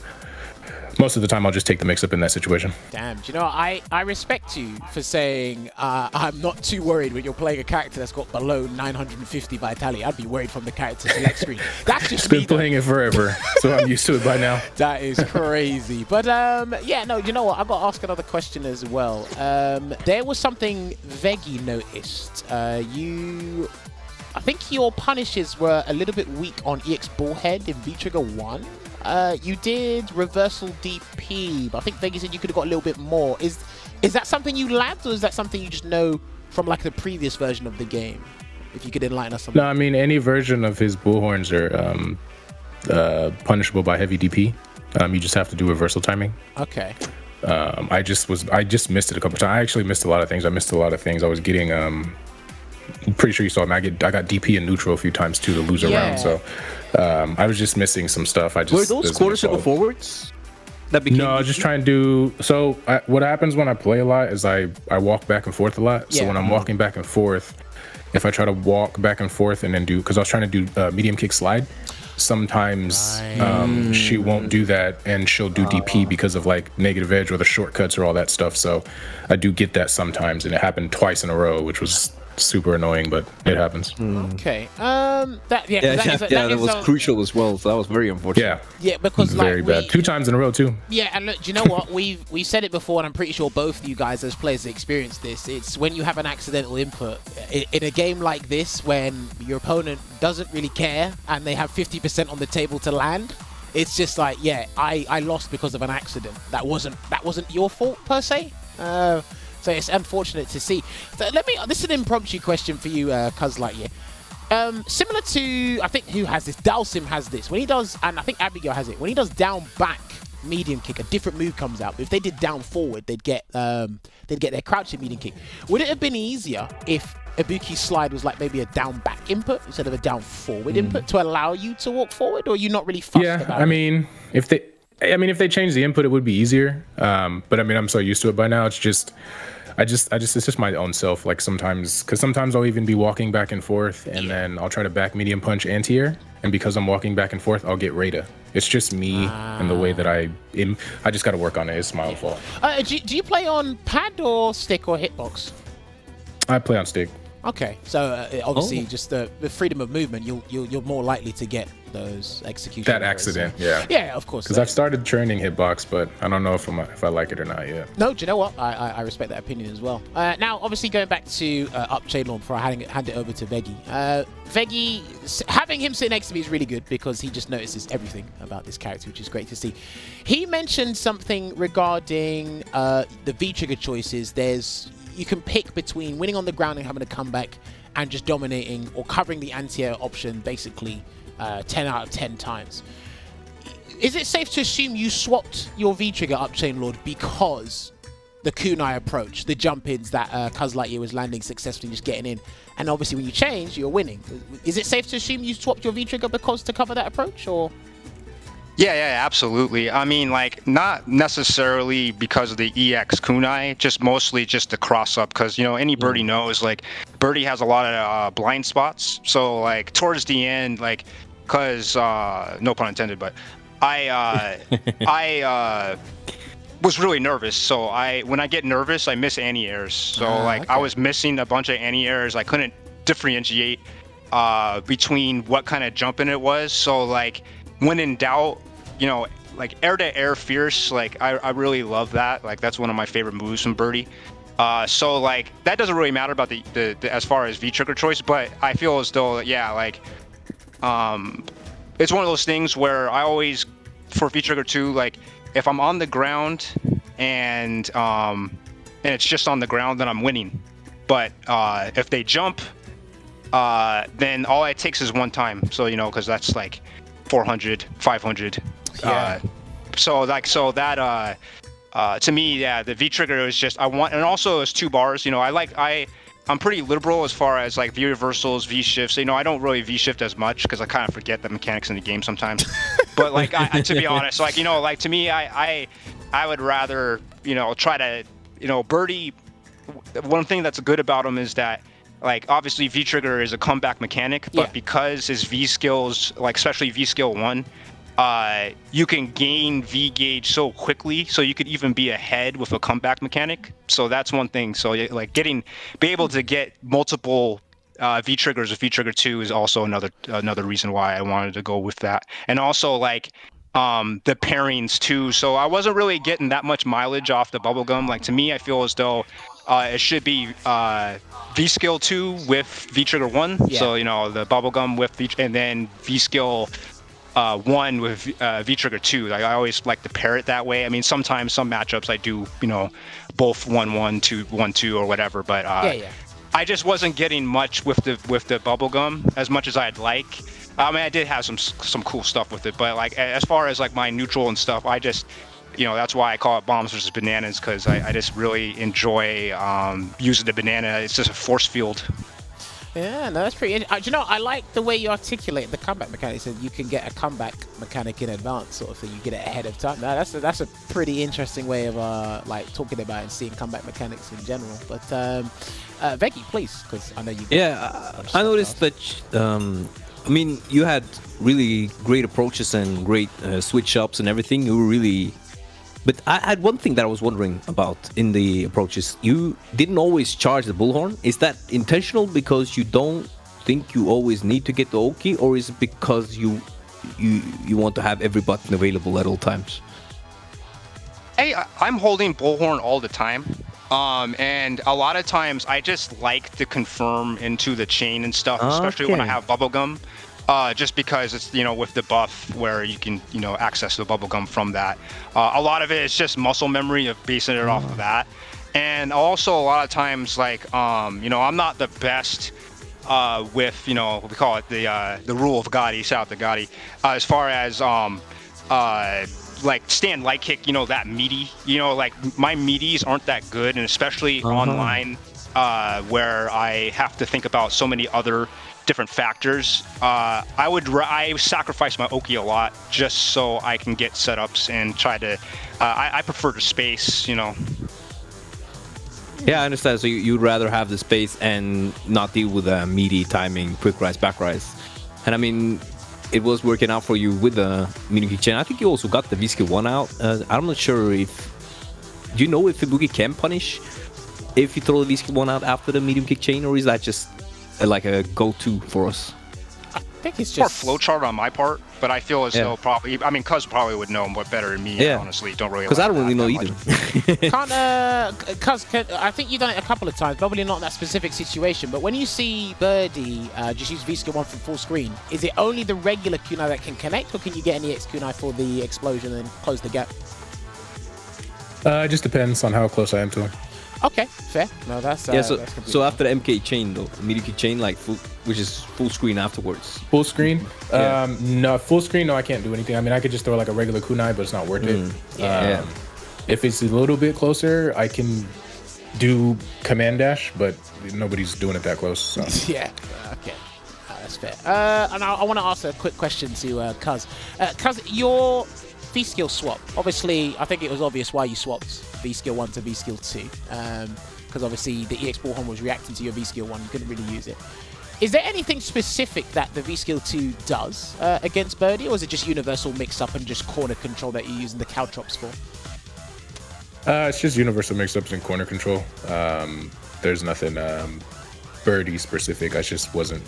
most of the time I'll just take the mix-up in that situation. Damn, do you know, I respect you for saying I'm not too worried when you're playing a character that's got below 950 vitality. I'd be worried from the character select screen. That's just been playing it forever, so I'm used to it by now. That is crazy. But yeah, no, you know what? I've got to ask another question as well. There was something Veggie noticed. I think your punishes were a little bit weak on EX Bullhead in V-Trigger 1. You did reversal DP, but I think Veggie said you could have got a little bit more. Is that something you labbed, or is that something you just know from like the previous version of the game? If you could enlighten us on that. No, I mean, any version of his bullhorns are punishable by heavy DP. You just have to do reversal timing. Okay. I just missed it a couple times. I actually missed a lot of things. I was getting I'm pretty sure you saw me. I got DP and neutral a few times too to lose a round. So I was just missing some stuff. Were those quarter circle forwards? No, I was just trying to do. So what happens when I play a lot is I walk back and forth a lot. So when I'm walking back and forth, if I try to walk back and forth and then because I was trying to do medium kick slide, sometimes she won't do that and she'll do DP because of like negative edge or the shortcuts or all that stuff. So I do get that sometimes, and it happened twice in a row, which was super annoying, but it happens. Okay. That was crucial as well. So that was very unfortunate. Yeah, because very bad. 2 times in a row too. Yeah, and look, do you know what? We've said it before, and I'm pretty sure both of you guys as players experienced this. It's when you have an accidental input in a game like this, when your opponent doesn't really care and they have 50% on the table to land. It's just like, yeah, I lost because of an accident. That wasn't your fault per se. So it's unfortunate to see. So this is an impromptu question for you, CuhzlightYear. Similar to, I think, who has this? Dalsim has this. When he does, and I think Abigail has it. When he does down back medium kick, a different move comes out. But if they did down forward, they'd get their crouching medium kick. Would it have been easier if Ibuki's slide was like maybe a down back input instead of a down forward input to allow you to walk forward, or are you not really fussed about it? If they change the input, it would be easier. But I mean, I'm so used to it by now. It's just it's just my own self. Like sometimes I'll even be walking back and forth, and then I'll try to back medium punch anti-air, and because I'm walking back and forth, I'll get Rada. It's just me and the way that I just got to work on it. It's my own fault. Do you play on pad or stick or hitbox? I play on stick. Okay, so obviously just the freedom of movement, you're more likely to get those execution that errors, accident, so. yeah. Yeah, of course. Because I've started training hitbox, but I don't know if I like it or not yet. No, do you know what? I respect that opinion as well. Now, obviously, going back to UpChainLord before I hand it over to Veggie. Veggie, having him sit next to me is really good because he just notices everything about this character, which is great to see. He mentioned something regarding the V-trigger choices. You can pick between winning on the ground and having a comeback and just dominating or covering the anti-air option basically 10 out of 10 times. Is it safe to assume you swapped your V-trigger UpChainLord because the kunai approach, the jump-ins that CuhzlightYear was landing successfully, just getting in, and obviously when you change, you're winning. Is it safe to assume you swapped your V-trigger because to cover that approach, or...? Yeah, absolutely. I mean, like, not necessarily because of the EX kunai, just mostly just the cross up, because, you know, any birdie knows, like, birdie has a lot of blind spots. So, like, towards the end, like, because, no pun intended, but I was really nervous. So when I get nervous, I miss anti-airs. So, okay. I was missing a bunch of anti-airs. I couldn't differentiate between what kind of jumping it was. So, like, when in doubt, you know, like air-to-air fierce, like I really love that. Like that's one of my favorite moves from birdie. So like that doesn't really matter about the as far as V-trigger choice, but I feel as though like it's one of those things where I always for V-trigger 2, like if I'm on the ground and it's just on the ground, then I'm winning. But if they jump, then all it takes is one time. So you know, because that's like 400, 500. Yeah. So that to me, yeah, the V trigger is just and also it's 2 bars. You know, I'm pretty liberal as far as like V reversals, V shifts. You know, I don't really V shift as much because I kind of forget the mechanics in the game sometimes. But like, to be honest, like, you know, like to me, I would rather, you know, try to, you know, birdie. One thing that's good about him is that, like, obviously V-trigger is a comeback mechanic, but because his V skills, like especially V skill 1, you can gain V gauge so quickly, so you could even be ahead with a comeback mechanic. So that's one thing. So like be able to get multiple V-triggers with V-trigger 2 is also another reason why I wanted to go with that. And also like the pairings too. So I wasn't really getting that much mileage off the bubblegum. Like to me, I feel as though it should be V skill 2 with V trigger 1. Yeah. So you know the bubblegum with V, and then V skill 1 with V trigger 2. Like I always like to pair it that way. I mean, sometimes some matchups I do, you know, both 1-1, 2-1-2 or whatever. But I just wasn't getting much with the bubblegum as much as I'd like. I mean, I did have some cool stuff with it, but like as far as like my neutral and stuff, I just, you know, that's why I call it bombs versus bananas, because I just really enjoy using the banana. It's just a force field. Yeah, no, that's pretty. You know, I like the way you articulate the comeback mechanic. So you can get a comeback mechanic in advance, sort of thing. You get it ahead of time. No, that's a pretty interesting way of like talking about and seeing comeback mechanics in general. But Veggie, please, because I know you. Yeah, I noticed that. I mean, you had really great approaches and great switch ups and everything. You were really. But I had one thing that I was wondering about in the approaches. You didn't always charge the bullhorn. Is that intentional because you don't think you always need to get the Oki, or is it because you want to have every button available at all times? Hey, I'm holding bullhorn all the time. And a lot of times I just like to confirm into the chain and stuff, especially when I have bubblegum. Just because it's, you know, with the buff where you can, you know, access the bubblegum from that. A lot of it is just muscle memory of basing it off of that. And also a lot of times, like, you know, I'm not the best with, you know, we call it the rule of Gotti, shout out to Gotti, as far as like stand light kick, you know, that meaty, you know, like my meaties aren't that good, and especially online, where I have to think about so many other different factors. I sacrifice my Oki a lot just so I can get setups and try to. I prefer the space, you know. Yeah, I understand. So you'd rather have the space and not deal with the meaty timing, quick rise, back rise. And I mean, it was working out for you with the medium kick chain. I think you also got the V-skill 1 out. I'm not sure if... Do you know if Ibuki can punish if you throw the V-skill 1 out after the medium kick chain, or is that just like a go-to for us? I think it's More just flowchart on my part, but I feel as though probably, I mean, Cuz probably would know what better than me. Yeah. Honestly, don't really. Because I don't really know that either. Cuz, I think you've done it a couple of times, probably not in that specific situation, but when you see Birdie just use V-skill 1 from full screen, is it only the regular kunai that can connect, or can you get an EX kunai for the explosion and close the gap? It just depends on how close I am to him. Okay, fair. No, that's Yeah, that's completely so after the MK chain though, medium kick chain, like which is full screen afterwards. Full screen? Yeah. No, full screen, no, I can't do anything. I mean, I could just throw like a regular kunai, but it's not worth it. Yeah. If it's a little bit closer, I can do command dash, but nobody's doing it that close. So. Yeah, okay. That's fair. And I want to ask a quick question to Cuz. Cuz, your V-skill swap, obviously, I think it was obvious why you swapped V-skill 1 to V-skill 2. Because obviously the EX Bullhorn was reacting to your V-skill 1, you couldn't really use it. Is there anything specific that the V-skill 2 does against Birdie, or is it just universal mix-up and just corner control that you're using the caltrops for? It's just universal mix-ups and corner control. There's nothing Birdie specific. I just wasn't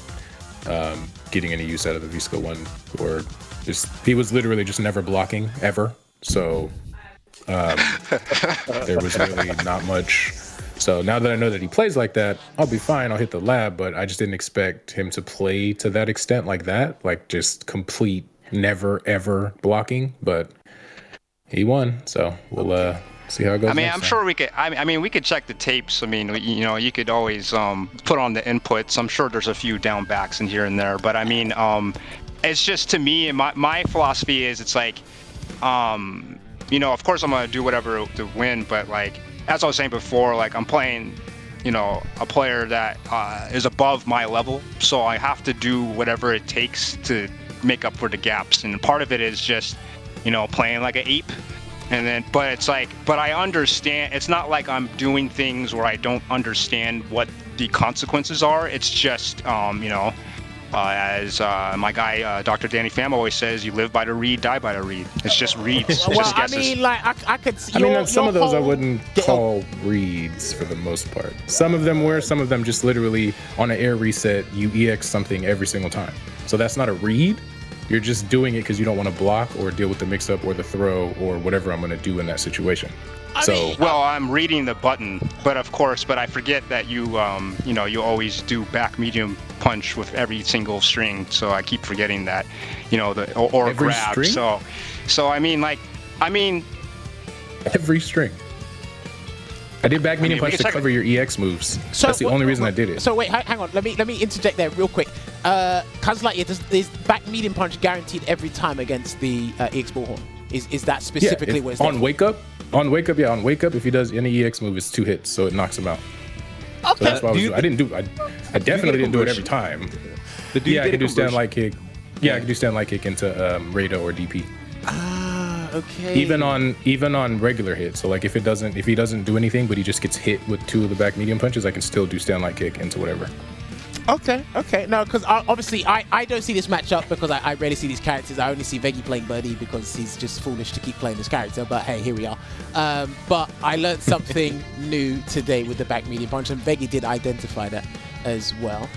getting any use out of the V-skill 1, or just he was literally just never blocking ever. So there was really not much. So now that I know that he plays like that, I'll be fine. I'll hit the lab, but I just didn't expect him to play to that extent like that, like just complete never ever blocking. But he won, so we'll see how it goes. I mean, I'm sure we could. I mean, we could check the tapes. I mean, you know, you could always put on the inputs. I'm sure there's a few down backs in here and there, but I mean, it's just, to me, my philosophy is, it's like, you know, of course I'm gonna do whatever to win, but like, as I was saying before, like, I'm playing, you know, a player that is above my level, so I have to do whatever it takes to make up for the gaps, and part of it is just, you know, playing like an ape. And then, but it's like, but I understand, it's not like I'm doing things where I don't understand what the consequences are. It's just, you know, as my guy, Dr. Danny Pham always says, you live by the read, die by the read. It's just reads. It's Well, just I guesses. mean, like, I could see I mean, some of those I whole- wouldn't call reads for the most part. Some of them were, some of them just literally on an air reset, you EX something every single time. So that's not a read. You're just doing it because you don't want to block or deal with the mix-up or the throw or whatever I'm going to do in that situation. Well, I'm reading the button, but of course, but I forget that you, you know, you always do back medium punch with every single string. So I keep forgetting that, you know, or Every grab. string? So I mean, like, every string. I did back medium we punch can to check cover your EX moves. So That's the only reason I did it. So wait, hang on. Let me interject there real quick. CuhzlightYear, is back medium punch guaranteed every time against the EX Bullhorn? Is that specifically what it's on there? wake up? On wake up, yeah. On wake up, if he does any EX move, it's 2 hits, so it knocks him out. Okay. So that's why I definitely didn't do it every time. But do you Yeah, I get can a do stand conversion? light kick. Yeah, I can do stand light kick into Rada or DP. Okay. Even on regular hits. So like if he doesn't do anything, but he just gets hit with 2 of the back medium punches, I can still do stand light kick into whatever. Okay. No, because obviously I don't see this matchup because I rarely see these characters. I only see Veggie playing Birdie because he's just foolish to keep playing this character. But hey, here we are. But I learned something new today with the back medium punch, and Veggie did identify that as well.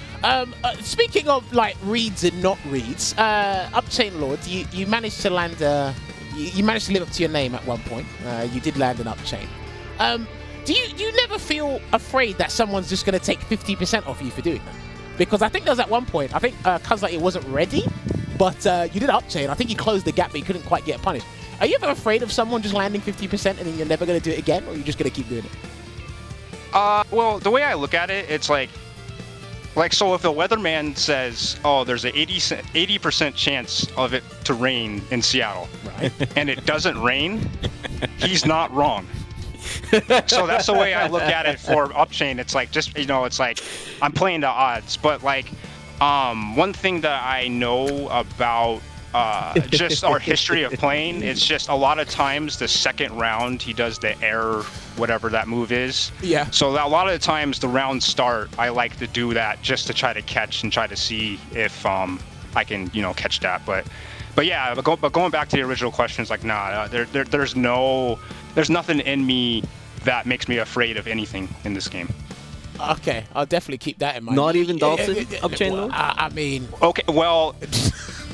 Speaking of like reads and not reads, UpChainLord, you managed to land you managed to live up to your name at one point. You did land an UpChain. Do you never feel afraid that someone's just going to take 50% off you for doing that? Because I think there was at one point, I think CuhzlightYear wasn't ready, but you did UpChain. I think you closed the gap, but you couldn't quite get punished. Are you ever afraid of someone just landing 50% and then you're never going to do it again, or are you just going to keep doing it? Well, the way I look at it, it's like so if the weatherman says, "Oh, there's a 80% chance of it to rain in Seattle," Right. and it doesn't rain, he's not wrong. So that's the way I look at it for UpChain. It's like just it's like I'm playing the odds. But like, one thing that I know about just our history of playing, it's just a lot of times the second round he does the air, whatever that move is. Yeah. So a lot of the times the round start, I like to do that just to try to catch and try to see if I can catch that. But yeah, but going back to the original question, it's like there's nothing in me that makes me afraid of anything in this game. Okay, I'll definitely keep that in mind. Not even Dawson, UpChainLord? I mean, Okay, well,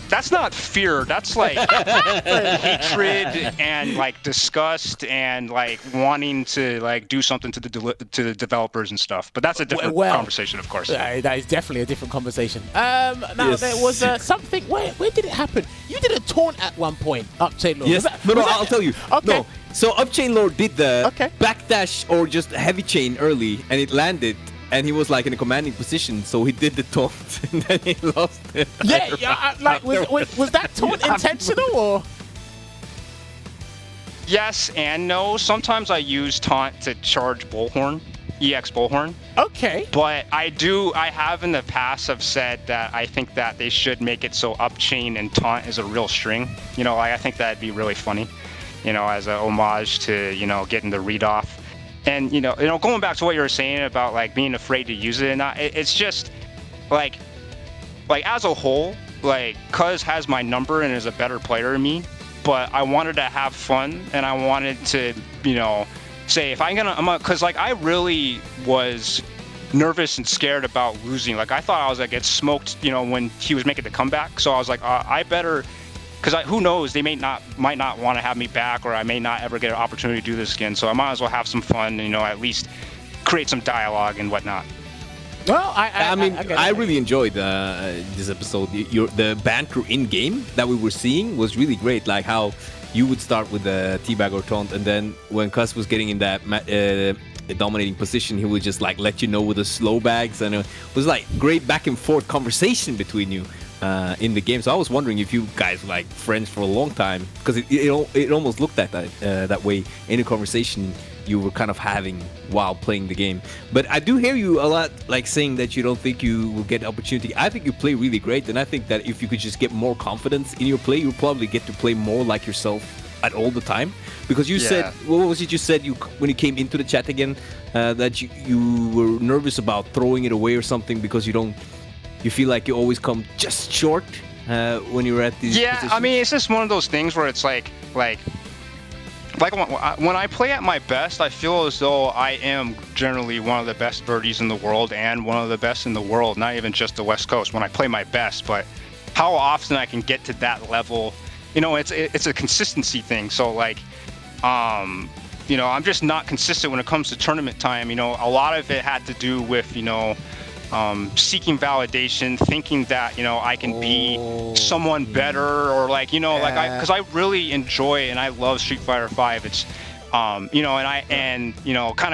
that's not fear. That's like hatred and like disgust and like wanting to like do something to the developers and stuff. But that's a different conversation, of course. that is definitely a different conversation. Now Yes. there was something. Where did it happen? You did a taunt at one point, UpChainLord. Yes. I'll tell you. Okay. No. So UpChainLord did the Okay. backdash or just heavy chain early, and it landed. And he was like in a commanding position, so he did the taunt, and then he lost it. Was that taunt intentional or? Yes and no. Sometimes I use taunt to charge Bullhorn, EX Bullhorn. Okay. But I have in the past have said that I think that they should make it so UpChain and taunt is a real string. I think that'd be really funny, as a homage to, getting the read off. And, going back to what you were saying about like being afraid to use it, and it's just like as a whole, like Cuz has my number and is a better player than me, but I wanted to have fun and I wanted to, say if I'm gonna, cause like I really was nervous and scared about losing. Like I thought I was gonna get smoked, when he was making the comeback. So I was like, I better, because who knows, they might not want to have me back, or I may not ever get an opportunity to do this again. So I might as well have some fun, at least create some dialogue and whatnot. Well, I really enjoyed this episode. The banter in game that we were seeing was really great. Like how you would start with the teabag or taunt, and then when Cuz was getting in that dominating position, he would just like let you know with the slow bags, and it was like great back and forth conversation between you. In the game, so I was wondering if you guys were like friends for a long time, because it almost looked that way in a conversation you were kind of having while playing the game. But I do hear you a lot like saying that you don't think you will get the opportunity. I think you play really great, and I think that if you could just get more confidence in your play, you'll probably get to play more like yourself at all the time. Because you said, what was it you said when you came into the chat again, that you were nervous about throwing it away or something because you feel like you always come just short when you're at these positions? I mean, it's just one of those things where it's like when I play at my best, I feel as though I am generally one of the best birdies in the world and one of the best in the world, not even just the West Coast, when I play my best. But how often I can get to that level, it's a consistency thing. So like, I'm just not consistent when it comes to tournament time. A lot of it had to do with, seeking validation, thinking that I can be someone better, or because I really enjoy and I love Street Fighter V. It's kind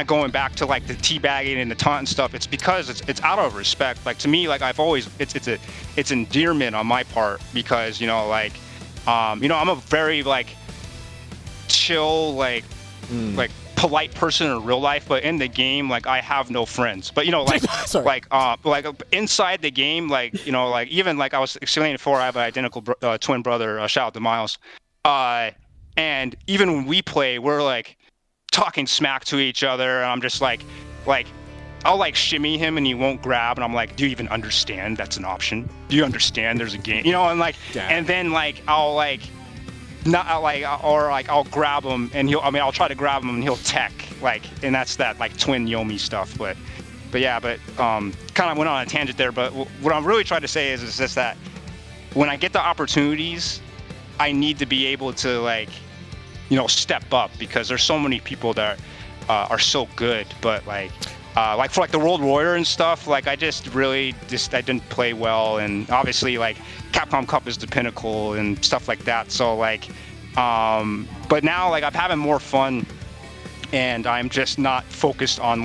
of going back to like the teabagging and the taunt and stuff. It's because it's out of respect. Like to me, like I've always it's endearment on my part, because I'm a very like chill like polite person in real life, but in the game, like I have no friends. But like inside the game, even like I was explaining before, I have an identical twin brother. Shout out to Miles. And even when we play, we're like talking smack to each other, and I'm just like I'll like shimmy him and he won't grab, and I'm like, do you even understand that's an option? Do you understand there's a game? And then like I'll like. I'll grab him and I'll try to grab him and he'll tech, and that's that like twin Yomi stuff. But kind of went on a tangent there. But what I'm really trying to say is just that when I get the opportunities, I need to be able to step up, because there's so many people that are so good. But for the World Warrior and stuff, I didn't play well, and obviously Capcom Cup is the pinnacle and stuff like that. So but now I'm having more fun, and I'm just not focused on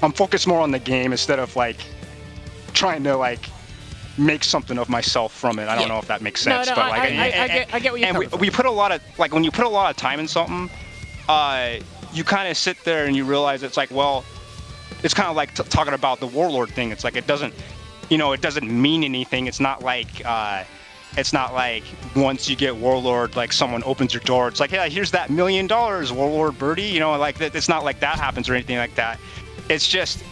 I'm focused more on the game instead of like trying to like make something of myself from it. I don't know if that makes sense, No, but like I get what you're coming from. we put a lot of like when you put a lot of time in something, you kind of sit there and you realize it's like, well, it's kind of like talking about the Warlord thing. It's like it doesn't, you know, it doesn't mean anything. It's not like once you get Warlord, like someone opens your door. It's like, yeah, here's that $1 million, Warlord Birdie. You know, like it's not like that happens or anything like that. It's just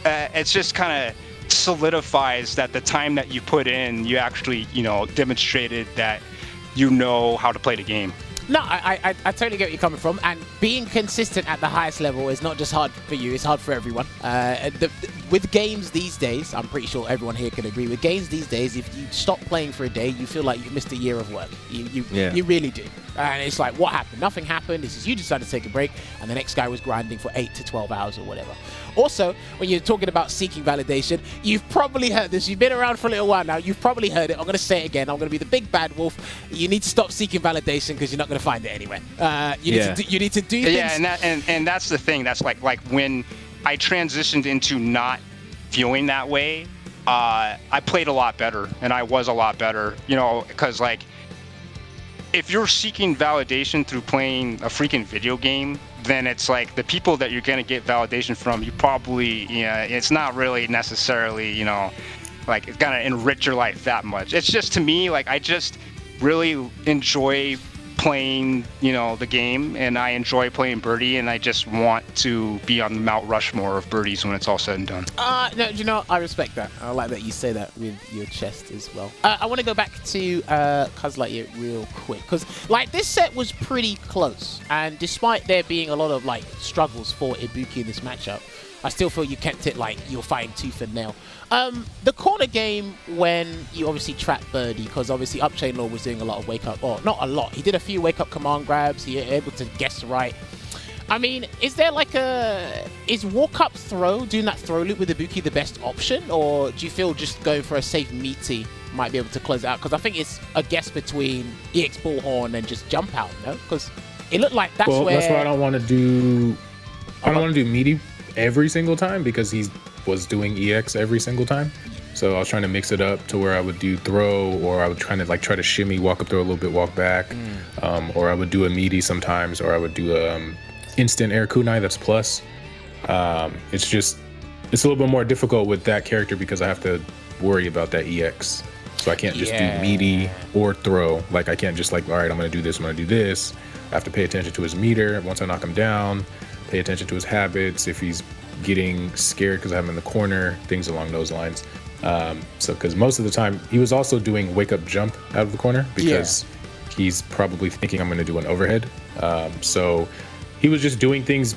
kind of solidifies that the time that you put in, you actually, you know, demonstrated that you know how to play the game. No, I totally get where you're coming from, and being consistent at the highest level is not just hard for you, it's hard for everyone. With games these days, I'm pretty sure everyone here can agree, with games these days, if you stop playing for a day, you feel like you've missed a year of work. You really do. And it's like, what happened? Nothing happened. It's just you decided to take a break, and the next guy was grinding for 8 to 12 hours or whatever. Also, when you're talking about seeking validation, you've probably heard this. You've been around for a little while now. You've probably heard it. I'm going to say it again. I'm going to be the big bad wolf. You need to stop seeking validation because you're not going to find it anywhere. You need to do things. Yeah, and that's the thing. That's like when I transitioned into not feeling that way, I played a lot better, and I was a lot better, you know, because like if you're seeking validation through playing a freaking video game, then it's like the people that you're going to get validation from, you probably, you know, it's not really necessarily, you know, like it's going to enrich your life that much. It's just, to me, like I just really enjoy playing, you know, the game, and I enjoy playing Birdie, and I just want to be on the Mount Rushmore of birdies when it's all said and done. No, you know, I respect that. I like that you say that with your chest as well. I want to go back to CuhzlightYear real quick, because like this set was pretty close, and despite there being a lot of like struggles for Ibuki in this matchup, I still feel you kept it like you're fighting tooth and nail. The corner game, when you obviously trapped Birdie, because obviously UpChainLord was doing a lot of wake up, or not a lot, he did a few wake up command grabs, he was able to guess right. I mean, is there like is walk up throw, doing that throw loop with Ibuki the best option, or do you feel just going for a safe meaty might be able to close it out? Because I think it's a guess between EX Bullhorn and just jump out, no? Because it looked like that's where... That's why I don't want to do... I don't want to do meaty every single time, because he was doing EX every single time. So I was trying to mix it up to where I would do throw, or I would try to shimmy, walk up throw a little bit, walk back, or I would do a meaty sometimes, or I would do instant air kunai that's plus. It's a little bit more difficult with that character because I have to worry about that EX. So I can't just do meaty or throw. Like I can't just like, all right, I'm gonna do this, I'm gonna do this. I have to pay attention to his meter once I knock him down, pay attention to his habits, if he's getting scared because I have him in the corner, things along those lines. So because most of the time he was also doing wake up jump out of the corner because he's probably thinking I'm going to do an overhead. So he was just doing things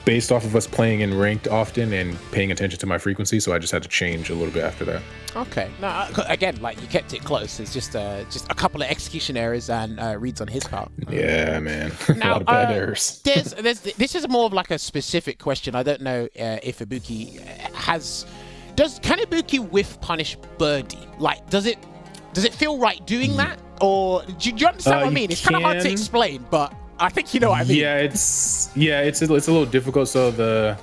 based off of us playing in ranked often and paying attention to my frequency. So I just had to change a little bit after that. Okay. No, again, like you kept it close. It's just a couple of execution errors and reads on his part. Yeah, man. Now, a lot of bad errors. This is more of like a specific question. I don't know if Ibuki can Ibuki whiff punish Birdie? Like, does it feel right doing that? Or do you understand what I mean? It's kind of hard to explain, but I think you know what I mean. Yeah, it's a little difficult. So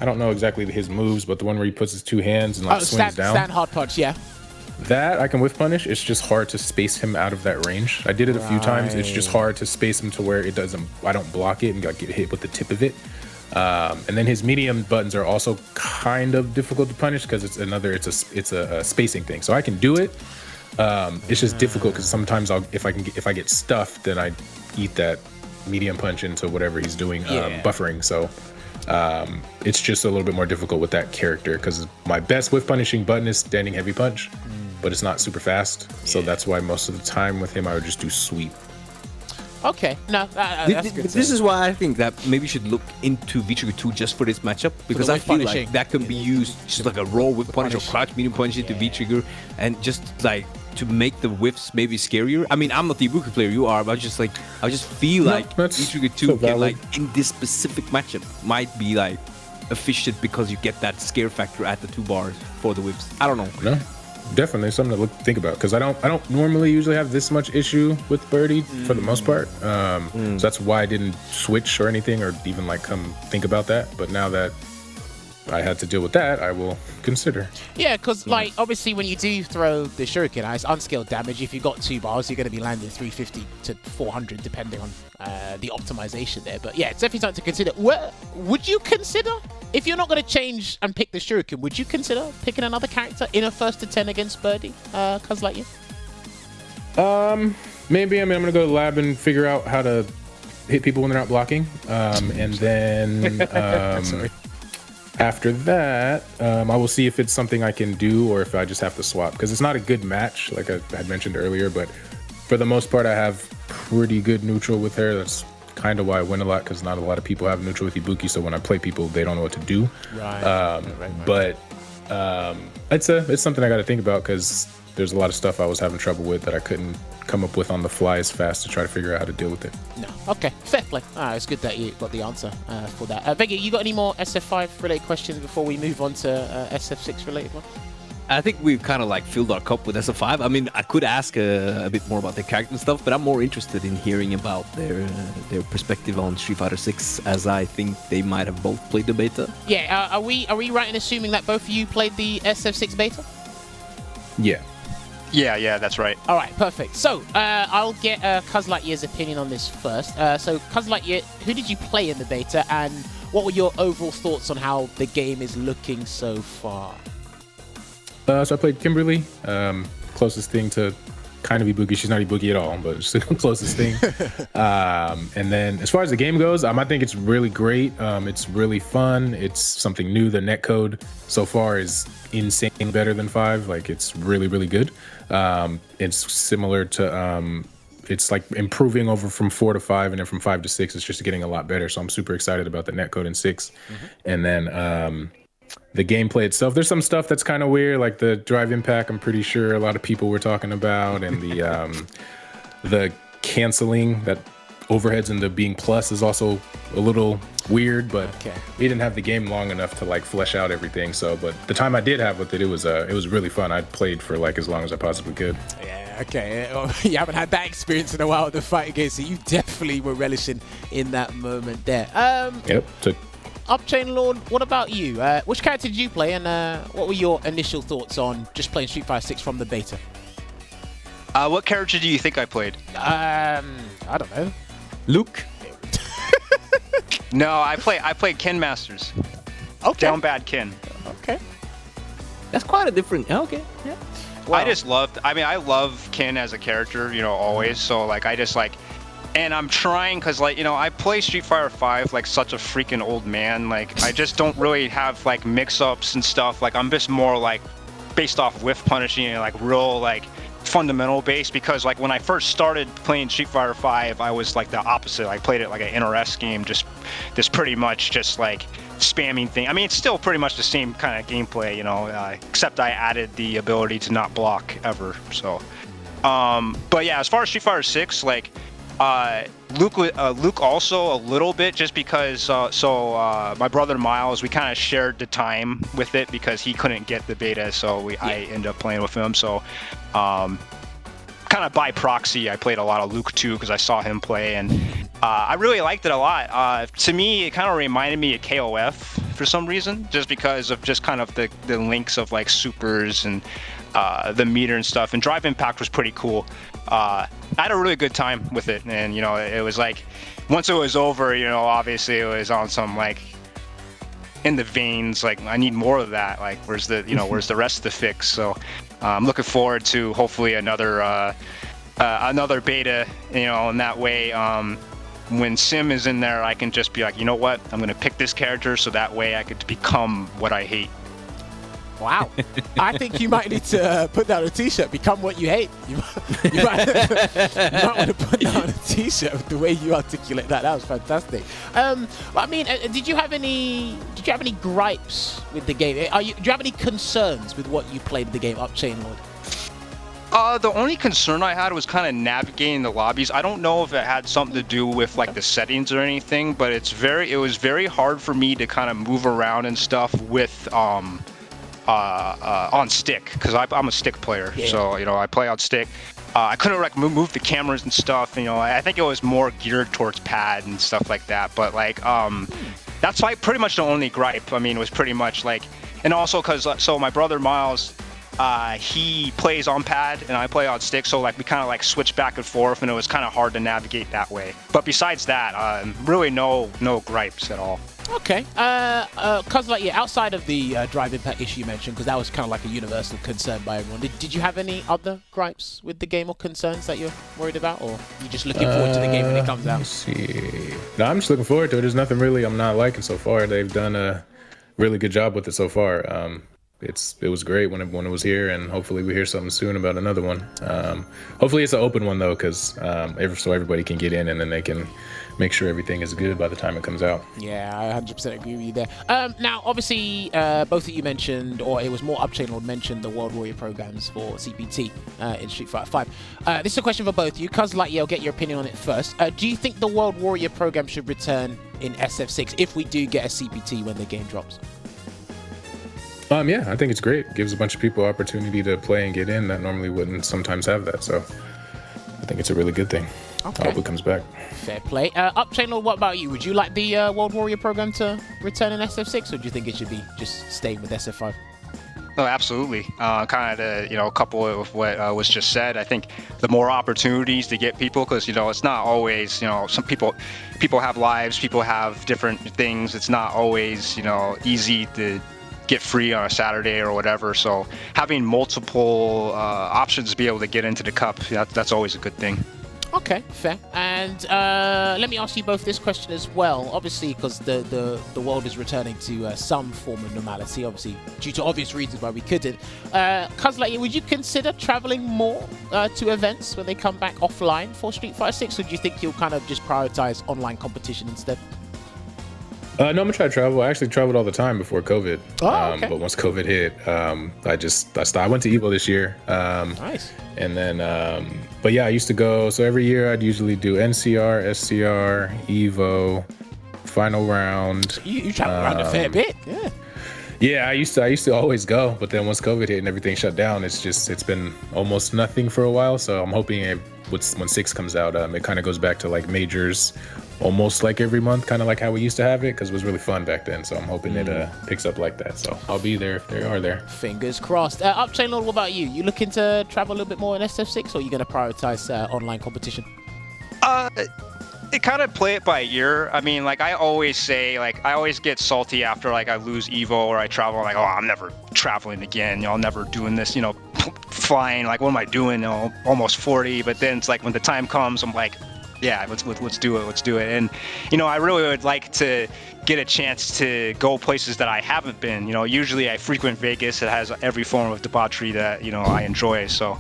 I don't know exactly his moves, but the one where he puts his two hands and like swings down. Stand hard punch, yeah. That I can whiff punish. It's just hard to space him out of that range. I did it a few times. It's just hard to space him to where I don't block it and like get hit with the tip of it. And then his medium buttons are also kind of difficult to punish because it's a spacing thing. So I can do it. It's just difficult because sometimes if I get stuffed, then I eat that medium punch into whatever he's doing, buffering. So it's just a little bit more difficult with that character because my best whiff punishing button is standing heavy punch, but it's not super fast. So that's why most of the time with him I would just do sweep. Okay, no, that's good. This is why I think that maybe you should look into V-Trigger 2 just for this matchup, because I feel like that can be used just like a raw whip punish or crouch medium punch into V-Trigger, and just like to make the whiffs maybe scarier. I mean, I'm not the Ibuki player, you are, but I just feel like V-Trigger 2 can, like, in this specific matchup might be like efficient because you get that scare factor at the 2 bars for the whiffs. I don't know. No. Definitely something to think about because I don't normally usually have this much issue with Birdie for the most part. So that's why I didn't switch or anything or even like come think about that. But now that I had to deal with that, I will consider. Yeah, because like obviously when you do throw the shuriken, it's unskilled damage. If you've got 2 bars, you're going to be landing 350 to 400 depending on the optimization there. But yeah, it's definitely something to consider. Would you consider, if you're not going to change and pick the shuriken, would you consider picking another character in a 1st to 10 against Birdie, CuhzlightYear? Maybe. I mean, I'm gonna go to the lab and figure out how to hit people when they're not blocking, and then after that, I will see if it's something I can do or if I just have to swap, because it's not a good match, like I had mentioned earlier. But for the most part, I have pretty good neutral with her. That's kind of why I win a lot, because not a lot of people have neutral with Ibuki. So when I play people, they don't know what to do. Right. But it's something I got to think about, because there's a lot of stuff I was having trouble with that I couldn't come up with on the fly as fast to try to figure out how to deal with it. No. Okay, fair play. It's good that you got the answer for that. Vega, you got any more SF5 related questions before we move on to SF6 related ones? I think we've kind of like filled our cup with SF5. I mean, I could ask a bit more about the character and stuff, but I'm more interested in hearing about their perspective on Street Fighter 6, as I think they might have both played the beta. Yeah, are we right in assuming that both of you played the SF6 beta? Yeah. Yeah, that's right. All right, perfect. So I'll get CuhzlightYear's opinion on this first. So CuhzlightYear, who did you play in the beta, and what were your overall thoughts on how the game is looking so far? So I played Kimberly, closest thing to kind of Ibuki. She's not Ibuki at all, but it's the closest thing. And then as far as the game goes, I think it's really great. It's really fun. It's something new. The netcode so far is insane, better than 5. Like, it's really, really good. It's similar to it's like improving over from 4 to 5, and then from 5 to 6 it's just getting a lot better. So I'm super excited about the netcode in 6. And then the gameplay itself, there's some stuff that's kind of weird, like the drive impact. I'm pretty sure a lot of people were talking about, and the canceling that overheads into being plus is also a little weird. But we didn't have the game long enough to like flesh out everything. So, but the time I did have with it, it was really fun. I played for like as long as I possibly could. Yeah, okay. You haven't had that experience in a while with the fighting game, so you definitely were relishing in that moment there. Yep. So, UpChainLord, what about you? Which character did you play, and what were your initial thoughts on just playing Street Fighter 6 from the beta? What character do you think I played? I don't know. Luke? No, I played Ken Masters. Okay. Down bad Ken. Okay. That's quite a different... Okay, yeah. Well, I love Ken as a character, always. So, like, I just, like... And I'm trying, because, like, I play Street Fighter 5 like such a freaking old man. Like, I just don't really have, like, mix-ups and stuff. Like, I'm just more, like, based off whiff punishing and, like, real, like, fundamental base. Because, like, when I first started playing Street Fighter 5, I was, like, the opposite. I played it like an NRS game, just pretty much just, like, spamming thing. I mean, it's still pretty much the same kind of gameplay, except I added the ability to not block ever. So, but yeah, as far as Street Fighter 6, like, Luke also a little bit, just because my brother Miles, we kind of shared the time with it because he couldn't get the beta, so I ended up playing with him. So kind of by proxy, I played a lot of Luke too, because I saw him play, and I really liked it a lot. To me, it kind of reminded me of KOF for some reason, just because of just kind of the links of like supers and the meter and stuff. And Drive Impact was pretty cool. I had a really good time with it, and it was like, once it was over, obviously it was on some like in the veins, like, I need more of that, like, where's the rest of the fix. So I'm looking forward to hopefully another beta, in that way, when Sim is in there, I can just be like, you know what, I'm gonna pick this character, so that way I could become what I hate. Wow. I think you might need to put down a t-shirt, become what you hate. You might want to put down a t-shirt with the way you articulate that. That was fantastic. I mean, did you have any gripes with the game? Do you have any concerns with what you played with the game, UpChainLord? The only concern I had was kind of navigating the lobbies. I don't know if it had something to do with like the settings or anything, but it was very hard for me to kind of move around and stuff with on stick, because I'm a stick player. Yeah. So I play on stick. I couldn't like move the cameras and stuff. I think it was more geared towards pad and stuff like that. But like that's like pretty much the only gripe. I mean, was pretty much like, and also because so my brother Miles, he plays on pad and I play on stick, so like we kind of like switch back and forth, and it was kind of hard to navigate that way. But besides that, really no gripes at all. Okay. CuhzlightYear, outside of the drive impact issue you mentioned, because that was kind of like a universal concern by everyone, did you have any other gripes with the game or concerns that you're worried about, or you just looking forward to the game when it comes out? Let's see. No, I'm just looking forward to it. There's nothing really I'm not liking so far. They've done a really good job with it so far. It was great when it was here, and hopefully we hear something soon about another one. Hopefully it's an open one though, because so everybody can get in and then they can make sure everything is good by the time it comes out. Yeah, I 100% agree with you there. Now, obviously, both of you mentioned, or it was more UpChainLord mentioned, the World Warrior programs for CPT in Street Fighter 5. This is a question for both of you. CuhzlightYear, I'll get your opinion on it first. Do you think the World Warrior program should return in SF6 if we do get a CPT when the game drops? Yeah, I think it's great. It gives a bunch of people opportunity to play and get in that normally wouldn't sometimes have that. So I think it's a really good thing. Okay. I hope it comes back. Fair play. UpChainLord, what about you? Would you like the World Warrior program to return in SF6, or do you think it should be just staying with SF5? Oh, absolutely. Kind of to, couple it with what was just said. I think the more opportunities to get people, because, it's not always, some people have lives, people have different things. It's not always, easy to get free on a Saturday or whatever. So having multiple options to be able to get into the cup, that's always a good thing. Okay, fair. And let me ask you both this question as well. Obviously, because the world is returning to some form of normality, obviously, due to obvious reasons why we couldn't. CuhzlightYear, would you consider traveling more to events when they come back offline for Street Fighter 6, or do you think you'll kind of just prioritize online competition instead? No, I'm gonna try to travel. I actually traveled all the time before COVID. Oh, okay. But once COVID hit, I stopped. I went to EVO this year. Nice. And then, but yeah, I used to go. So every year I'd usually do NCR, SCR, EVO, final round. You travel around a fair bit, yeah. Yeah, I used to always go, but then once COVID hit and everything shut down, it's been almost nothing for a while. So I'm hoping when 6 comes out, it kind of goes back to like majors, almost like every month, kind of like how we used to have it, because it was really fun back then. So I'm hoping it picks up like that. So I'll be there if they are there. Fingers crossed. UpChainLord, what about you? You looking to travel a little bit more in SF6, or are you going to prioritize online competition? It kind of play it by ear. I mean, like I always say, like I always get salty after like I lose EVO or I travel. Like, oh, I'm never traveling again. I'm never doing this. Flying. Like, what am I doing? Almost 40. But then it's like when the time comes, I'm like, yeah, let's do it. Let's do it. And I really would like to get a chance to go places that I haven't been. Usually I frequent Vegas. It has every form of debauchery that I enjoy. So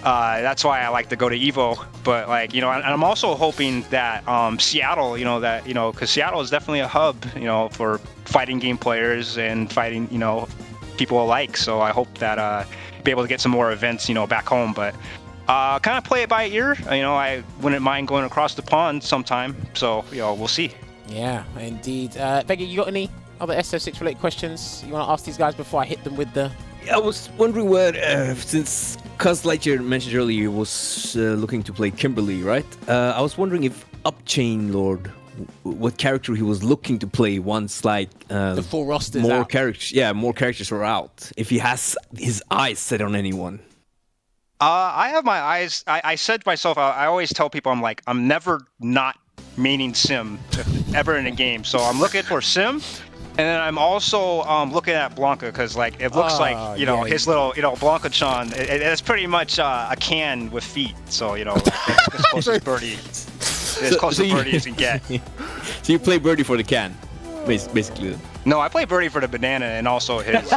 that's why I like to go to EVO. But and I'm also hoping that Seattle, because Seattle is definitely a hub, for fighting game players and fighting, people alike. So I hope that be able to get some more events, back home. But kind of play it by ear. I wouldn't mind going across the pond sometime. So we'll see. Yeah, indeed. Vega, you got any other SF6 related questions you want to ask these guys before I hit them with the... I was wondering since CuhzlightYear mentioned earlier he was looking to play Kimberly, right? I was wondering if UpChainLord, what character he was looking to play once the full roster's more out. More characters are out. If he has his eyes set on anyone. I have my eyes. I said to myself, I always tell people, I'm never not maining Sim ever in a game. So I'm looking for Sim, and then I'm also looking at Blanca, because it looks like his little Blanca Chan. It's pretty much a can with feet. So as close as Birdie, as close as Birdie as you can get. So you play Birdie for the can, basically. No, I play Birdie for the banana and also his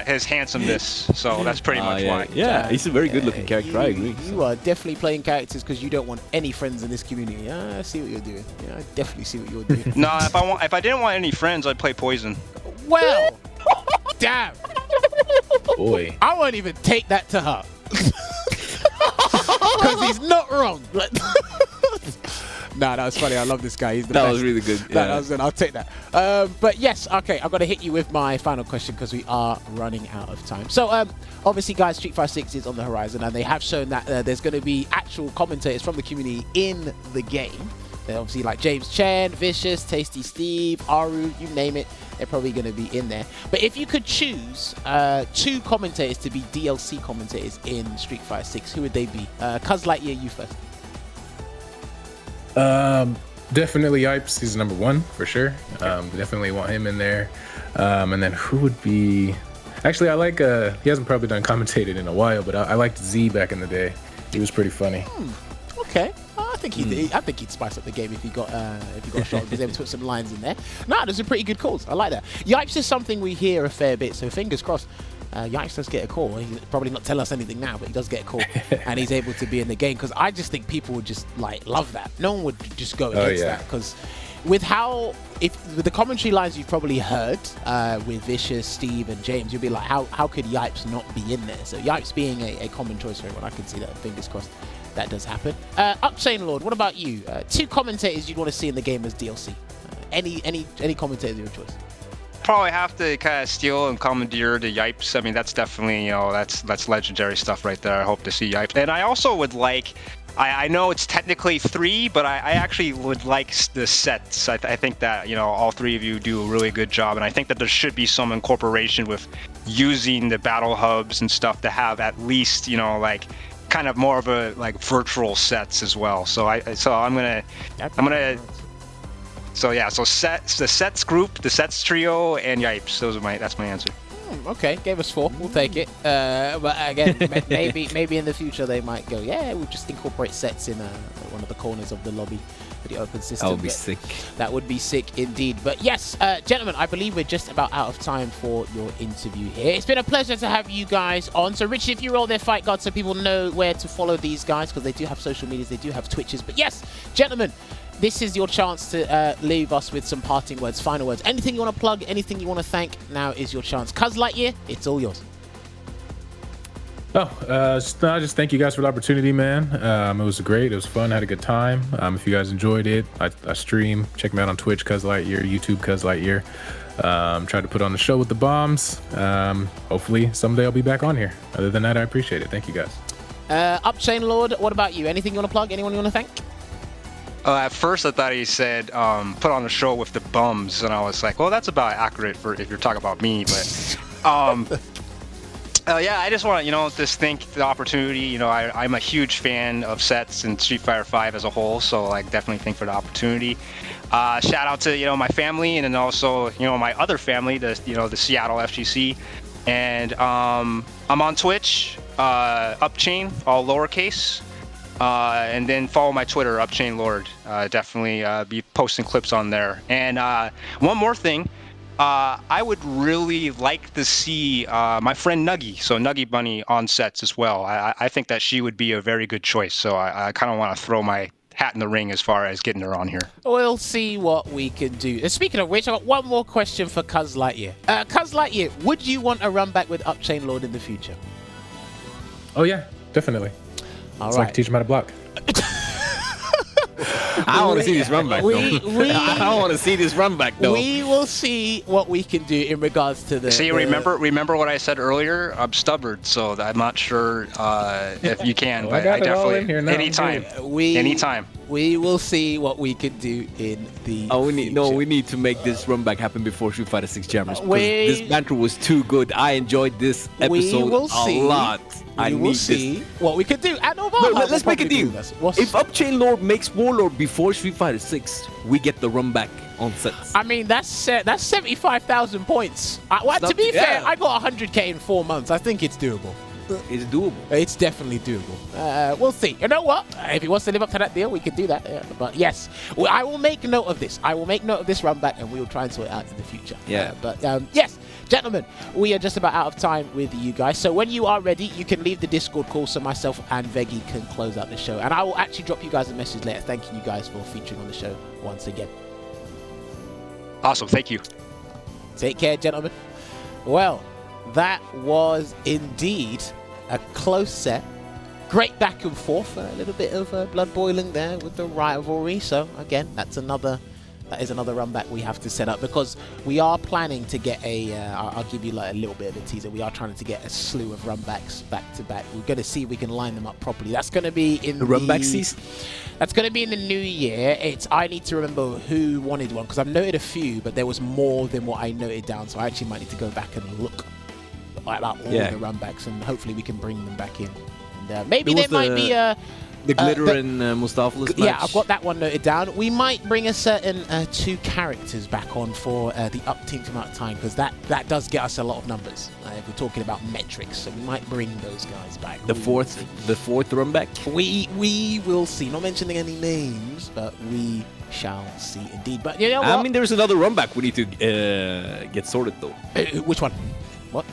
his handsomeness. So that's pretty much why. Yeah, he's a very good-looking character. I agree. You are definitely playing characters because you don't want any friends in this community. I see what you're doing. Yeah, I definitely see what you're doing. No, if I didn't want any friends, I'd play Poison. Well, damn. Boy, I won't even take that to heart. Because he's not wrong. Nah, that was funny. I love this guy. He's the best. That was really good. Yeah. That was good. I'll take that. But yes, okay. I've got to hit you with my final question because we are running out of time. So obviously, guys, Street Fighter 6 is on the horizon, and they have shown that there's going to be actual commentators from the community in the game They're obviously like James Chen, Vicious, Tasty Steve, Aru, you name it, they're probably going to be in there. But if you could choose 2 commentators to be DLC commentators in Street Fighter 6, who would they be? CuhzlightYear, you first. Definitely Yipes. He's number 1 for sure. Definitely want him in there. And then who would be? Actually, I like. He hasn't probably done commentated in a while, but I liked Z back in the day. He was pretty funny. Okay. I think he'd spice up the game if he got a shot. He was able to put some lines in there. No, those are pretty good calls. I like that. Yipes is something we hear a fair bit, so fingers crossed. Yipes does get a call. He's probably not tell us anything now, but he does get a call, and he's able to be in the game. Because I just think people would just like love that. No one would just go against that. Because with the commentary lines you've probably heard with Vicious, Steve, and James, you'll be like, how could Yipes not be in there? So Yipes being a common choice for everyone, I can see that. Fingers crossed that does happen. UpChainLord, what about you? 2 commentators you'd want to see in the game as DLC. Any commentators of your choice? Probably have to kind of steal and commandeer the Yipes. I mean, that's definitely, that's legendary stuff right there. I hope to see Yipes. And I also would like, I know it's technically 3, but I actually would like the sets. I think that, all 3 of you do a really good job. And I think that there should be some incorporation with using the battle hubs and stuff to have at least, kind of more of a virtual sets as well. So the sets group, the sets trio, and Yipes. That's my answer. Okay, gave us 4. We'll take it. But again, maybe in the future they might go, we'll just incorporate sets in one of the corners of the lobby for the open system. That would be sick. That would be sick indeed. But yes, gentlemen, I believe we're just about out of time for your interview here. It's been a pleasure to have you guys on. So Richard, if you roll their fight guard so people know where to follow these guys, because they do have social medias, they do have Twitches. But yes, gentlemen, this is your chance to leave us with some parting words, final words. Anything you want to plug, anything you want to thank, now is your chance. CuhzlightYear, it's all yours. Just thank you guys for the opportunity, man. It was great. It was fun. I had a good time. If you guys enjoyed it, I stream. Check me out on Twitch, CuhzlightYear, YouTube, CuhzlightYear. Try to put on the show with the bombs. Hopefully someday I'll be back on here. Other than that, I appreciate it. Thank you guys. UpChainLord, what about you? Anything you want to plug? Anyone you want to thank? At first, I thought he said put on the show with the bums, and I was like, well, that's about accurate for if you're talking about me. But I just want to just thank the opportunity. I'm a huge fan of sets and Street Fighter 5 as a whole, so definitely thank for the opportunity. Shout out to my family, and then also my other family, the Seattle FGC, and I'm on Twitch, UpChain, all lowercase. And then follow my Twitter, UpChainLord. Definitely be posting clips on there. And one more thing, I would really like to see my friend Nuggy, so Nuggy Bunny, on sets as well. I think that she would be a very good choice. So I kind of want to throw my hat in the ring as far as getting her on here. We'll see what we can do. Speaking of which, I've got one more question for CuhzlightYear. CuhzlightYear, would you want a run back with UpChainLord in the future? Oh yeah, definitely. All right. Like teach him how to block. I want to see this run back, though. I want to see this run back, though. We will see what we can do in regards to the... See, remember what I said earlier? I'm stubborn, so I'm not sure if you can, but I definitely... In here now. Anytime. Anytime. We will see what we can do in the future. We need to make this run back happen before Street Fighter 6 Jammers. This banter was too good. I enjoyed this episode a lot. We will see what we can do. And let's make a deal. If UpChainLord makes Warlord before Street Fighter 6, we get the run back on sets. I mean, that's 75,000 points. To be fair, I got 100k in 4 months. I think it's doable. It's doable. It's definitely doable. We'll see. You know what? If he wants to live up to that deal, we can do that. But yes, I will make note of this. I will make note of this run back, and we will try and sort it out in the future. Yeah. But yes, gentlemen, we are just about out of time with you guys. So when you are ready, you can leave the Discord call so myself and Veggie can close out the show. And I will actually drop you guys a message later thanking you guys for featuring on the show once again. Awesome. Thank you. Take care, gentlemen. Well, that was indeed a close set. Great back and forth. A little bit of blood boiling there with the rivalry. So, again, that's another That is another run back we have to set up because we are planning to get a. I'll give you like a little bit of a teaser. We are trying to get a slew of run backs back to back. We're going to see if we can line them up properly. That's going to be in the run back season. That's going to be in the new year. I need to remember who wanted one because I've noted a few, but there was more than what I noted down. So I actually might need to go back and look about all the run backs, and hopefully we can bring them back in. And maybe there might be a. The Glitter and Mustafa's match. Yeah, I've got that one noted down. We might bring a certain 2 characters back on for the uptinct amount of time because that does get us a lot of numbers if we're talking about metrics. So we might bring those guys back. The fourth run back. We will see. Not mentioning any names, but we shall see indeed. But you know what? I mean, there's another run back we need to get sorted though. Which one? What?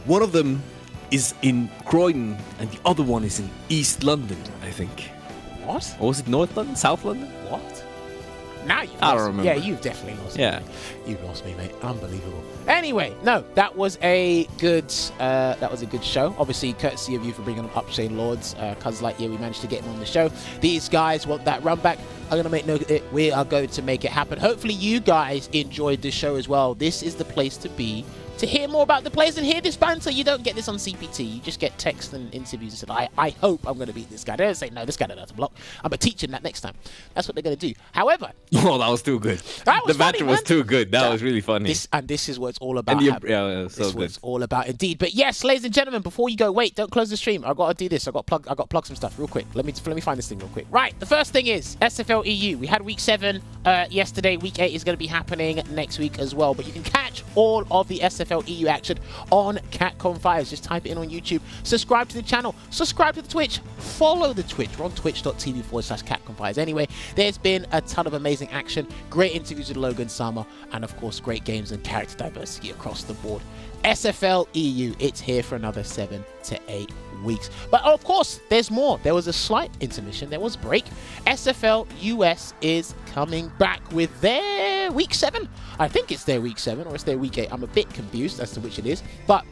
One of them is in Croydon, and the other one is in East London, I think. What? Or was it North London? South London? What? Now you've I lost don't remember. Yeah, you've definitely lost me. Yeah. You've lost me, mate. Unbelievable. Anyway, no, that was a good show. Obviously, courtesy of you for bringing on UpChainLords, CuhzlightYear, we managed to get him on the show. These guys want that run back. I'm going to make note of it. We are going to make it happen. Hopefully, you guys enjoyed this show as well. This is the place to be to hear more about the players and hear this banter. You don't get this on CPT. You just get text and interviews and said, I hope I'm going to beat this guy. They don't say, no, this guy doesn't have to block. I'm going to teach him that next time. That's what they're going to do. However... Oh, that was too good. The banter was too good. That was really funny. This is what it's all about. Yeah, so this is what good. it's all about indeed. But yes, ladies and gentlemen, before you go, wait, don't close the stream. I've got to do this. I've got to plug some stuff real quick. Let me find this thing real quick. Right, the first thing is SFL EU. We had week 7 yesterday. Week 8 is going to be happening next week as well. But you can catch all of the SFL EU action on Catcom Fires. Just type it in on YouTube. Subscribe to the channel. Subscribe to the Twitch. Follow the Twitch. We're on twitch.tv/Catcom Fires. Anyway, there's been a ton of amazing action. Great interviews with Logan Sama. And of course, great games and character diversity across the board. SFL EU, it's here for another 7 to 8 weeks. But of course, there's more. There was a slight intermission. There was a break. SFL US is coming back with their week 7. I think it's their week 7 or it's their week 8. I'm a bit confused as to which it is. But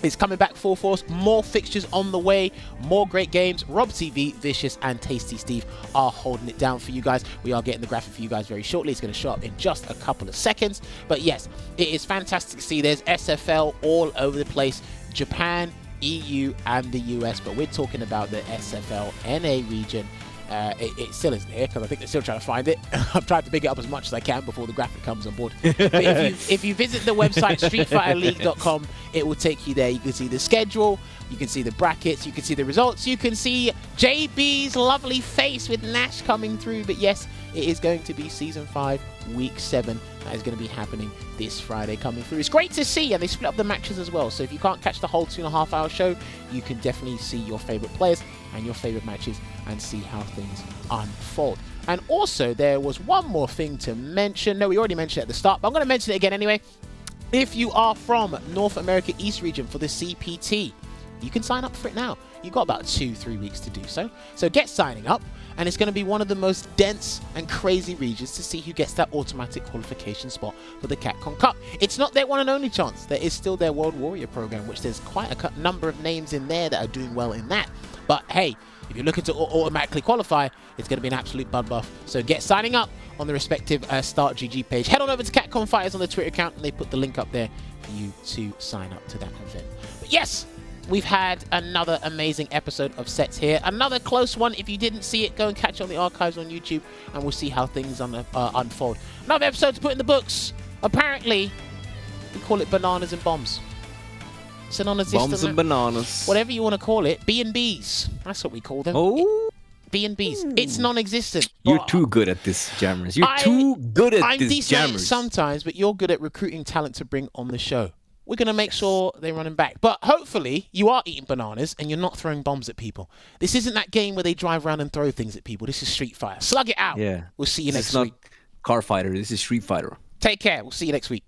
it's coming back full force. More fixtures on the way. More great games. Rob TV, Vicious, and Tasty Steve are holding it down for you guys. We are getting the graphic for you guys very shortly. It's going to show up in just a couple of seconds. But yes, it is fantastic to see there's SFL all over the place. Japan, EU, and the US. But we're talking about the SFL NA region. It still isn't here because I think they're still trying to find it. I've tried to big it up as much as I can before the graphic comes on board. But if you visit the website streetfighterleague.com, it will take you there. You can see the schedule, you can see the brackets, you can see the results, you can see JB's lovely face with Nash coming through. But yes, it is going to be Season 5, Week 7. That is going to be happening this Friday coming through. It's great to see, and they split up the matches as well. So if you can't catch the whole 2.5 hour show, you can definitely see your favorite players and your favorite matches and see how things unfold. And also, there was one more thing to mention. No, we already mentioned it at the start, but I'm going to mention it again anyway. If you are from North America East region for the CPT, you can sign up for it now. You've got about 2-3 weeks to do so. So get signing up, and it's going to be one of the most dense and crazy regions to see who gets that automatic qualification spot for the Catcom Cup. It's not their one and only chance. There is still their World Warrior program, which there's quite a number of names in there that are doing well in that. But hey, if you're looking to automatically qualify, it's going to be an absolute bloodbath. So get signing up on the respective Start GG page. Head on over to Catcom Fighters on the Twitter account, and they put the link up there for you to sign up to that event. But yes, we've had another amazing episode of Sets here. Another close one. If you didn't see it, go and catch it on the archives on YouTube, and we'll see how things unfold. Another episode to put in the books. Apparently, we call it Bananas and Bombs. It's a non-existent... Bombs and bananas. Whatever you want to call it. B&Bs. That's what we call them. Oh. B&Bs. It's non-existent. You're too good at this, Jammers. You're too good at I'm this, decent Jammers. sometimes, but you're good at recruiting talent to bring on the show. We're going to make sure they're running back. But hopefully, you are eating bananas and you're not throwing bombs at people. This isn't that game where they drive around and throw things at people. This is Street Fighter. Slug it out. Yeah. We'll see you next week. week. This is not Car Fighter. This is Street Fighter. Take care. We'll see you next week.